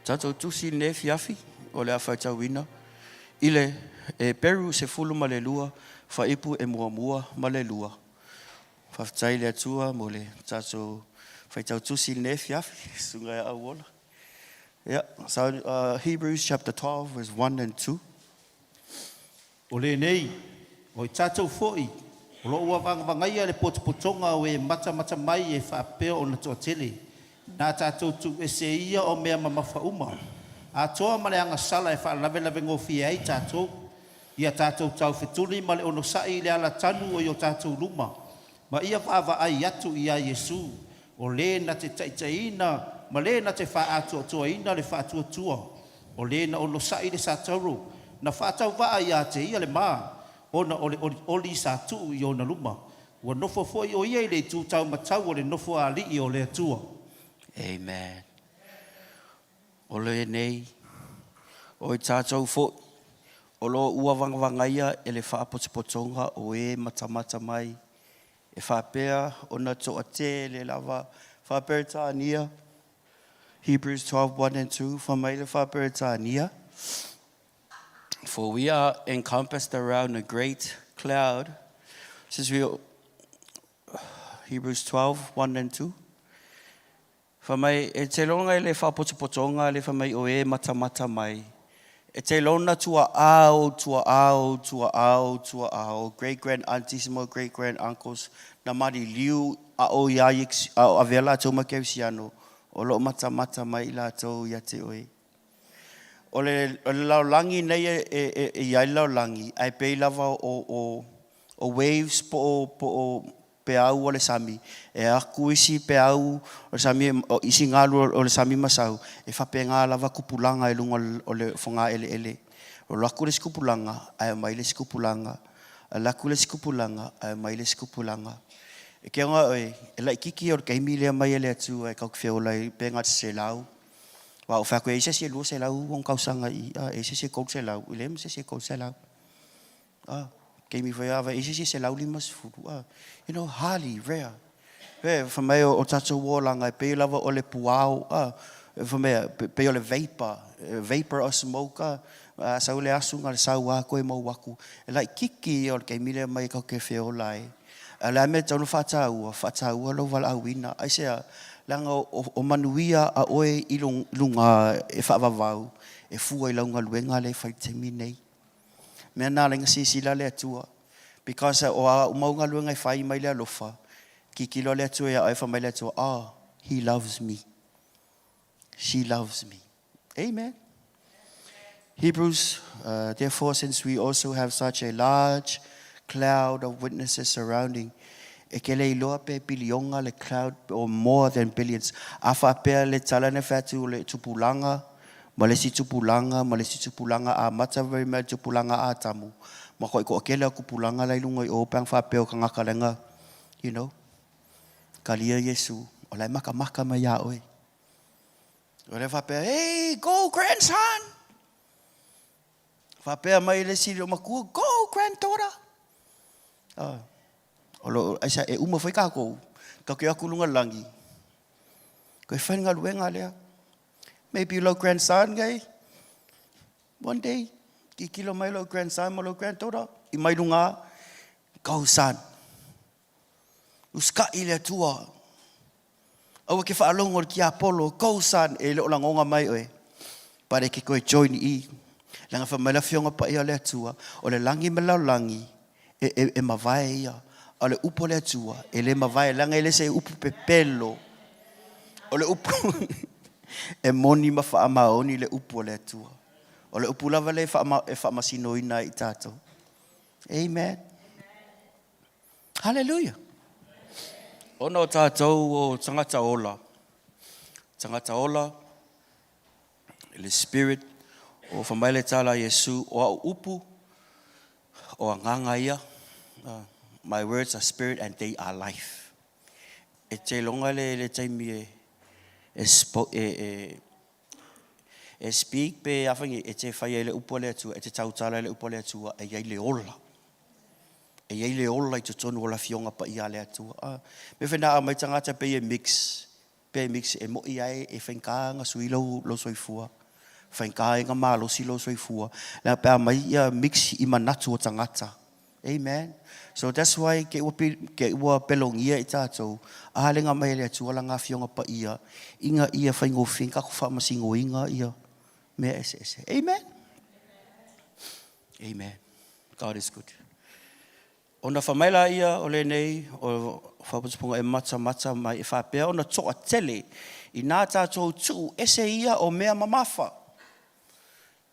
Tato tusi ne fiafi, o le awhaitau wina. Ile, e peru se fulu ma le lua, whaipu e mua mua ma le lua. Whaftai le atua mo le tato whaitau tusi ne fiafi, sunga e awola. Yeah, so Hebrews chapter 12, verse 1 and 2. O le nei, o i tātou fōi, o lo ua vangavangaia le potopotonga o e mata mai e whaapea o na toa tele. Nā tātou tu e se ia o mea mamafa uma. A toa ma le anga sala e whaalawe ngofi ai tātou. Ia tātou tau whetuli ma le ono sai le ala tanu o i o tātou luma. Ma ia whaava ai atu ia Yesu. O le na te taitaina, ma le na te wha atua tua ina le wha atua tua. O le na ono sai le sātauro. Na whātau waa ia te ia le maa. Ona oli sa tuu i ona luma. Ua nofo foi o ia i le tūtau matau o le nofo a li i o le atua. Amen. O le nei, o i tātou fo, o lo ua vangavangaia e le whaapotipotonga o e matamata mai. E whapea o na toa te le lava whapea tānia. Hebrews 12, 1 and 2, whamai le whapea tānia. For we are encompassed around a great cloud. Since Hebrews 12, 1 and 2. Whamai, e te longa e le whapotopotonga, le whamai o e matamata mai. E te lona tua ao, great-grand aunties mo, great-grand uncles, na mari liu a o iaik, a vela tau makeusiano, o lo matamata mai la tau ia te oe. O le laulangi nei e iai laulangi, ai pei lava o waves po peau o le sami, e aku isi peau o le sami, o isi ngalu o le sami masau, e whape ngā lava kupulanga e lunga o le whonga ele. O laku le skupulanga, ai mai le skupulanga, a laku le skupulanga, ai mai le skupulanga. E kia ngā oe, e lai kiki o le kaimi lea mai ele atu, ai kau kwheo lai pe ngā se lau. Wa o whako e se lua se lau on kausanga i e se kou se lau. Ulem se kou se lau. Kei mi whai awa e se lau limas furu. You know, highly rare. Whamai o tatou wōlanga e pei lava o le puao. Whamai pei o le vapor o smoke. Sau le asu ngā le sau a koe mau waku. E lai kiki o le kei mire mai kau ke whio lai. La me tau no whataua lo wala awina. Ai sea, langa o manuia a oe i lunga e whaavavau, e fua i launga luenga le whaitemi nei. Mea nā lenga sisila le atua, because o a umaunga luenga i whai mai le alofa, ki kilo le atua e a oefa mai le atua, he loves me. She loves me. Amen. Hebrews, therefore, since we also have such a large cloud of witnesses surrounding, e ke le iloa pe bilionga le cloud or more than billions. Afa pea le talane whatu le tupulanga, ma le si tupulanga a mata very me tupulanga a tamu. Ma koe ko ke le kupulanga le lunga i opang whapeo ka ngakalenga, you know, kalia Yesu, o lai maka mai a oe. O le whapea, hey, go grandson! Whapea mai le si le makua, go granddaughter! Olo aisa e uma foi kako ka ke aku lunga langi ko e whainga luenga lea maybe lo grandson gai one day ki kilo mai lo grandson mo lo granddaughter I mai lunga go son uska ile tua o ke fa longo ki apolo go son e lo langonga mai oe pare ke ko join I langa fa mala fionga pa ia le tua o le langi mala langi e mavai ia o le upo le atua, e le mawai langa ele se upu pepelo. O le upu, e moni ma wha amaoni le upo le atua. O le upu lava le wha masino ina I tātou. Amen. Hallelujah. Ono tātou o tangata ola. Tangata ola, le spirit, o whamaile tala Yesu, o a upu, o a nganga ia, my words are spirit and they are life. E te longa le taimi E speak pe afangi e te whai ele upo le atua, e te tautala ele upo le atua, e iei le ola. E iei le ola I te tonu o la fionga pa ia le atua. Me whena a mai tangata pe e mix. Pe e mix e mo iai e whenkanga sui lo soifua. Whenkainga malo si lo soifua. Lea pe a mai ia mix I manatu o tangata. Amen. So that's why ke ua pelongia I tātou. Ahalenga mai le atua la ngā fionga pa ia. Inga ia whaingo whenka ko whamasingo inga ia. Mea ese. Amen. Amen. God is good. Ona whamaila ia o le nei, o whaputupunga e mata mai e whapea. Ona toa tele I nā tātou tu ese ia o mea mamafa.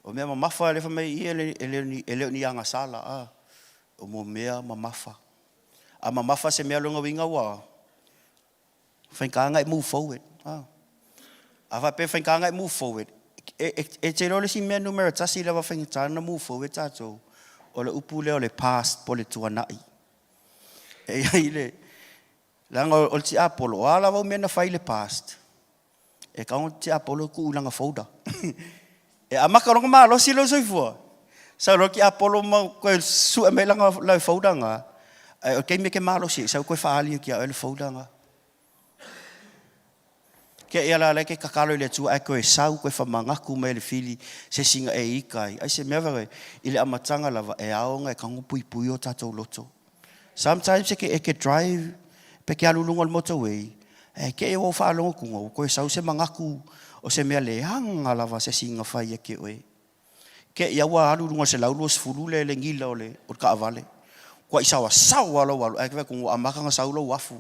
O mea mamafa le whamai ia e leo ni anga sala. O mo mea mamafa. A mamafa se mea longa winga wa. Whankanga I move forward. A whape whankanga I move forward. E te role si mea numera tasi lewa whankitana move forward tātou. O le upu leo le past po le tuanai. E ai le. Langa o ti Apollo. Ala wau mea na whai le past. E kaunga ti Apollo ku ulanga fauda. E amaka ronga maa lo si lo soifua. Sa roki Apollo ma koe sua me langa lau fauda nga. O kei me ke maa lo si. Sa koe whaali ki a ele fauda nga. Ke ia la ke kakalo le tu ai koe sau koe whamangaku me le fili se singa e ikai. Ai se mea wai ile amatanga lava e aonga e kangu pui o tātou loto. Sometimes e ke drive pe ke alulunga le motorway. E ke e o whaalonga kunga. Koe sau se mangaku o se mea le hanga lava se singa whai e ke oe. Ke ia wa alulunga se laulo se furule le ngila o le o ka avale. Kua isawa sawa lo walu. E ke kunga amakanga saulo wafu.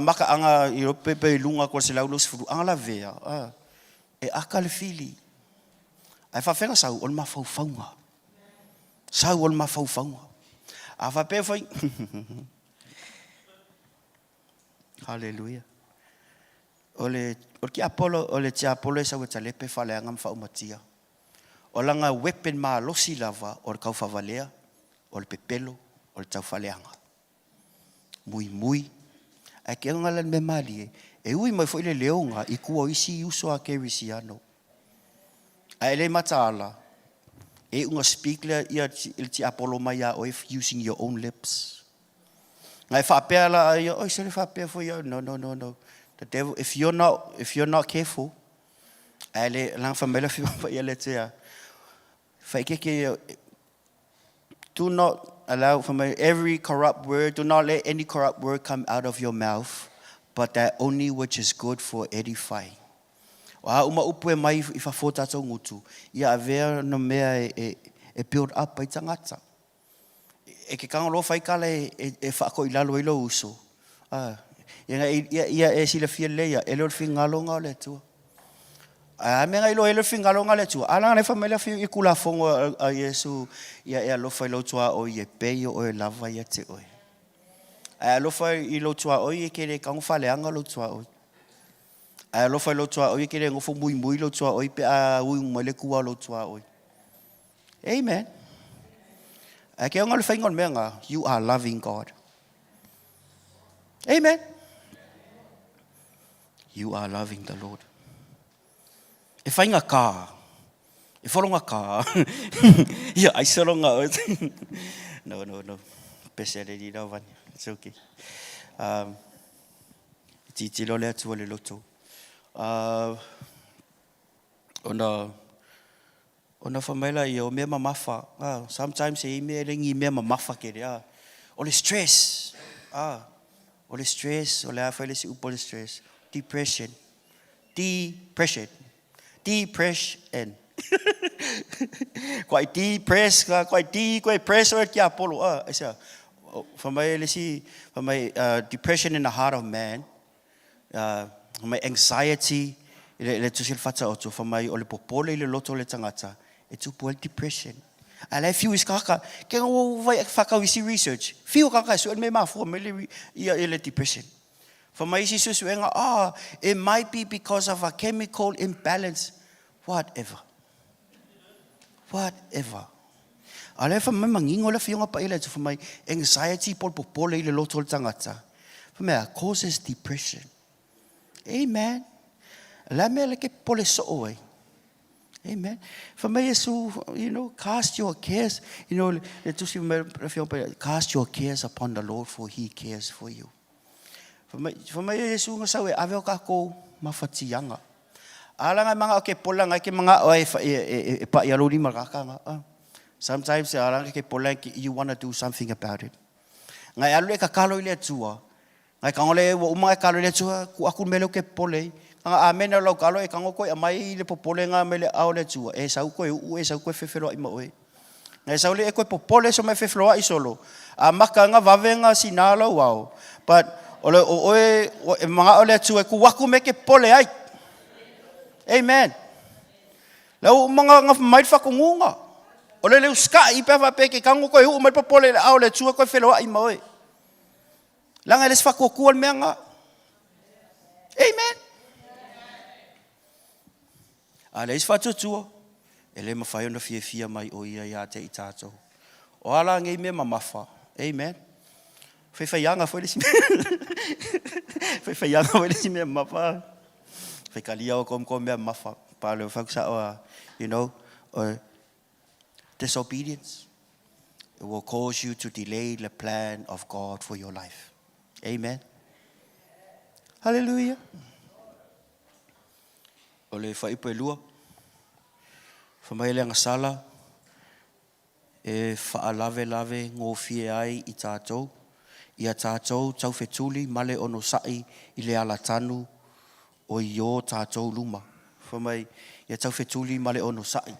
Maka anga I pepe lunga ko se laulo se furu anga la vea. E aka le fili. Ai fa fenga sau on ma faufaunga. Sau on ma faufaunga. A fa pe foi. Hallelujah. Ole ki Apollo ole ti Apollo sa weta lepe fa le anga fa umatia. Olanga weapon ma losi lava o kau fa valea o le pepelo o le tau fa leanga. Mui a ke ngala me mali e ui mai foi le leonga I kua isi uso a ke risiano a ele matala e unga speak le ia ti Apollo mai a of using your own lips ngai fa pela ia oi se fa pe for you no the devil if you're not careful ele lang famela fi pa ia le tia fa ke do not allow from every corrupt word, do not let any corrupt word come out of your mouth, but that only which is good for edifying. Wa uma upu e mai I whafota tau ngutu. Ia avea no mea e build up ai tangata. E ke kanga lo whai kala e whako I lalo I lo uso. Ia e sila fia leia, e leo whingalo ngā le tua. Me ngai lo ele fingalo ngale tu. Ala ne famela fi ikula fongo a Yesu ia lo fai lo tua o ye pe o e lava ia te oi. A lo fai I lo tua o ye kere kang fale anga lo tua o. A lo fai lo tua o ye kere ngofo mui lo tua o pe a ui mole kua lo tua o. Amen. A ke ngal fai ngon menga you are loving God. Amen. You are loving the Lord. E whainga kā. E whoronga kā. Ia, ai soronga o. No. Pese re rau wani. It's okay. Titilo le atua le loto. Ona whamaila I o mea mamafa. Sometimes e mea ringi mea mamafa kere. O le stress. O le stress. O le awhaile si upo le stress. Depression. Depression. Quite press or ki Apollo. For my depression in the heart of man, my anxiety, le tusil fata oto for my ole popole le loto le tangata. It's upo depression. And I feel is kaka. Kaya vai faka we see research. Feel kaka so me ma for me le depression. For my Jesus it might be because of a chemical imbalance. Whatever. Ale fa mangingo la fionga pa ile for my anxiety pol le loto tangata. For me causes depression. Amen. La me le ke pole so oi. Amen. For me, so, cast your cares. Cast your cares upon the Lord, for He cares for you. For me, so nga sawe, ave ka ko mafatianga. Alanga mga okay pola nga ke mga pa yalori makaka nga. Sometimes alanga ke pola you want to do something about it. Ngai alu ka kalo ile tua. Ngai kangole wo mga kalo ile tua ku aku melo ke pole. Nga amen lo kalo e kango ko mai le popole nga mele au le tua. E sau ko u e sau ko fefelo i mo e. Ngai sau le e ko popole so me fefelo i solo. A maka nga vavenga sinalo wow. But ole o mga ole tua ku waku me ke pole ai. Amen. Lau mga nga mai fakungunga. Ole le uska i pa pe ke kango ko u mai popole le au le tua ko felo i mo e. Langa les fakukuan me nga. Amen. Ale is fatu tua. Ele mafai no fia mai o ia te i tatou. O ala ngai me mamafa. Amen. Foi yanga foi le Foi yanga foi le mamafa. Foi kalia o kom me mamafa. Pa le faksa disobedience. It will cause you to delay the plan of God for your life. Amen. Hallelujah. Ole fa ipo lua. Fa mai le sala e fa lave ngo fie ai i tatou. Ia tatou tau fetuli male ono sai i le ala tanu o io tatou luma. Fa mai ia tau fetuli male ono sai.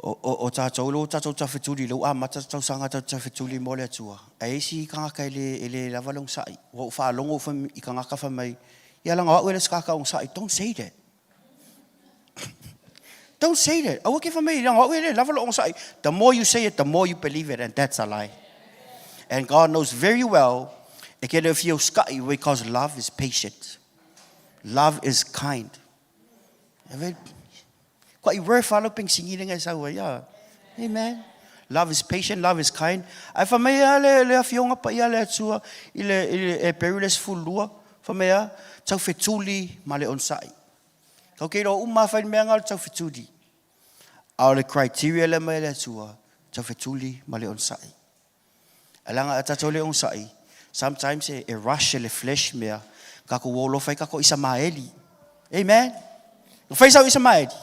O tatou lo tatou tau fetuli lo a mata tau sanga tau fetuli mo le atua. Ai si kanga kai le lavalong sai. Wo fa longo fa i kanga ka fa mai. Ia langa wa le skaka on sai. Don't say that. Don't say that. I work for me. The more you say it, the more you believe it, and that's a lie. And God knows very well because love is patient. Love is kind. Amen. Love is patient, love is kind. I for me le afionga pa ia le tua ile perilous fulua for me tau fetuli male onsai. Okay, no fai mengal tau fetuli. All the criteria le mai le tua tau fetuli male onsai. Alanga atatole onsai. Sometimes a rush le flesh mea kako wolo fai kako Isamaeli. Amen. No fai sa Isamaeli.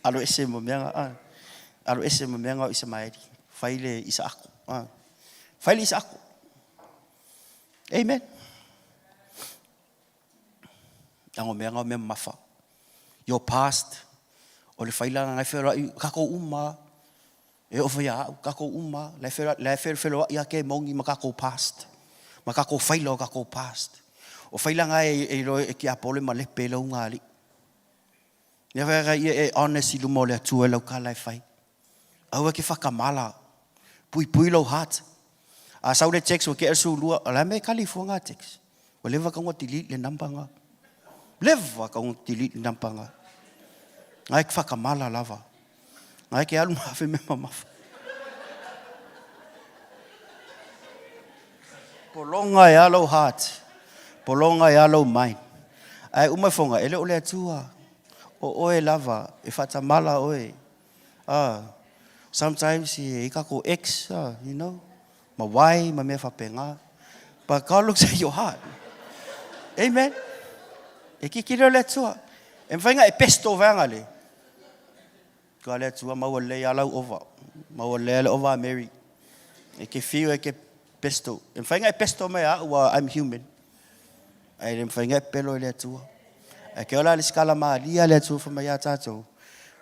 Alo ese mo menga alo ese mo menga Isamaeli. Fai le Isaac. Fai le Isaac. Amen. Tango menga me mafa. Your past o le faila na fera kako uma e o fia kako uma le fera ia ke mongi makako past makako faila kako past o faila nga e ki apole ma le pelo ngali ne vera e honest lu mo le tu lo kala fai au ke fakamala pui lo hat a saure text o ke su lu la me California text o leva ka ngotili le nampanga leva ka ngotili le nampanga ngai ka fakamala lava ngai ke alu mafe me mama polonga ya lo heart polonga ya lo mind ai uma fonga ele ole tua o oe lava e fatamala oe sometimes e ka ko ex ma wai ma me fa penga but God looks at your heart. Amen. E ki kira le tua e whainga e pesto vangale ka le tua maua le ala ova maua le ala ova Mary e ke fio e ke pesto e whainga e pesto mea ua I'm human e le whainga e pelo le tua e ke ola le skala maa lia le tua whamai a tātou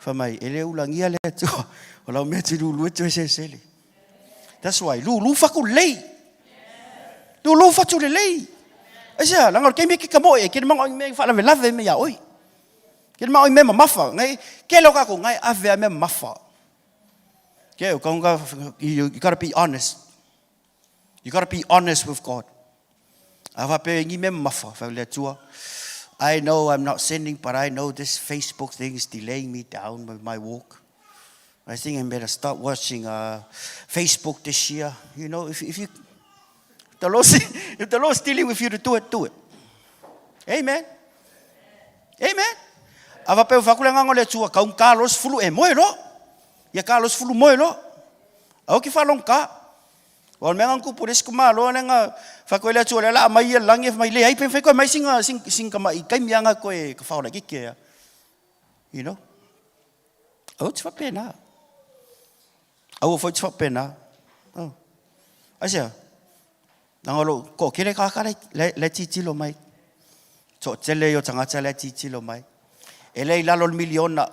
whamai e le ulangia le tua o lau mea te lulu e tue se sele. That's why lulu whaku lei lulu whatu le lei Esa, langar kei me ki kamo e, kiri mga me whala lave me ya oi. Kiri mga me mafa, ngai ke lo kako ngai ave me mafa. Ke konga you got to be honest. You got to be honest with God. Ava pe ngi me mafa, fa le tua. I know I'm not sinning, but I know this Facebook thing is delaying me down with my walk. I think I better start watching Facebook this year. You know, if you if the Lord's dealing with you to do it, do it. Amen. Amen. Ava pe fakula ngangole tua kaum Carlos fulu e moe lo. Ya Carlos fulu moe lo. Au ki falong ka. Wal mengang ku puris ku malo nga fakoila tua la mai langi mai le ai pe fa ko mai sing ka mai kai mianga ko e ka fa la ki ke. You know? Au tfa pena. Au fo tfa pena. Oh. Asia. Nangolo ko kire ka ka le titi lo mai. So tele yo tanga tele titi lo mai. Ele lalo miliona.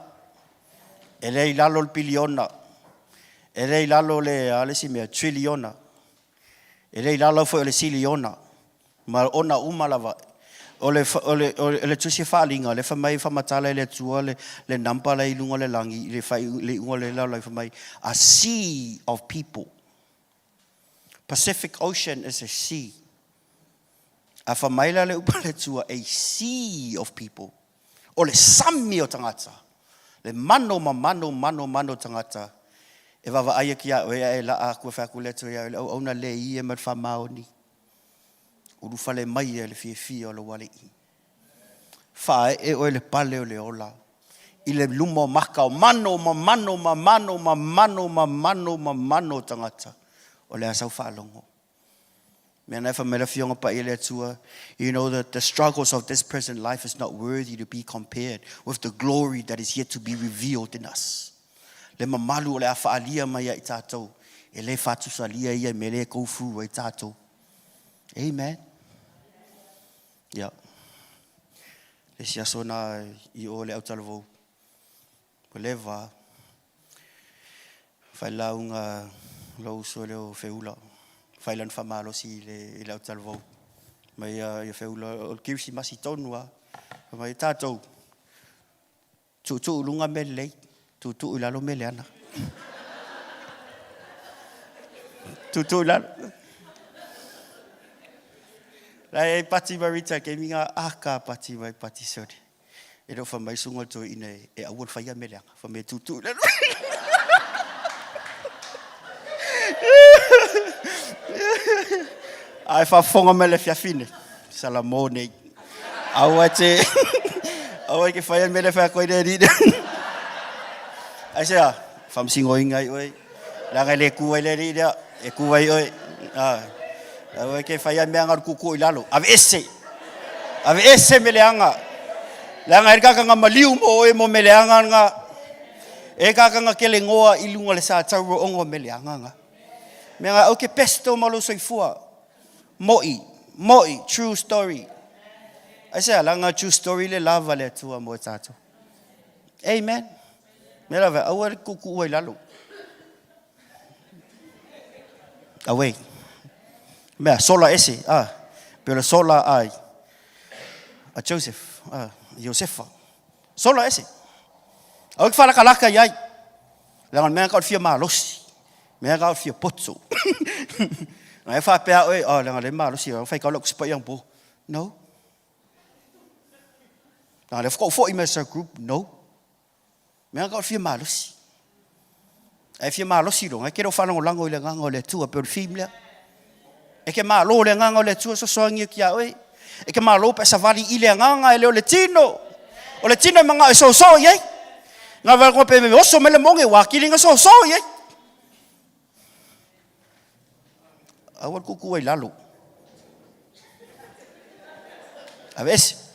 Ele lalo biliona. Ele lalo le alesime triliona. Ele lalo fo le siliona. Ma ona umalava. Ole tusi falinga le fa mai fa matala le tua le nampa le ilunga le langi le fa le unga le la fa mai a sea of people. Pacific Ocean is a sea. A fa mai le upa le tua a sea of people. Ole sami o tangata. Le mano tangata. E va ai kia e la a ku fa ku le tua le ona le I e ma fa maoni. Uru fale mai e le fie o le wale I. Fae e o le pale o le ola. I le lumo maka o mano tangata. O le asau whaalongo. Mea nei wha mele fionga pa I le atua. You know that the struggles of this present life is not worthy to be compared with the glory that is yet to be revealed in us. Le mamalu o le a whaalia mai I tātou. E le whatusalia ia me le koufu I tātou. Amen. Yeah. Le sia sona I o le autalavou. Po le va. Fai launga lau so leo feula. Fai lan famalo si le autalavou. Mai ia feula o kirsi masi tonua. Mai tātou. Tu lunga me lei. Tu ilalo me le ana. Tu ilalo. Lai pati marita ke minga aka pati mai pati sodi. E do fa mai sunga to ine e awol fa ia melanga fa me tutu. Ai fa fonga mele fia fine. Salamone. Awate. Awai ke fa ia mele fa ko ide ide. Ai sia fam singo ingai oi. La le ku le ide e ku wai oi. Awai ke fa ia me anga kuku ilalo. Ave ese meleanga. Langa erga kanga maliu mo e mo meleanga nga. E kanga kele ngoa ilunga le sa tau ongo meleanga nga. Menga o ke pesto malo soifua. Moi, true story. I say langa true story le lava le tua mo tato. Amen. Me lava awal kuku ilalo. Away. Mea sola ese, pero sola ai. A Joseph, Josefa. Sola ese. Au que fala kalaka yai. Langan mea ka fia malos. Mea ka fia potso. Ngai fa pe oi, langan le malos ia, fai ka lo kuspa yang po. No. Langan le fo fo I mesa group, no. Mea ka fia malos. Ai fia malos iro, ngai kero fa lango le ngango le tua per fimlia. E ke malo le nganga le tua so soangi kia oi. E ke malo pe savali I le nganga e le tino. O le tino manga e so ye. Nga va ko pe me oso mele monge wa kilinga so ye. Awal kuku ai lalo. A veces.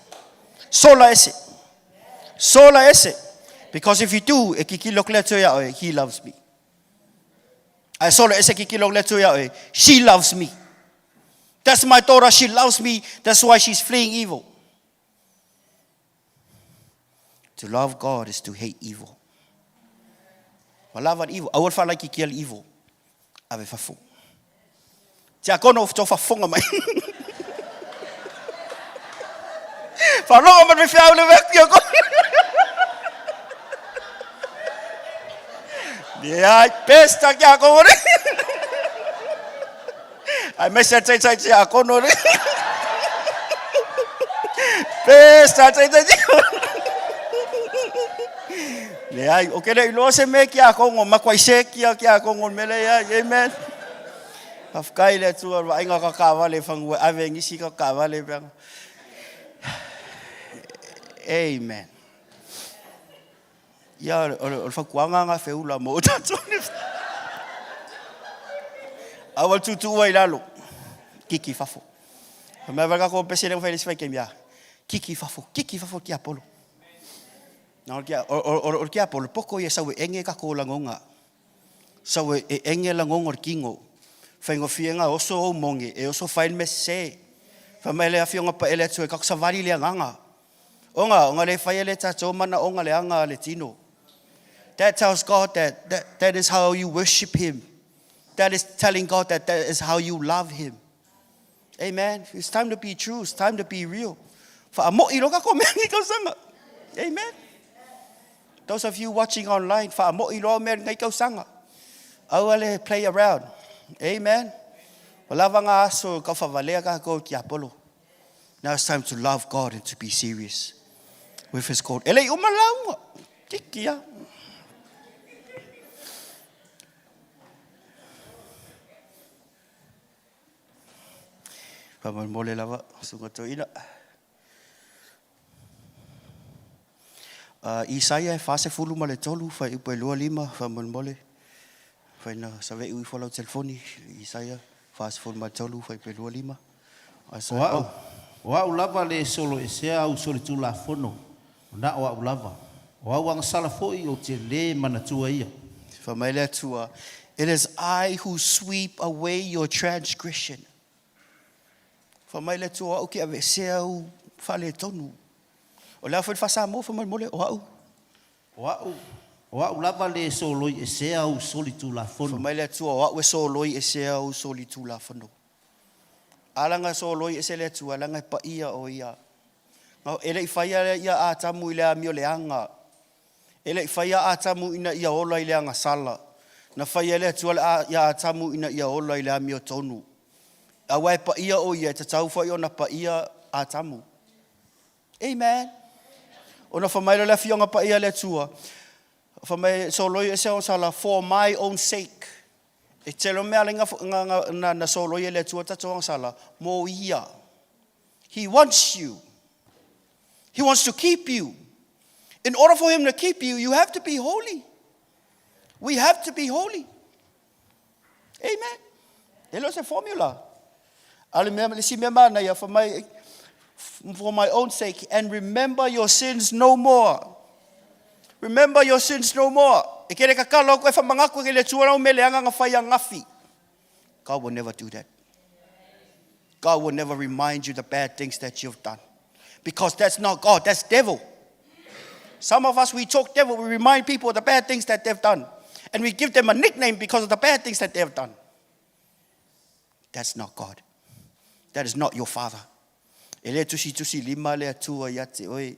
Sola ese. Because if you do, e kikilo kleto ya oi, he loves me. Ai sola ese kikilo kleto ya oi, she loves me. That's my daughter. She loves me. That's why she's fleeing evil. To love God is to hate evil. Love evil. I will find like you kill evil. Ave fafu. Tia kono of tofa fonga mai. Fa no ma me fiau le vek yo ko. Dia pesta kia ko. Ai me sa tsai tia kono. Pesta tsai. Le ai o kele lo se me kia ko ma kwai se kia ko mele ya amen. Afkai le tu wa inga ka ka vale fangu ave ngisi ka ka vale bang. Amen. Ia, o whakuanga ngā whiula mo o tātou. Awal tutu ua I lalo. Kiki fafo. Mea waka ko pese reo whaile siwai kemia. Kiki fafo ki Apollo. Na o ki Apollo, poko ia sau enge ka ko langonga. Sau enge langonga kingo. Whaingo fienga oso o monge, e oso whain me se. Whamaile a fionga pa ele atu e kako savari le anganga. Onga le whai ele tato mana onga le anga le tino. That tells God that is how you worship Him. That is telling God that is how you love Him. Amen. It's time to be true. It's time to be real. Amen. Those of you watching online, play around. Amen. Now it's time to love God and to be serious with His code. Mole lava sunga to ina. Isaiah fase fulu male tolu fa ipo lua lima fa mole. Fa na save ui follow telefoni Isaiah fase fulu male tolu fa ipo lua lima. Wa ulava le solo esea au solo tu la fono. Na wa ulava. Wa wang sala foi o te le manatua ia. Fa mai tua. It is I who sweep away your transgression. Fa mai le tua o ke ave seu fale tonu. O la foi fa mo fa mole o Wa lava le solo e sea o solitu la fono. Fa mai le tua wa we solo e sea o solitu la fono. Alanga solo e se le tua langa pa ia o ia. No ele faia ia atamu ile amio le anga. Ele faia atamu ina ia ola ile anga sala. Na faia le tua ia atamu ina ia ola ile amio tonu. Awai pa ia o ia, te tau whai ona pa ia a tamu. Amen. Ona whamailo le fionga pa ia le tua. Whamai soloi e seo sala, for my own sake. E telo mea le na soloi e le tua tatoang sala, mo ia. He wants you. He wants to keep you. In order for Him to keep you, you have to be holy. We have to be holy. Amen. Elo se formula. For my own sake, and remember your sins no more. Remember your sins no more. God will never do that. God will never remind you the bad things that you've done. Because that's not God, that's devil. Some of us, we talk devil, we remind people of the bad things that they've done. And we give them a nickname because of the bad things that they've done. That's not God. That is not your Father. Ele tusi lima le atua yate oi.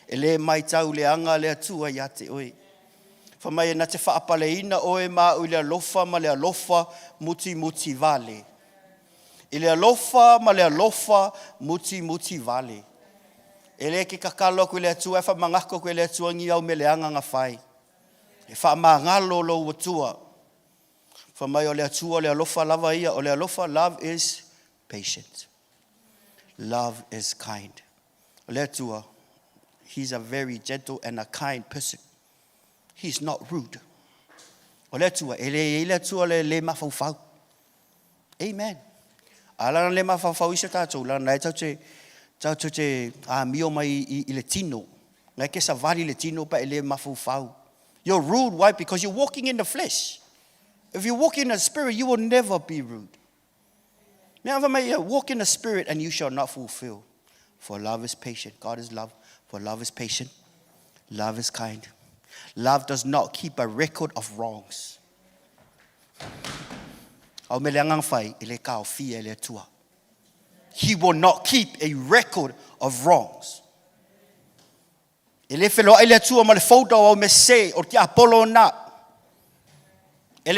Ele mai tau le anga le atua yate oi. Whamai na te whaapaleina oe ma ule alofa ma le alofa muti vale. Ele alofa ma le alofa muti vale. Ele ke kakalo ko le atua e whamangako ko le atua ngi au me le anga nga whai. E whamangalo lo atua. Whamai o le atua le alofa lava ia. O le alofa, love is patient. Love is kind. Letua, he's a very gentle and a kind person. He's not rude. Letua, letua le mafau. Amen. Ala le mafau isa tatou la nai tau te a mio mai I le tino. Ngai ke savari le tino pa ele mafau. You're rude, why? Because you're walking in the flesh. If you walk in the spirit, you will never be rude. Walk in the spirit and you shall not fulfill. For love is patient. God is love. For love is patient. Love is kind. Love does not keep a record of wrongs. He will not keep a record of wrongs. Ele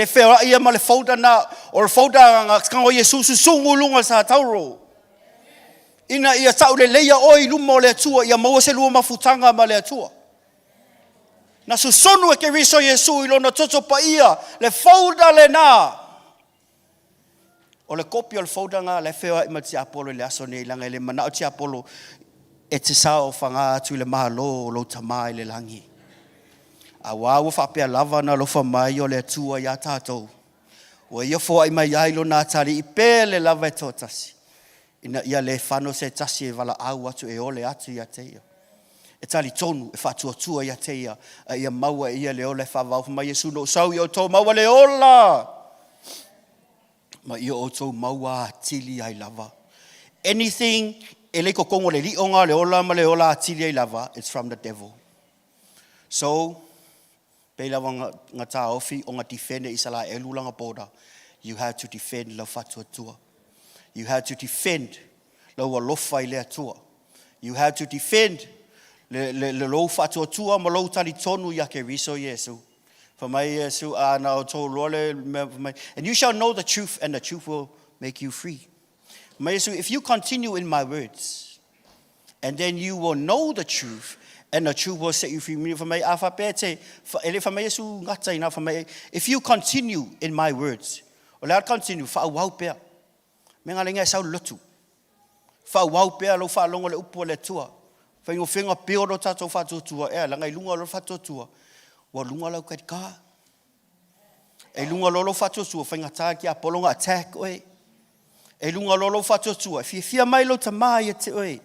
fea ia ma le fauda na o le fauda nga kango Yesusu sungu lunga sa tauro. Ina ia tau le leia oi luma o le atua ia maua se lua mafutanga ma le atua. Na susonu e ke riso Yesu ilo na toto pa ia le fauda le na. O le kopi o le fauda nga le fea ima ti Apollo le aso ne ilanga le mana o ti Apollo e te sao whanga atu le mahalo lo tamai le langi. A wā ua whapea lava na lofa mai o le atua ia tātou. Ua ia fo ai mai ailo nā tari I pēle lava e tō tasi. Ina ia le whano se tasi e wala au atu e ole atu ia te ia. E tali tonu e whatuatua ia te ia. A ia maua ia le ole whavau mai Yesu no sau i o tō maua le ola. Ma ia o tō maua tili ai lava. Anything e le kokongo le lionga le ola ma le ola tili ai lava, it's from the devil. So, pēla ngā tā ofi o ngā defende I sala e lulanga poda. You have to defend lau whatuatua. You have to defend lau alofa I le atua. You have to defend le lau whatuatua ma lau tali tonu ia ke riso Yesu. For my Yesu ana o tō role. And you shall know the truth and the truth will make you free. My Yesu, if you continue in my words, and then you will know the truth, and the truth will set you free. If you continue in my words, or let continue, fa wau pea. Me ngā lenga sau lotu. Fa wau pea lo fa longo le upo le tua. Fa ingo whenga peo ro tatou fa tua. Ea, langa I lunga lo fa tua. Wa lunga lau kai ka. E lunga lo fa tua. Fa inga tā ki a polonga attack oe. E lunga lo fa tua. Fia mai lo ta mai e te oe.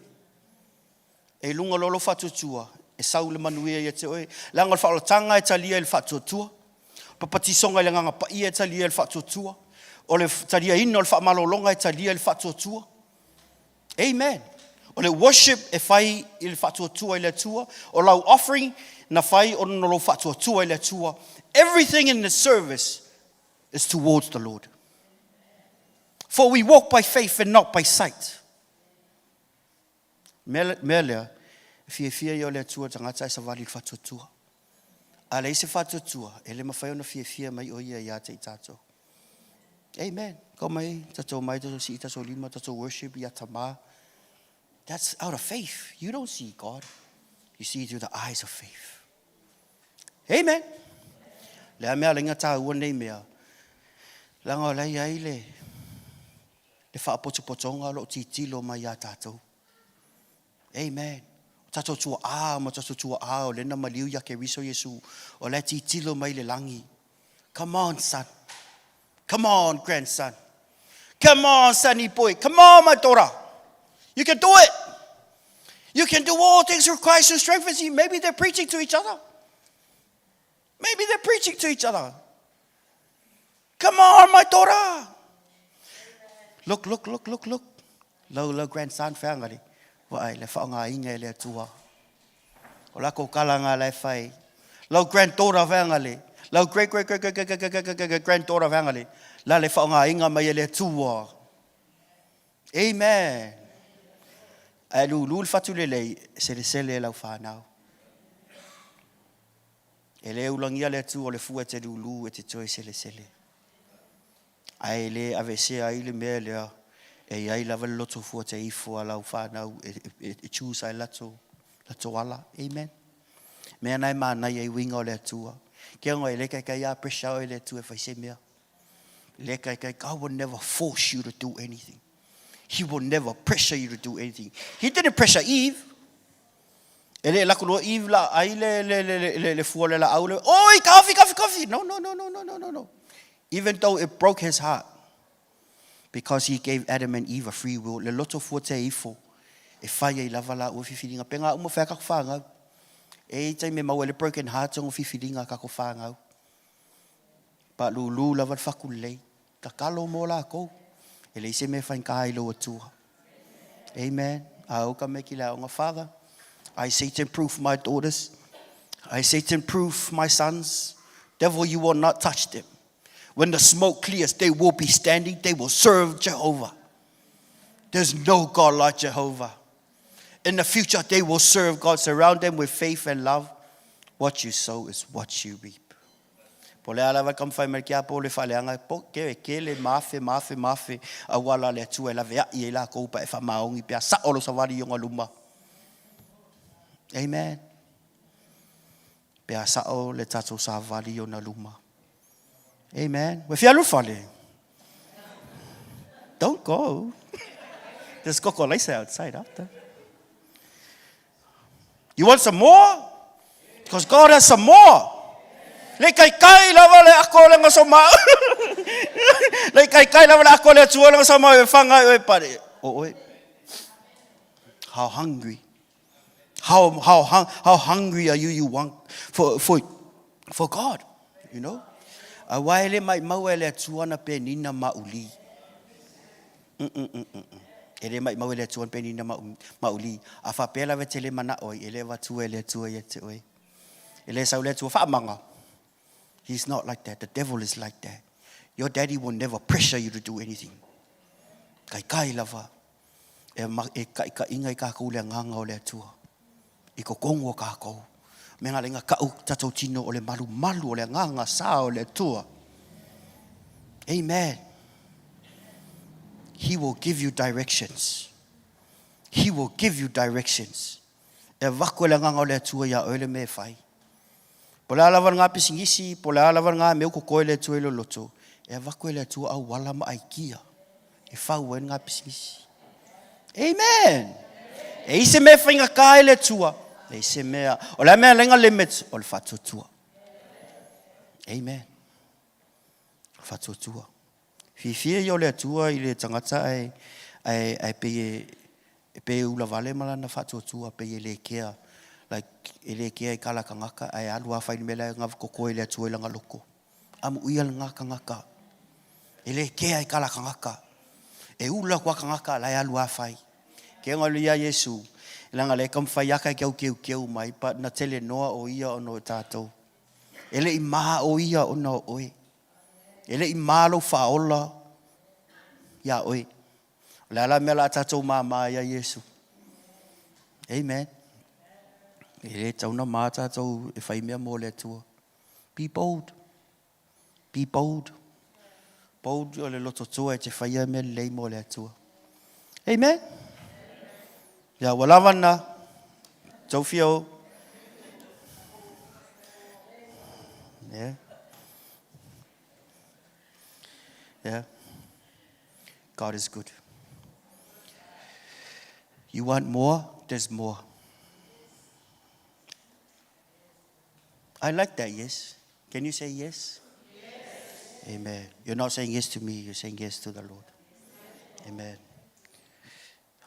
E lunga lo fa tua. E sau le manuia ia te oe. Langa le whaalatanga e talia e le whatuatua. Papatisonga le nganga paia e talia e le whatuatua. O le talia ino le whaamalolonga e talia e le whatuatua. Amen. O le worship e whai i le whatuatua i le tua. O lau offering na whai o no lo whatuatua i le tua. Everything in the service is towards the Lord. For we walk by faith and not by sight. Melea. Fia I o le atua tangata e sa wali whatuatua. A le se whatuatua, e le mawhai ona fia mai o ia ia te I tātou. Amen. Ko mai, tātou mai, tātou si, tātou lima, tātou worship, ia tamā. That's out of faith. You don't see God. You see through the eyes of faith. Amen. Le mea le ngata ua nei mea. Langa o lei ai le whaapotopotonga lo titilo mai ia tātou. Amen. Tato tua ma tato tua o lena maliu ya ke riso Yesu o le titilo mai le langi. Come on, son. Come on, grandson. Come on, sonny boy. Come on, my daughter. You can do it. You can do all things through Christ who strengthens you. Maybe they're preaching to each other. Maybe they're preaching to each other. Come on, my daughter. Look. Low grandson whangari. Wai le whaonga inga le atua. O lako kalanga le whai. Lau granddaughter whangale. Lau great granddaughter whangale. La le whaonga inga mai le atua. Amen. Ai lulu fatu le lei se le sele lau whanau. E le ulangia le atua o le fua te lulu e te toi se le sele. Ai le avese ai le mea lea. E ai lava loto fua te ifo a lau whanau e choose ai lato ala. Amen. Mea nai mānai e winga o le atua. Kia ngoi leka kai a pressure o le atua e whaise mea. Leka kai God will never force you to do anything. He will never pressure you to do anything. He didn't pressure Eve. E le lako loa Eve la ai le fua le la au le. Oi, coffee. No. Even though it broke his heart. Because he gave Adam and Eve a free will. Le loto fua te ifo. E whai e lava la ua whiwhiringa. Penga uma whea kako whangau. E tai me maua le broken heart o whiwhiringa kako whangau. Pa lulu lava whaku lei. Ka kalo mo la kou. E le se me whainka ai lo atua. Amen. A oka me ki la onga Father. I Satan-proof my daughters. I Satan-proof my sons. Devil, you will not touch them. When the smoke clears, they will be standing. They will serve Jehovah. There's no God like Jehovah. In the future, they will serve God. Surround them with faith and love. What you sow is what you reap. Po le ala kam fai mer kia po le faleanga po ke le mafe a wala le tu la vea I la ko pa fa maongi pe sa olo sa wali yonga luma. Amen. Pe sa o le tatu sa wali yona luma. Amen. If you're falling, don't go. There's cocoa outside after. You want some more? Because God has some more. Le kai lava le ako le ngasoma. Le kai lava le ako le tua le ngasoma e whanga e pare. Oi. How hungry. How hungry are you want for God, you know? A waile mai mauele tuana penina mauli. Ele mai mauele tuana penina mauli. A fa pela vetele mana oi ele va tuele tua yete oi. Ele saule tua fa manga. He's not like that. The devil is like that. Your daddy will never pressure you to do anything. Kai lava. E ka inga ka ko le nganga o le tua. I ko kongo ka ko. Me ngale nga kau tatou tino o le malu o le nganga sa o le tua. Amen. He will give you directions. He will give you directions. E wako le nganga o le tua ya o le me fai. Pola alawan nga pisingisi, pola alawan nga me ko ko le tua lo loto. E wako le tua au wala ma aikia. E fau en nga pisingisi. Amen. E ise me whainga ka le tua. E ise mea. O la mea lenga limits. O le whatutua. Amen. Whatutua. Fifia yo le tua i le tangata ai pe ula vale malana whatutua pe le kea. Like ele kea i kala kangaka ai alua whaini mele ngav koko le tua i langa loko. Amu uial nga kangaka. Ele kea i kala kangaka. E ula kwa kangaka la ya lua fai. Ke ngolu ya Yesu. Langa le kam fai aka keu mai pa na tele noa o ia ono tatou. Ele I maha o ia ono oe. Ele I malo faola ya oe. La mela tatou mama ya Yesu. Amen. Ele tauna ma tatou e fai mea mo le tua. Be bold. Be bold. Bold o le loto tua e te whaia me lei mo le tua. Amen. Ya walawan na. Tofio. Yeah. Yeah. God is good. You want more? There's more. I like that, yes. Can you say yes? Amen. You're not saying yes to me, you're saying yes to the Lord. Amen.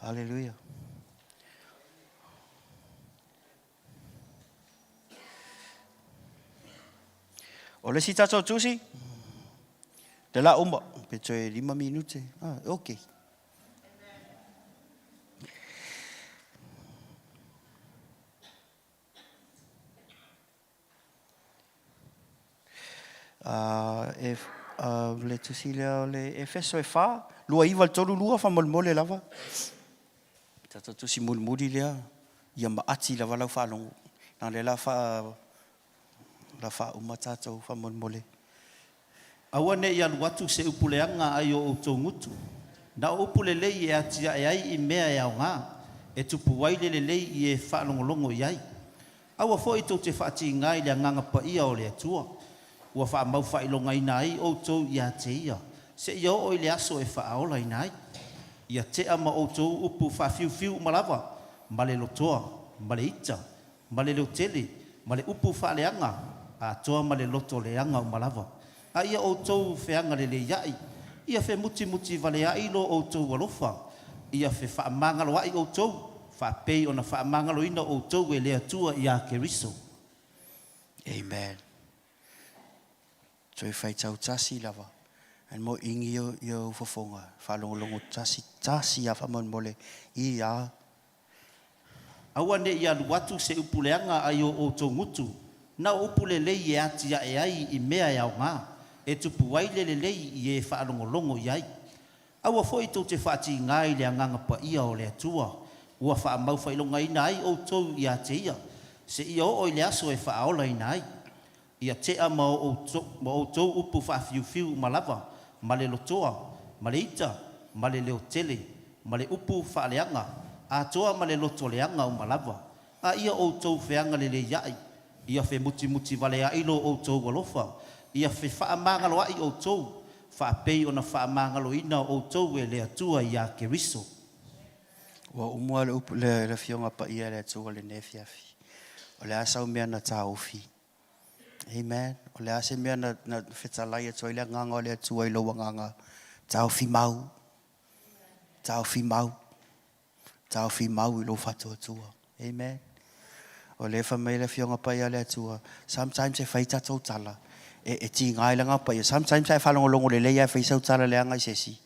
Hallelujah. Ole si tatou tusi? Te la uma. Pechoe 5 minute. Okay. Le tusi le Efeso e fa. Lua iwa tolu lua fa molmole lava. Tatou tusi mulmuli lea. Ia maati lava lau fa longo. Na le la fa umatatou fa molmole. Awa ne ia watu se upuleanga ai o tongutu. Na upule lei e atia e ai I mea e au ngā. E tupu waile le lei I e whaalongolongo I ai. Awa fo I tau te whaati ngai le nganga pa ia o le atua. Ua wha mau whailonga ina ai o tau ia te ia. Se ia o le aso e whaaola ina ai. Ia te ama o tau upu whawhiu malawa. Male lotoa, male ita, male leo tele, male upu whaaleanga. A toa male loto leanga o malawa. A ia o tau whianga le iai. Ia whe muti vale ai lo o tau walofa. Ia whe whaamangalo ai o tau. Whapei o na whaamangalo ina o tau e lea tua ia keriso. Amen. Toi whai tau tasi lava. And mo ingi yo fofonga. Whalongolongo tasi a whamon mole. Ia. Awa ne ia watu se upuleanga ai o tau ngutu. Na upule lei e atia e ai I mea e au ngā. E tupu waile le lei I e whaalongolongo I ai. Awa foi tau te whaati ngai le anganga pa ia o le atua. Ua wha mau whailonga ina ai o tau ia te ia. Se ia o le aso e whaaola ina ai. Ia te ama o tau upu whawhiu malawa. Male lotoa, male ita, male leo tele, male upu whaaleanga. A toa male loto leanga o malawa. A ia o tau whianga le iai. Ia whe muti vale ai lo o tau walofa. Ia whe whaamangalo ai o tau. Whaapei o na whaamangalo ina o tau e lea tua ia keriso. Wa umua le upu le fionga pa ia le tua le nefiafi. O le asau mea na tā ofi. Amen. O le ase mea na whetalai atua i le nganga o le atua i loa nganga. Tau fi mau. Tau fi mau. Tau fi mau i lo whatua tua. Amen. O le whamei le fionga pai a le atua. Sometimes e whai tatou tala. E ti ngai langa pai. Sometimes e whalongolongo le leia e whai sau tala le anga i sesi.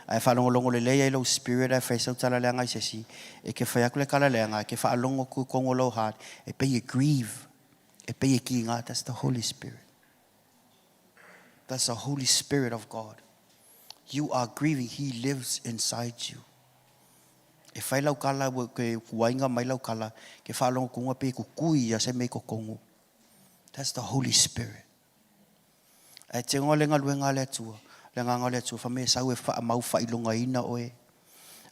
Ai whalongolongo le leia i lo spirit e whai sau tala le anga i sesi. E ke whai aku le kala le anga. E ke whaalongo ku kongo lo heart. E pei e grieve. E pei e ki ngā. That's the Holy Spirit. That's the Holy Spirit of God. You are grieving. He lives inside you. E whai lau kala ke kuainga mai lau kala. Ke whaalongo kunga pe kukui a se mei kokongo. That's the Holy Spirit. E te ngā lenga luenga le atua. Lenga ngā le atua. Whamea sau e wha mau whailunga ina oe.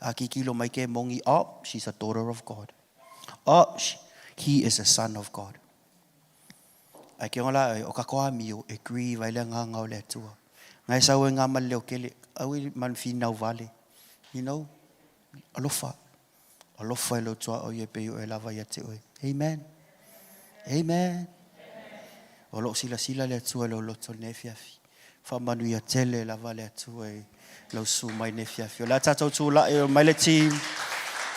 A ki kilo mai ke mongi. Oh, she's a daughter of God. Oh, he is a son of God. Ai ke ngola o ka koa mio e grieve ai le nganga o le atua. Ngai sau e ngā maleo kele. Au i man finau vale. You know? Alofa. Alofa e lo tua o ye pe o e lava ia te oe. Amen. Amen. O lo sila le atua lo loto ne fiafi. Whamanu ia tele lava le atua e lo su mai ne fiafi. O la tatou tu la e o mai le team.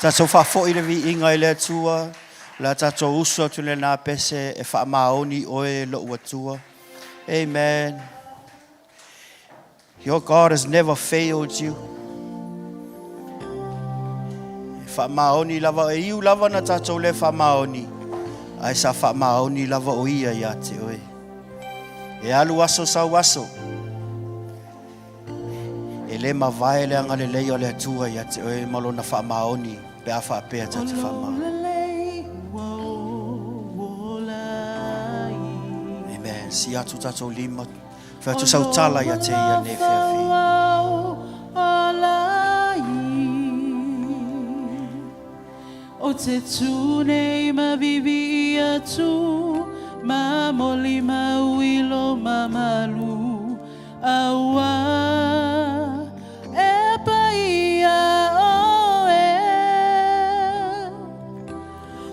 Tatou whafo i le vi inga i le atua. La tatou usua tu le nā pese e whaamaoni oe lo atua. Amen. Your God has never failed you. Whaamaoni lava e iu lava na tatou le whaamaoni. Ai sa whaamaoni lava o ia ia te oe. E alu aso sau aso. E le mawai le anga le lei o le atua ia te oe malo na whaamaoni. Pe a whaapea ta te whaamaoni. Amen. Si atu tatou lima. Whatu sau tala ia te ia ne whiawhi. O te tūnei ma vivi atu, ma moli ma uilo ma malu, aua e paia oe.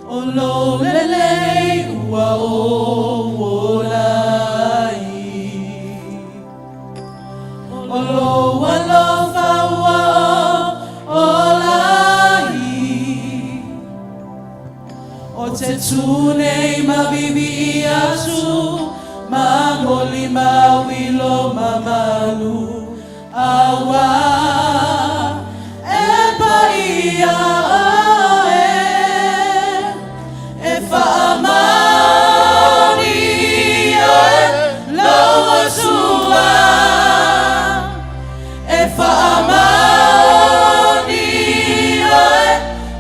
O lo lelei ua o lai, o lo alofa ua o lai. O te tūnei ma vivi atu, ma moli ma wilo ma malu, awa e paia oe, e whaamani oe, loa sua, e whaamani oe,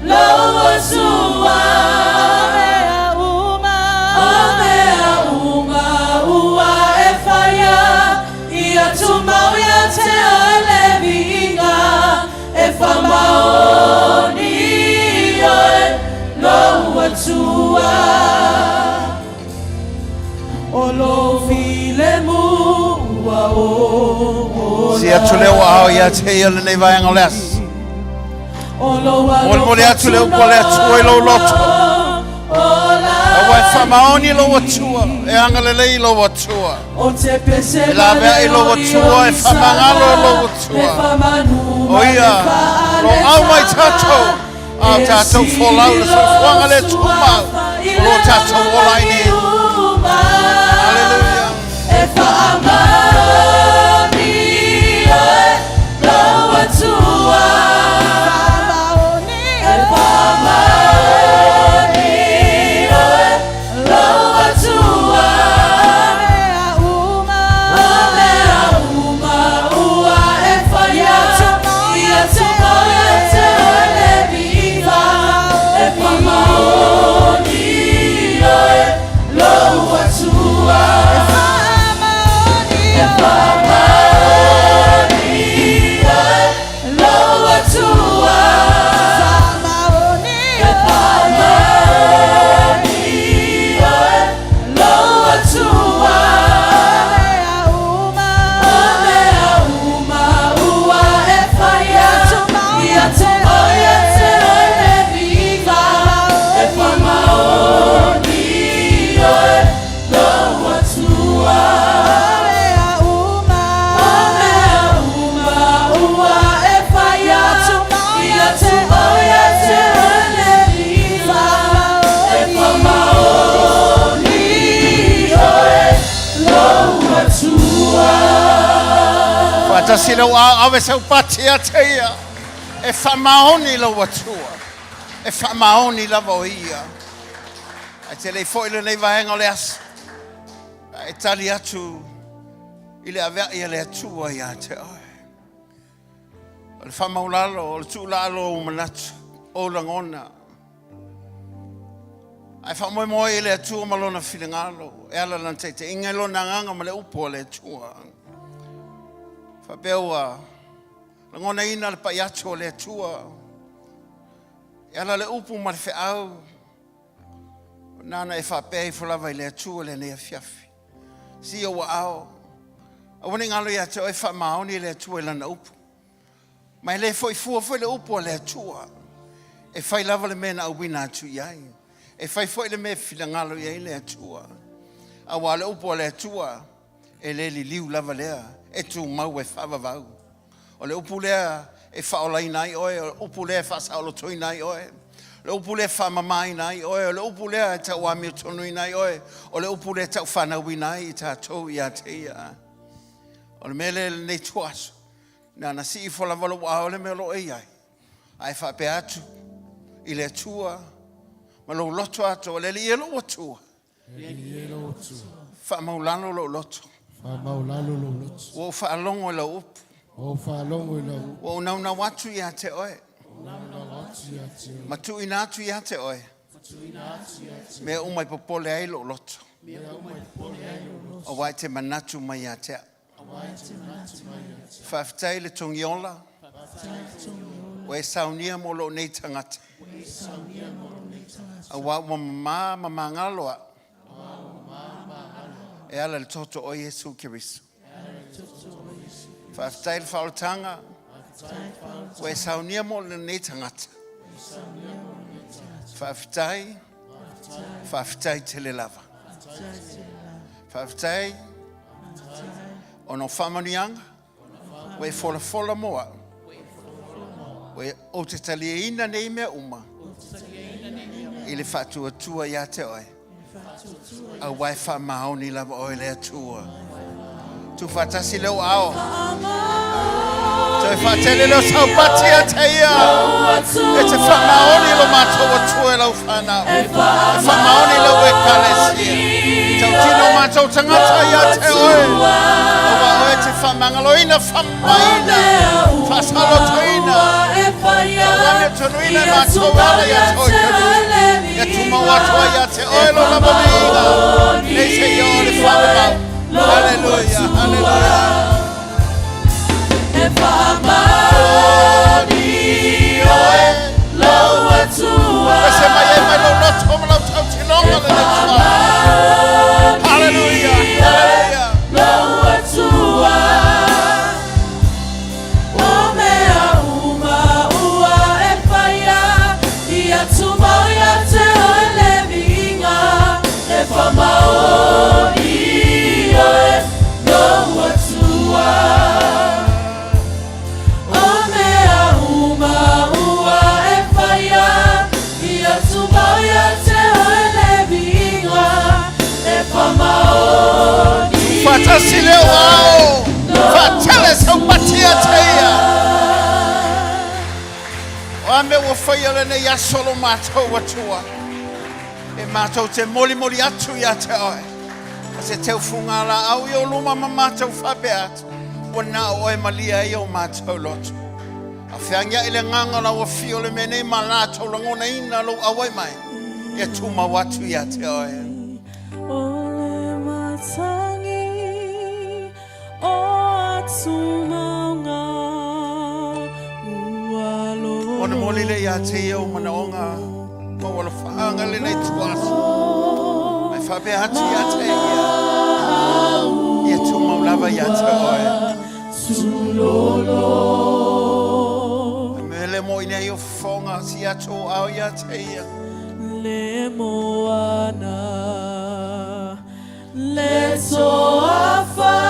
loa sua. Si atu leo ao ia te ia le nei vaenga leas. Mole atu leo po le atua i lo loto. Awa e whamaoni lo atua. E anga le lei lo atua. E la vea i lo atua. E whamangalo lo atua. O ia, lo au mai tatou. Au tatou wholau le sofuanga le tumau. Lo tatou olai ni. Hallelujah. E whaamani oe, lo atua. E whaamani oe, lo atua. Mea uma ua e whaia, ia tuma ia te ole viva. E whaamani oe, lo atua. E Fatasi lo awe sa upati atea. E whamaoni lo watua. E whamaoni la voia. A te lei fo ile nei vahenga le as. E tali atu. Ile avea ia le atua ia te oe. O le whamaulalo, o le tūlalo o manatu. O langona. Ai whamoe moe ile atua malona whilingalo. E ala lan te ingelo na nganga ma le upo le atua. Whapeua. Langona ina le pai atu o le atua. E ala le upu ma le whiau. Nana e whapea i whalawa i le atua le nea fiafi. Si o wa ao. A wani ngalo i atu e whamaoni le atua i lana upu. Mai le foi fua le upu o le atua. E whai lava le mena au wina atu iai. E whai foi le me whila ngalo iai le atua. A wa le upu o le atua. E le li liu lava lea. E tu mau e whavavau. O le upu lea e whaolai nai oe. O le upu lea e whasaolo toi nai oe. O le upu lea whamamai nai oe. O le upu lea e tau amio tonui nai oe. O le upu lea tau whanaui nai i tātou i a te ia. O le mele nei tuaso. Na si i fola wala wa ole me lo ai. Ai fa pe atu. I le tua. Ma lo loto atu. Le li elo tua. Fa maulano lo loto. Wo fa alongo lo up. Wo na watu ya te oe. Ma tu inatu ya te oe. Me umai popole ai lo loto. O wai te manatu mai ya te. Whaftai le tongiola. We saunia mo lo nei tangata. A wa mama ngaloa. E ala le toto o Yesu Kirisu. Whaftai le whaotanga. We saunia mo lo nei tangata. Whaftai te le lava. Whaftai ono whamanianga, we fola moa. We o te talia ina nei mea uma. I le whatua tua ia te oe. A wai whamaoni lava oe lea tua. Tu whatasi leo ao. Tu e whatele leo sau pati a te ia. E te whamaoni lo mātua tua lau whanau. E whamaoni lo e kalesia. Tau tino mātou tangata ia te oe. Te whamangaloina whamaina. Whasalo toina. Wane tonuina mātou ala ia toika. Ia tumawatua ia te oelo la maniga. Nei se ia o le whamamau. Hallelujah, hallelujah. E whamani oe lau atua. Ese mai e mai lo loto ma lau tau tinonga le ne tua. Hallelujah, hallelujah. Lau atua. O mea uma ua e whaia. Ia tumau ia te oe le vinga. E whamaoni oe lau atua. O mea uma ua e whaia. Ia tumau ia te oe le vinga. E whamaoni. Fatasi leo ao. Fatele sau patia teia. O ame ua whaia le nei asolo mātou atua. E mātou te moli atu ia te oe. Se teu fungala au i o luma ma mātou whape atu. Wana oe malia i o mātou lotu. A whiangia i le nganga la ua fio le menei ma lātou langona ina lo awai mai. Ia tuma watu ia te oe. Ole matangi o atunanga ualo. Ona moli le ia te ia o mana onga. Ma wala whaanga le nei tuasu. Mai whape atu ia te ia. Ia tuma ulava ia te oe. Sulolo. Mele mo ina i o whonga si atu au ia te ia. Le moana le soafa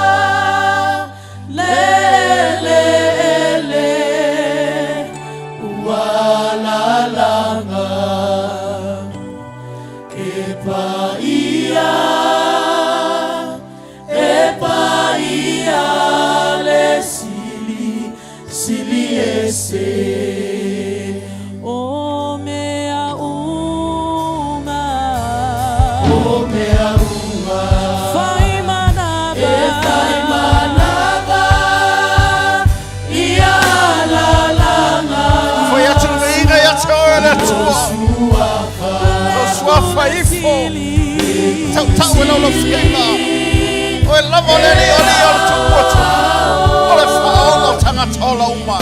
le walalanga e paia le si tau tau e lo fkela. O e lava le ni o le tupuatu. O le whaolo tanga tola uma.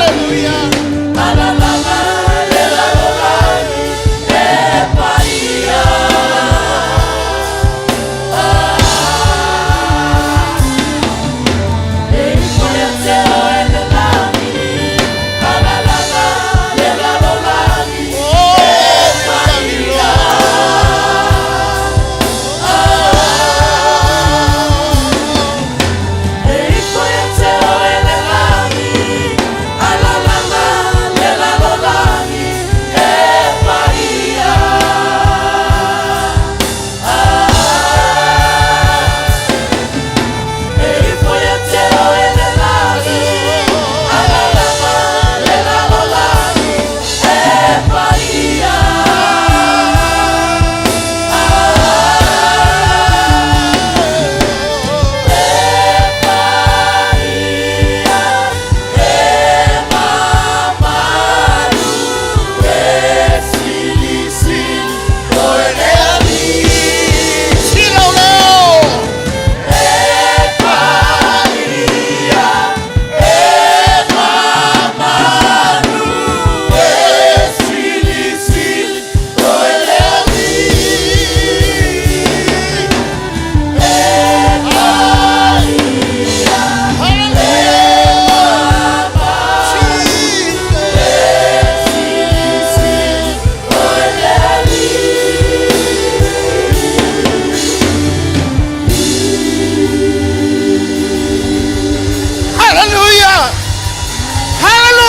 Hallelujah.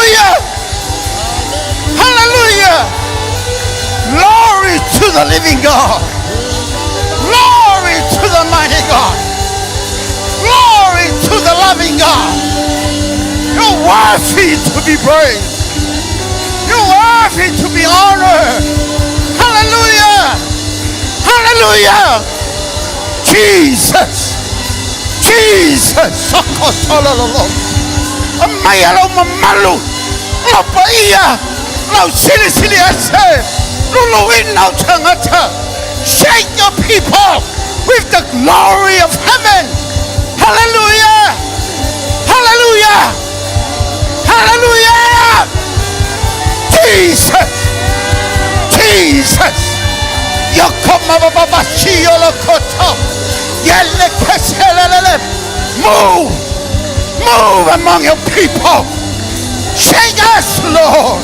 Hallelujah. Hallelujah. Glory to the living God. Glory to the mighty God. Glory to the loving God. You're worthy to be praised. You're worthy to be honored. Hallelujah. Hallelujah. Jesus. Jesus. Amayalo mamalu. Lopaia. Lo sili sili ase. Luluin no tangata. Shake your people with the glory of heaven. Hallelujah. Hallelujah. Hallelujah. Jesus. Jesus. Yokoma baba shiolo koto. Yelle keselele. Move. Move among your people. Shake us, Lord.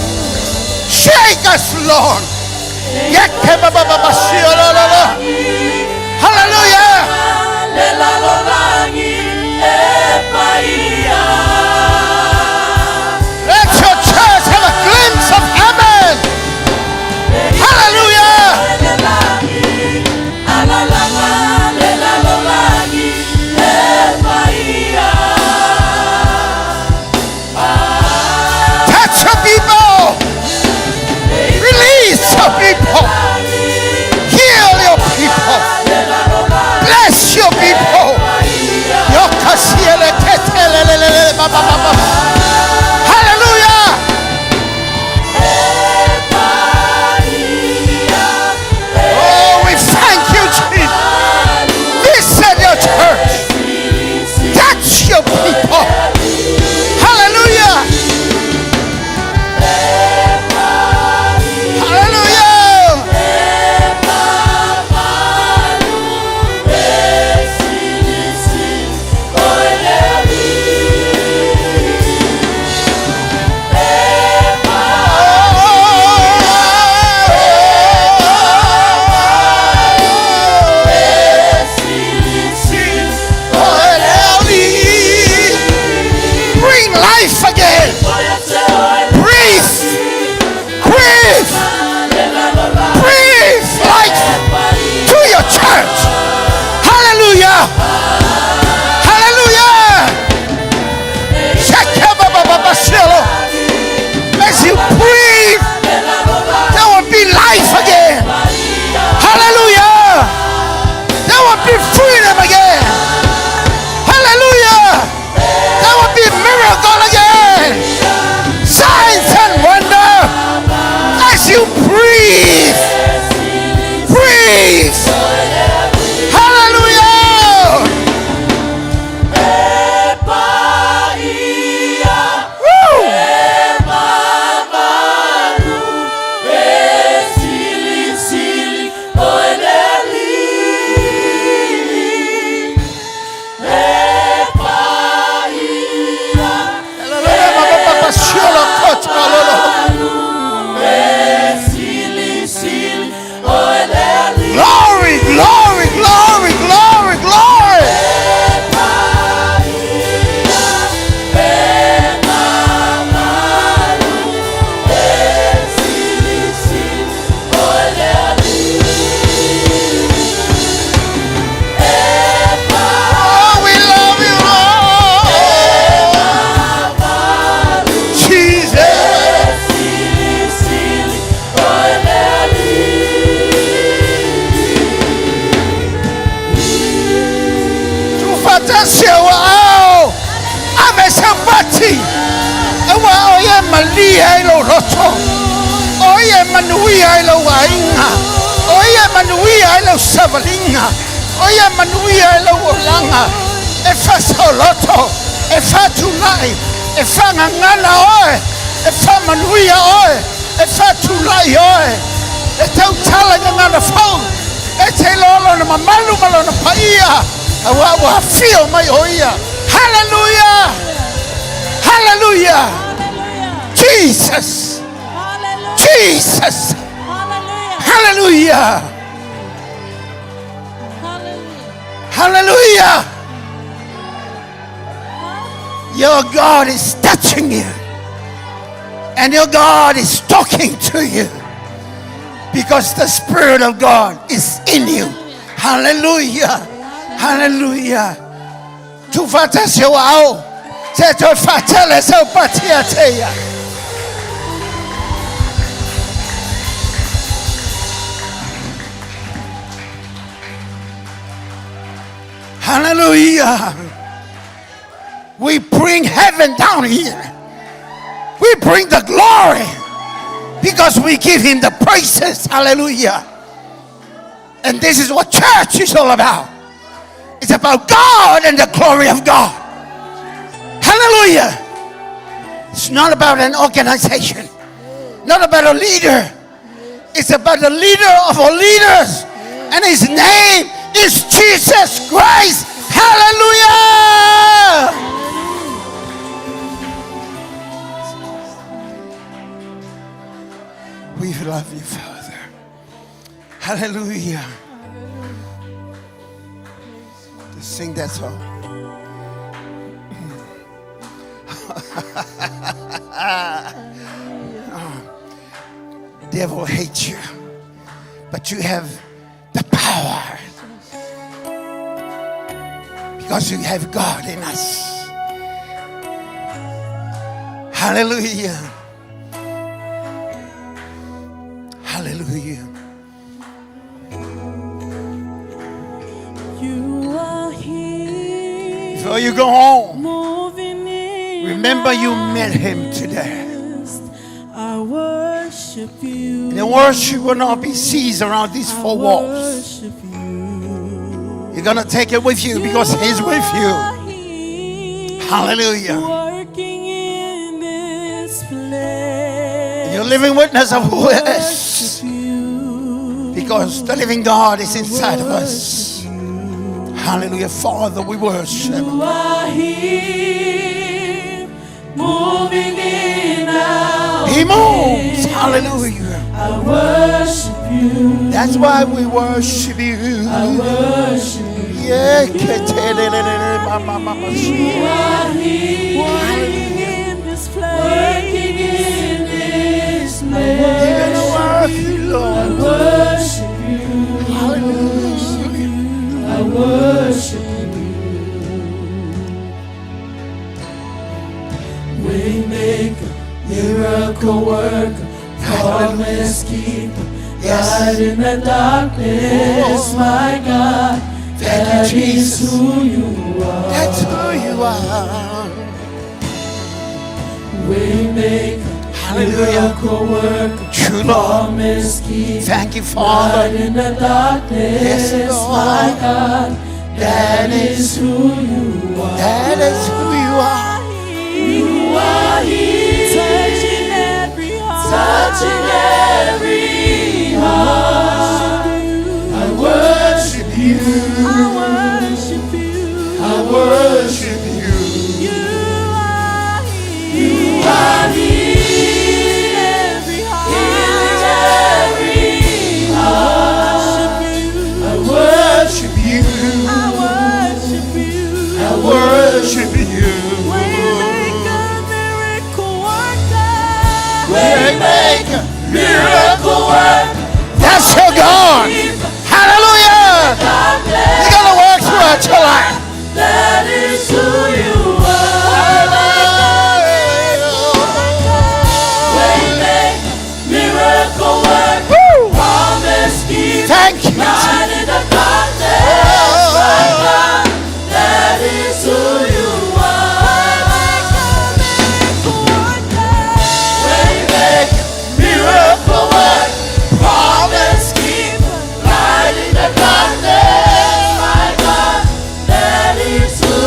Shake us, Lord. Yekema baba shiolo. Hallelujah. Let your church have a glimpse of heaven. Hallelujah. Touch your people. Release your people. Heal your people. Bless your people. Hallelujah. Oh, we thank you, Jesus. Visit your church. Touch your people. Hallelujah. Hallelujah. Bring life again. Breathe. Breathe. Breathe life to your church. Hallelujah. Hallelujah. As you breathe, there will be life again. Hallelujah. There will be freedom again. Hallelujah. There will be miracle again. Signs and wonder as you breathe. Breathe. Hallelujah. Woo. Glory, glory, glory, glory, glory. Oh, we love you, Lord. Jesus. Tufatasewa amesambati ewa oye malia ilo roto oye manuia ilo wainga oye manuia ilo savalinga oye manuia ilo wolanga efa soloto efa tunai efa ngangana oe efa manuia oe efa tulai oe etau tala ngangana fau etelolo na mamalu malo na paia I feel my oya. Hallelujah. Hallelujah. Jesus. Jesus. Hallelujah. Hallelujah. Your God is touching you. And your God is talking to you. Because the Spirit of God is in you. Hallelujah. Hallelujah. Tu fata seu ao. Se tu fatele seu patia teia. Hallelujah. We bring heaven down here. We bring the glory because we give him the praises. Hallelujah. And this is what church is all about. It's about God and the glory of God. Hallelujah. It's not about an organization, not about a leader. It's about the leader of all leaders, and his name is Jesus Christ. Hallelujah. We love you, Father. Hallelujah. Just sing that song. Devil hates you, but you have the power because you have God in us. Hallelujah. Hallelujah. You are here. Before you go home, Moving in remember you met him today. I worship you. And the worship will not be seized around these four walls. Worship you. You're going to take it with you because he's with you. Hallelujah. Working in this place. You're living witness of who he is. Because the living God is inside of us. Hallelujah. Father, we worship. You are here, moving in our He moves. Hallelujah. I worship you. That's why we worship you. I worship you. Yeah. You are here, working in this place. Working in this place. You're going to work, Lord. I worship you. Hallelujah. I worship you. Waymaker, miracle worker, promise keeper, God in the darkness, my God. That is who you are. That's who you are. Waymaker, Hallelujah. miracle worker, True Lord. promise keeper, Thank you, God Father. in the darkness, Yes, Lord. my God. That is who you are. That is who you are. You are here, touching every heart, touching every heart. I worship you. I worship you. I worship you. You are here. You are here, every heart, healing every heart. I worship you. I worship you. I worship you. Waymaker, miracle worker. That's your God. Hallelujah. He's going to work throughout your life. That is who you are. Waymaker, miracle worker, promise keeper. Thank you. Light in the darkness, my God. That is who you are. Waymaker, miracle worker, promise keeper, light in the darkness, my God. That is who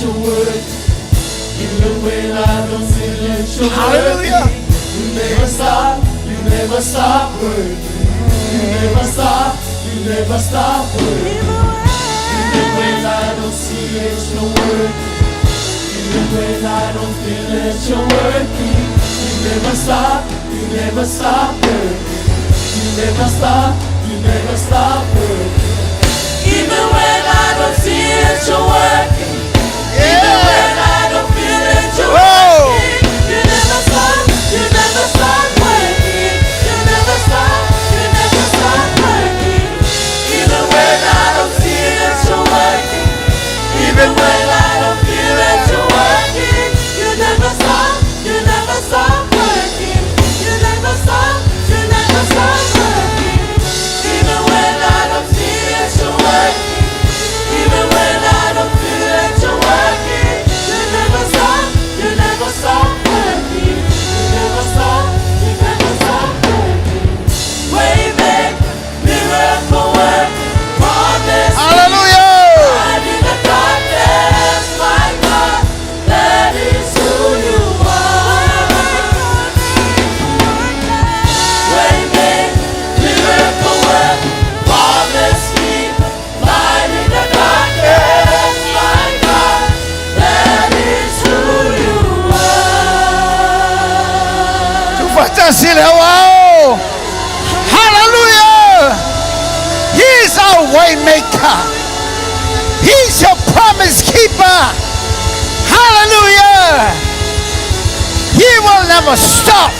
that you're working. Even when I don't feel that you're Hallelujah. working. You never stop, you never stop working. You never stop, you never stop working. Even when I don't see that you're working. Even when I don't feel that you're working. You never stop working. You never stop working. Even when I don't see that you're working. Even when I don't feel that you're working. You never stop working. You never stop working. Even when I don't see that you're working. Even when I don't feel that you're working. You never stop working. You never stop working. Even when I don't see that you're working. Even when I don't feel that you're working. You never stop working. You never stop working. Waymaker, miracle work, promise. Hallelujah. Light in the darkness, my God, that is who you are. Waymaker, miracle work, promise keeper. Light in the darkness, my God, that is who you are. Tufatasile wao. Hallelujah. He's our way maker. He's your promise keeper. Hallelujah. He will never stop.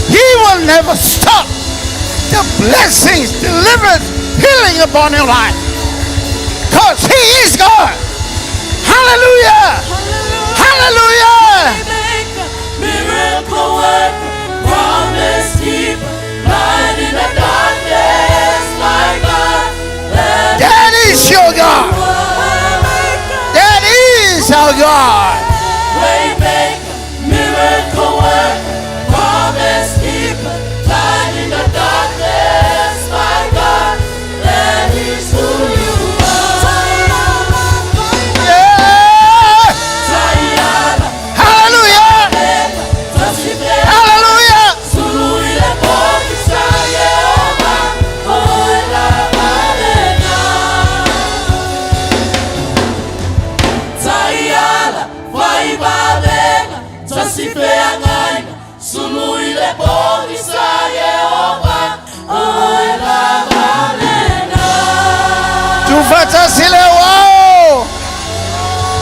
He will never stop. The blessings, deliverance, healing upon your life. Because He is God. Hallelujah. Hallelujah. Waymaker, miracle worker, promise keeper, light in the darkness, my God, That is your God. That is our God. Waymaker, miracle worker, promise keeper, light in the darkness, my God, that is who you are. Yeah. Tayana, Hallelujah. Tasibela, Hallelujah. Suluile Bogisa, Yehova, Oela Malena. Tayala, Vaibabela, Tasibela Ngaina, Suluile Bogisa, Yehova, Oela Malena. Tufatasile wao.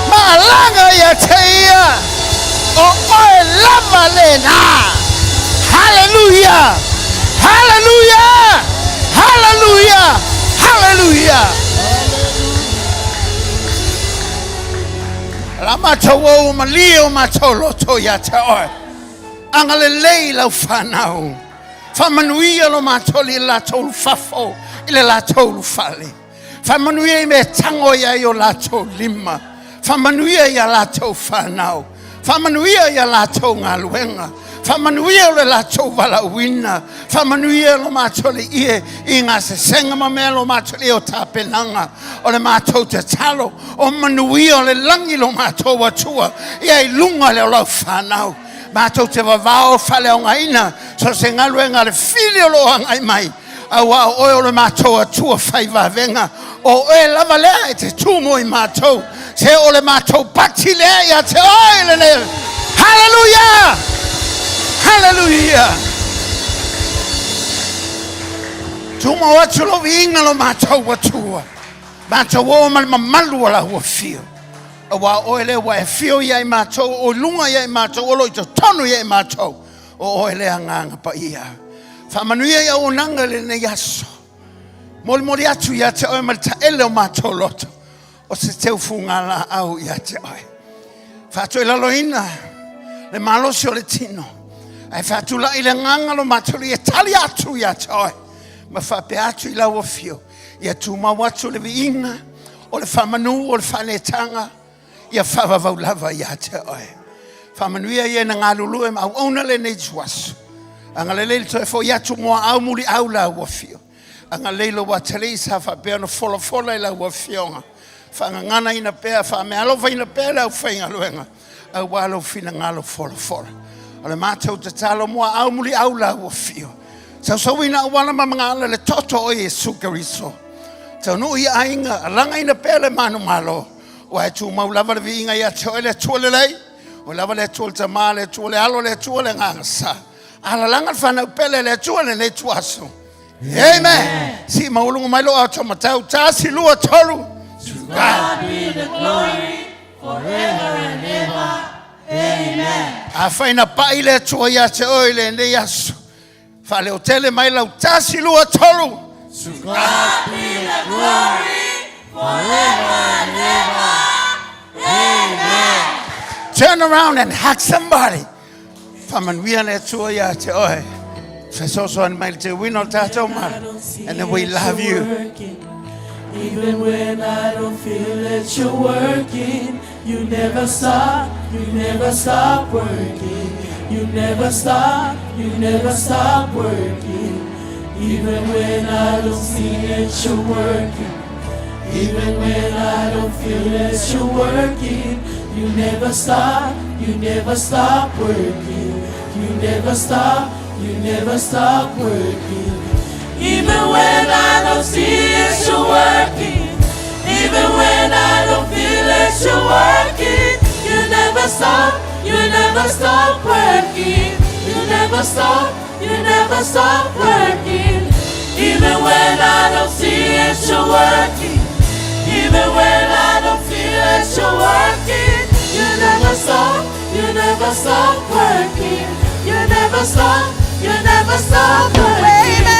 Malanga ya teia. O lava lena. Hallelujah. Hallelujah. Hallelujah. Hallelujah. Lama tawo malio matolo to ya taoi. Angale leila ufanao. Famanuia lo matoli la tolu fafo. Ile la tolu fali. Famanuia me tango ya yo la to lima. Famanuia ya la to fanao. Famanuia ya la to ngaluenga. Famanuia le la to valawina. Famanuia lo matoli ie inga se senga mamelo matoli o tapenanga. O le mato te talo. O manuia le langi lo mato watua. Ia ilunga le lo fanao. Mato te vavao fale o ngaina. So se ngaluenga le filio lo angai mai. Awa o le mato atua faiva venga. O e lava lea te tumo i mato. Se o le mato pati lea ia te oile le. Hallelujah! Hallelujah! Tumo watu lo vinga lo mato watua. Mato o mal mamalu ala hua fio. Awa oile wa e fio ia i mato. O lunga ia i mato. O lo ito tonu ia i mato. O oile anganga pa ia. Famanuia ia unanga le ne yaso. Moli atu ia te oe malta ele o mato loto. O se teu fungala au ia te oe. Fatu ila loina. Le malosi o le tino. Ai fatu la ile nganga lo mato li e tali atu ia te oe. Ma fape atu ila wafio. Ia tu mawatu le viinga. O le famanu o le fanetanga. Ia fava vaulava ia te oe. Famanuia ia na ngalulu e au ona le nei tuasu. Anga le leilo e fo ia tu moa au muri au la wafio. Anga leilo wa tele sa fa pe no fola fola la wafionga. Whangangana ina pēa, whamealofa ina pēa lau whainga luenga. Au walo fina ngalo fora fora. O le mātou te talo mua au muli au lau o fio. Tau sauina wana ma mga ala le toto o Yesu Keriso. Tau nui ainga, alanga ina pēa le manu malo. O ai tu mau lava le viinga ia te oe le tua le lei. O lava le tua le tamā le tua le alo le tua le ngangasa. Ala langa whanau pele le tua le ne tuaso. Amen. Si maulungu mai lo au tomatau. Tasi lua tolu. To God be the glory forever and ever. Amen. A whaina pai le tua ia te oe le ne yasu. Whale o tele mai lau tasi lua tolu. To God be the glory forever and ever. Amen. Turn around and hug somebody. Whamanuia le tua ia te oe. Whesoso an mai te wino tātou mara. And then we love you. Even when I don't feel that you're working, you never stop working. You never stop working. Even when I don't see that you're working, even when I don't feel that you're working, you never stop working. You never stop working. Even when I don't see that you're working, even when I don't feel that you're working, you never stop working. You never stop working. Even when I don't see that you're working, even when I don't feel that you're working, you never stop working. You never stop working.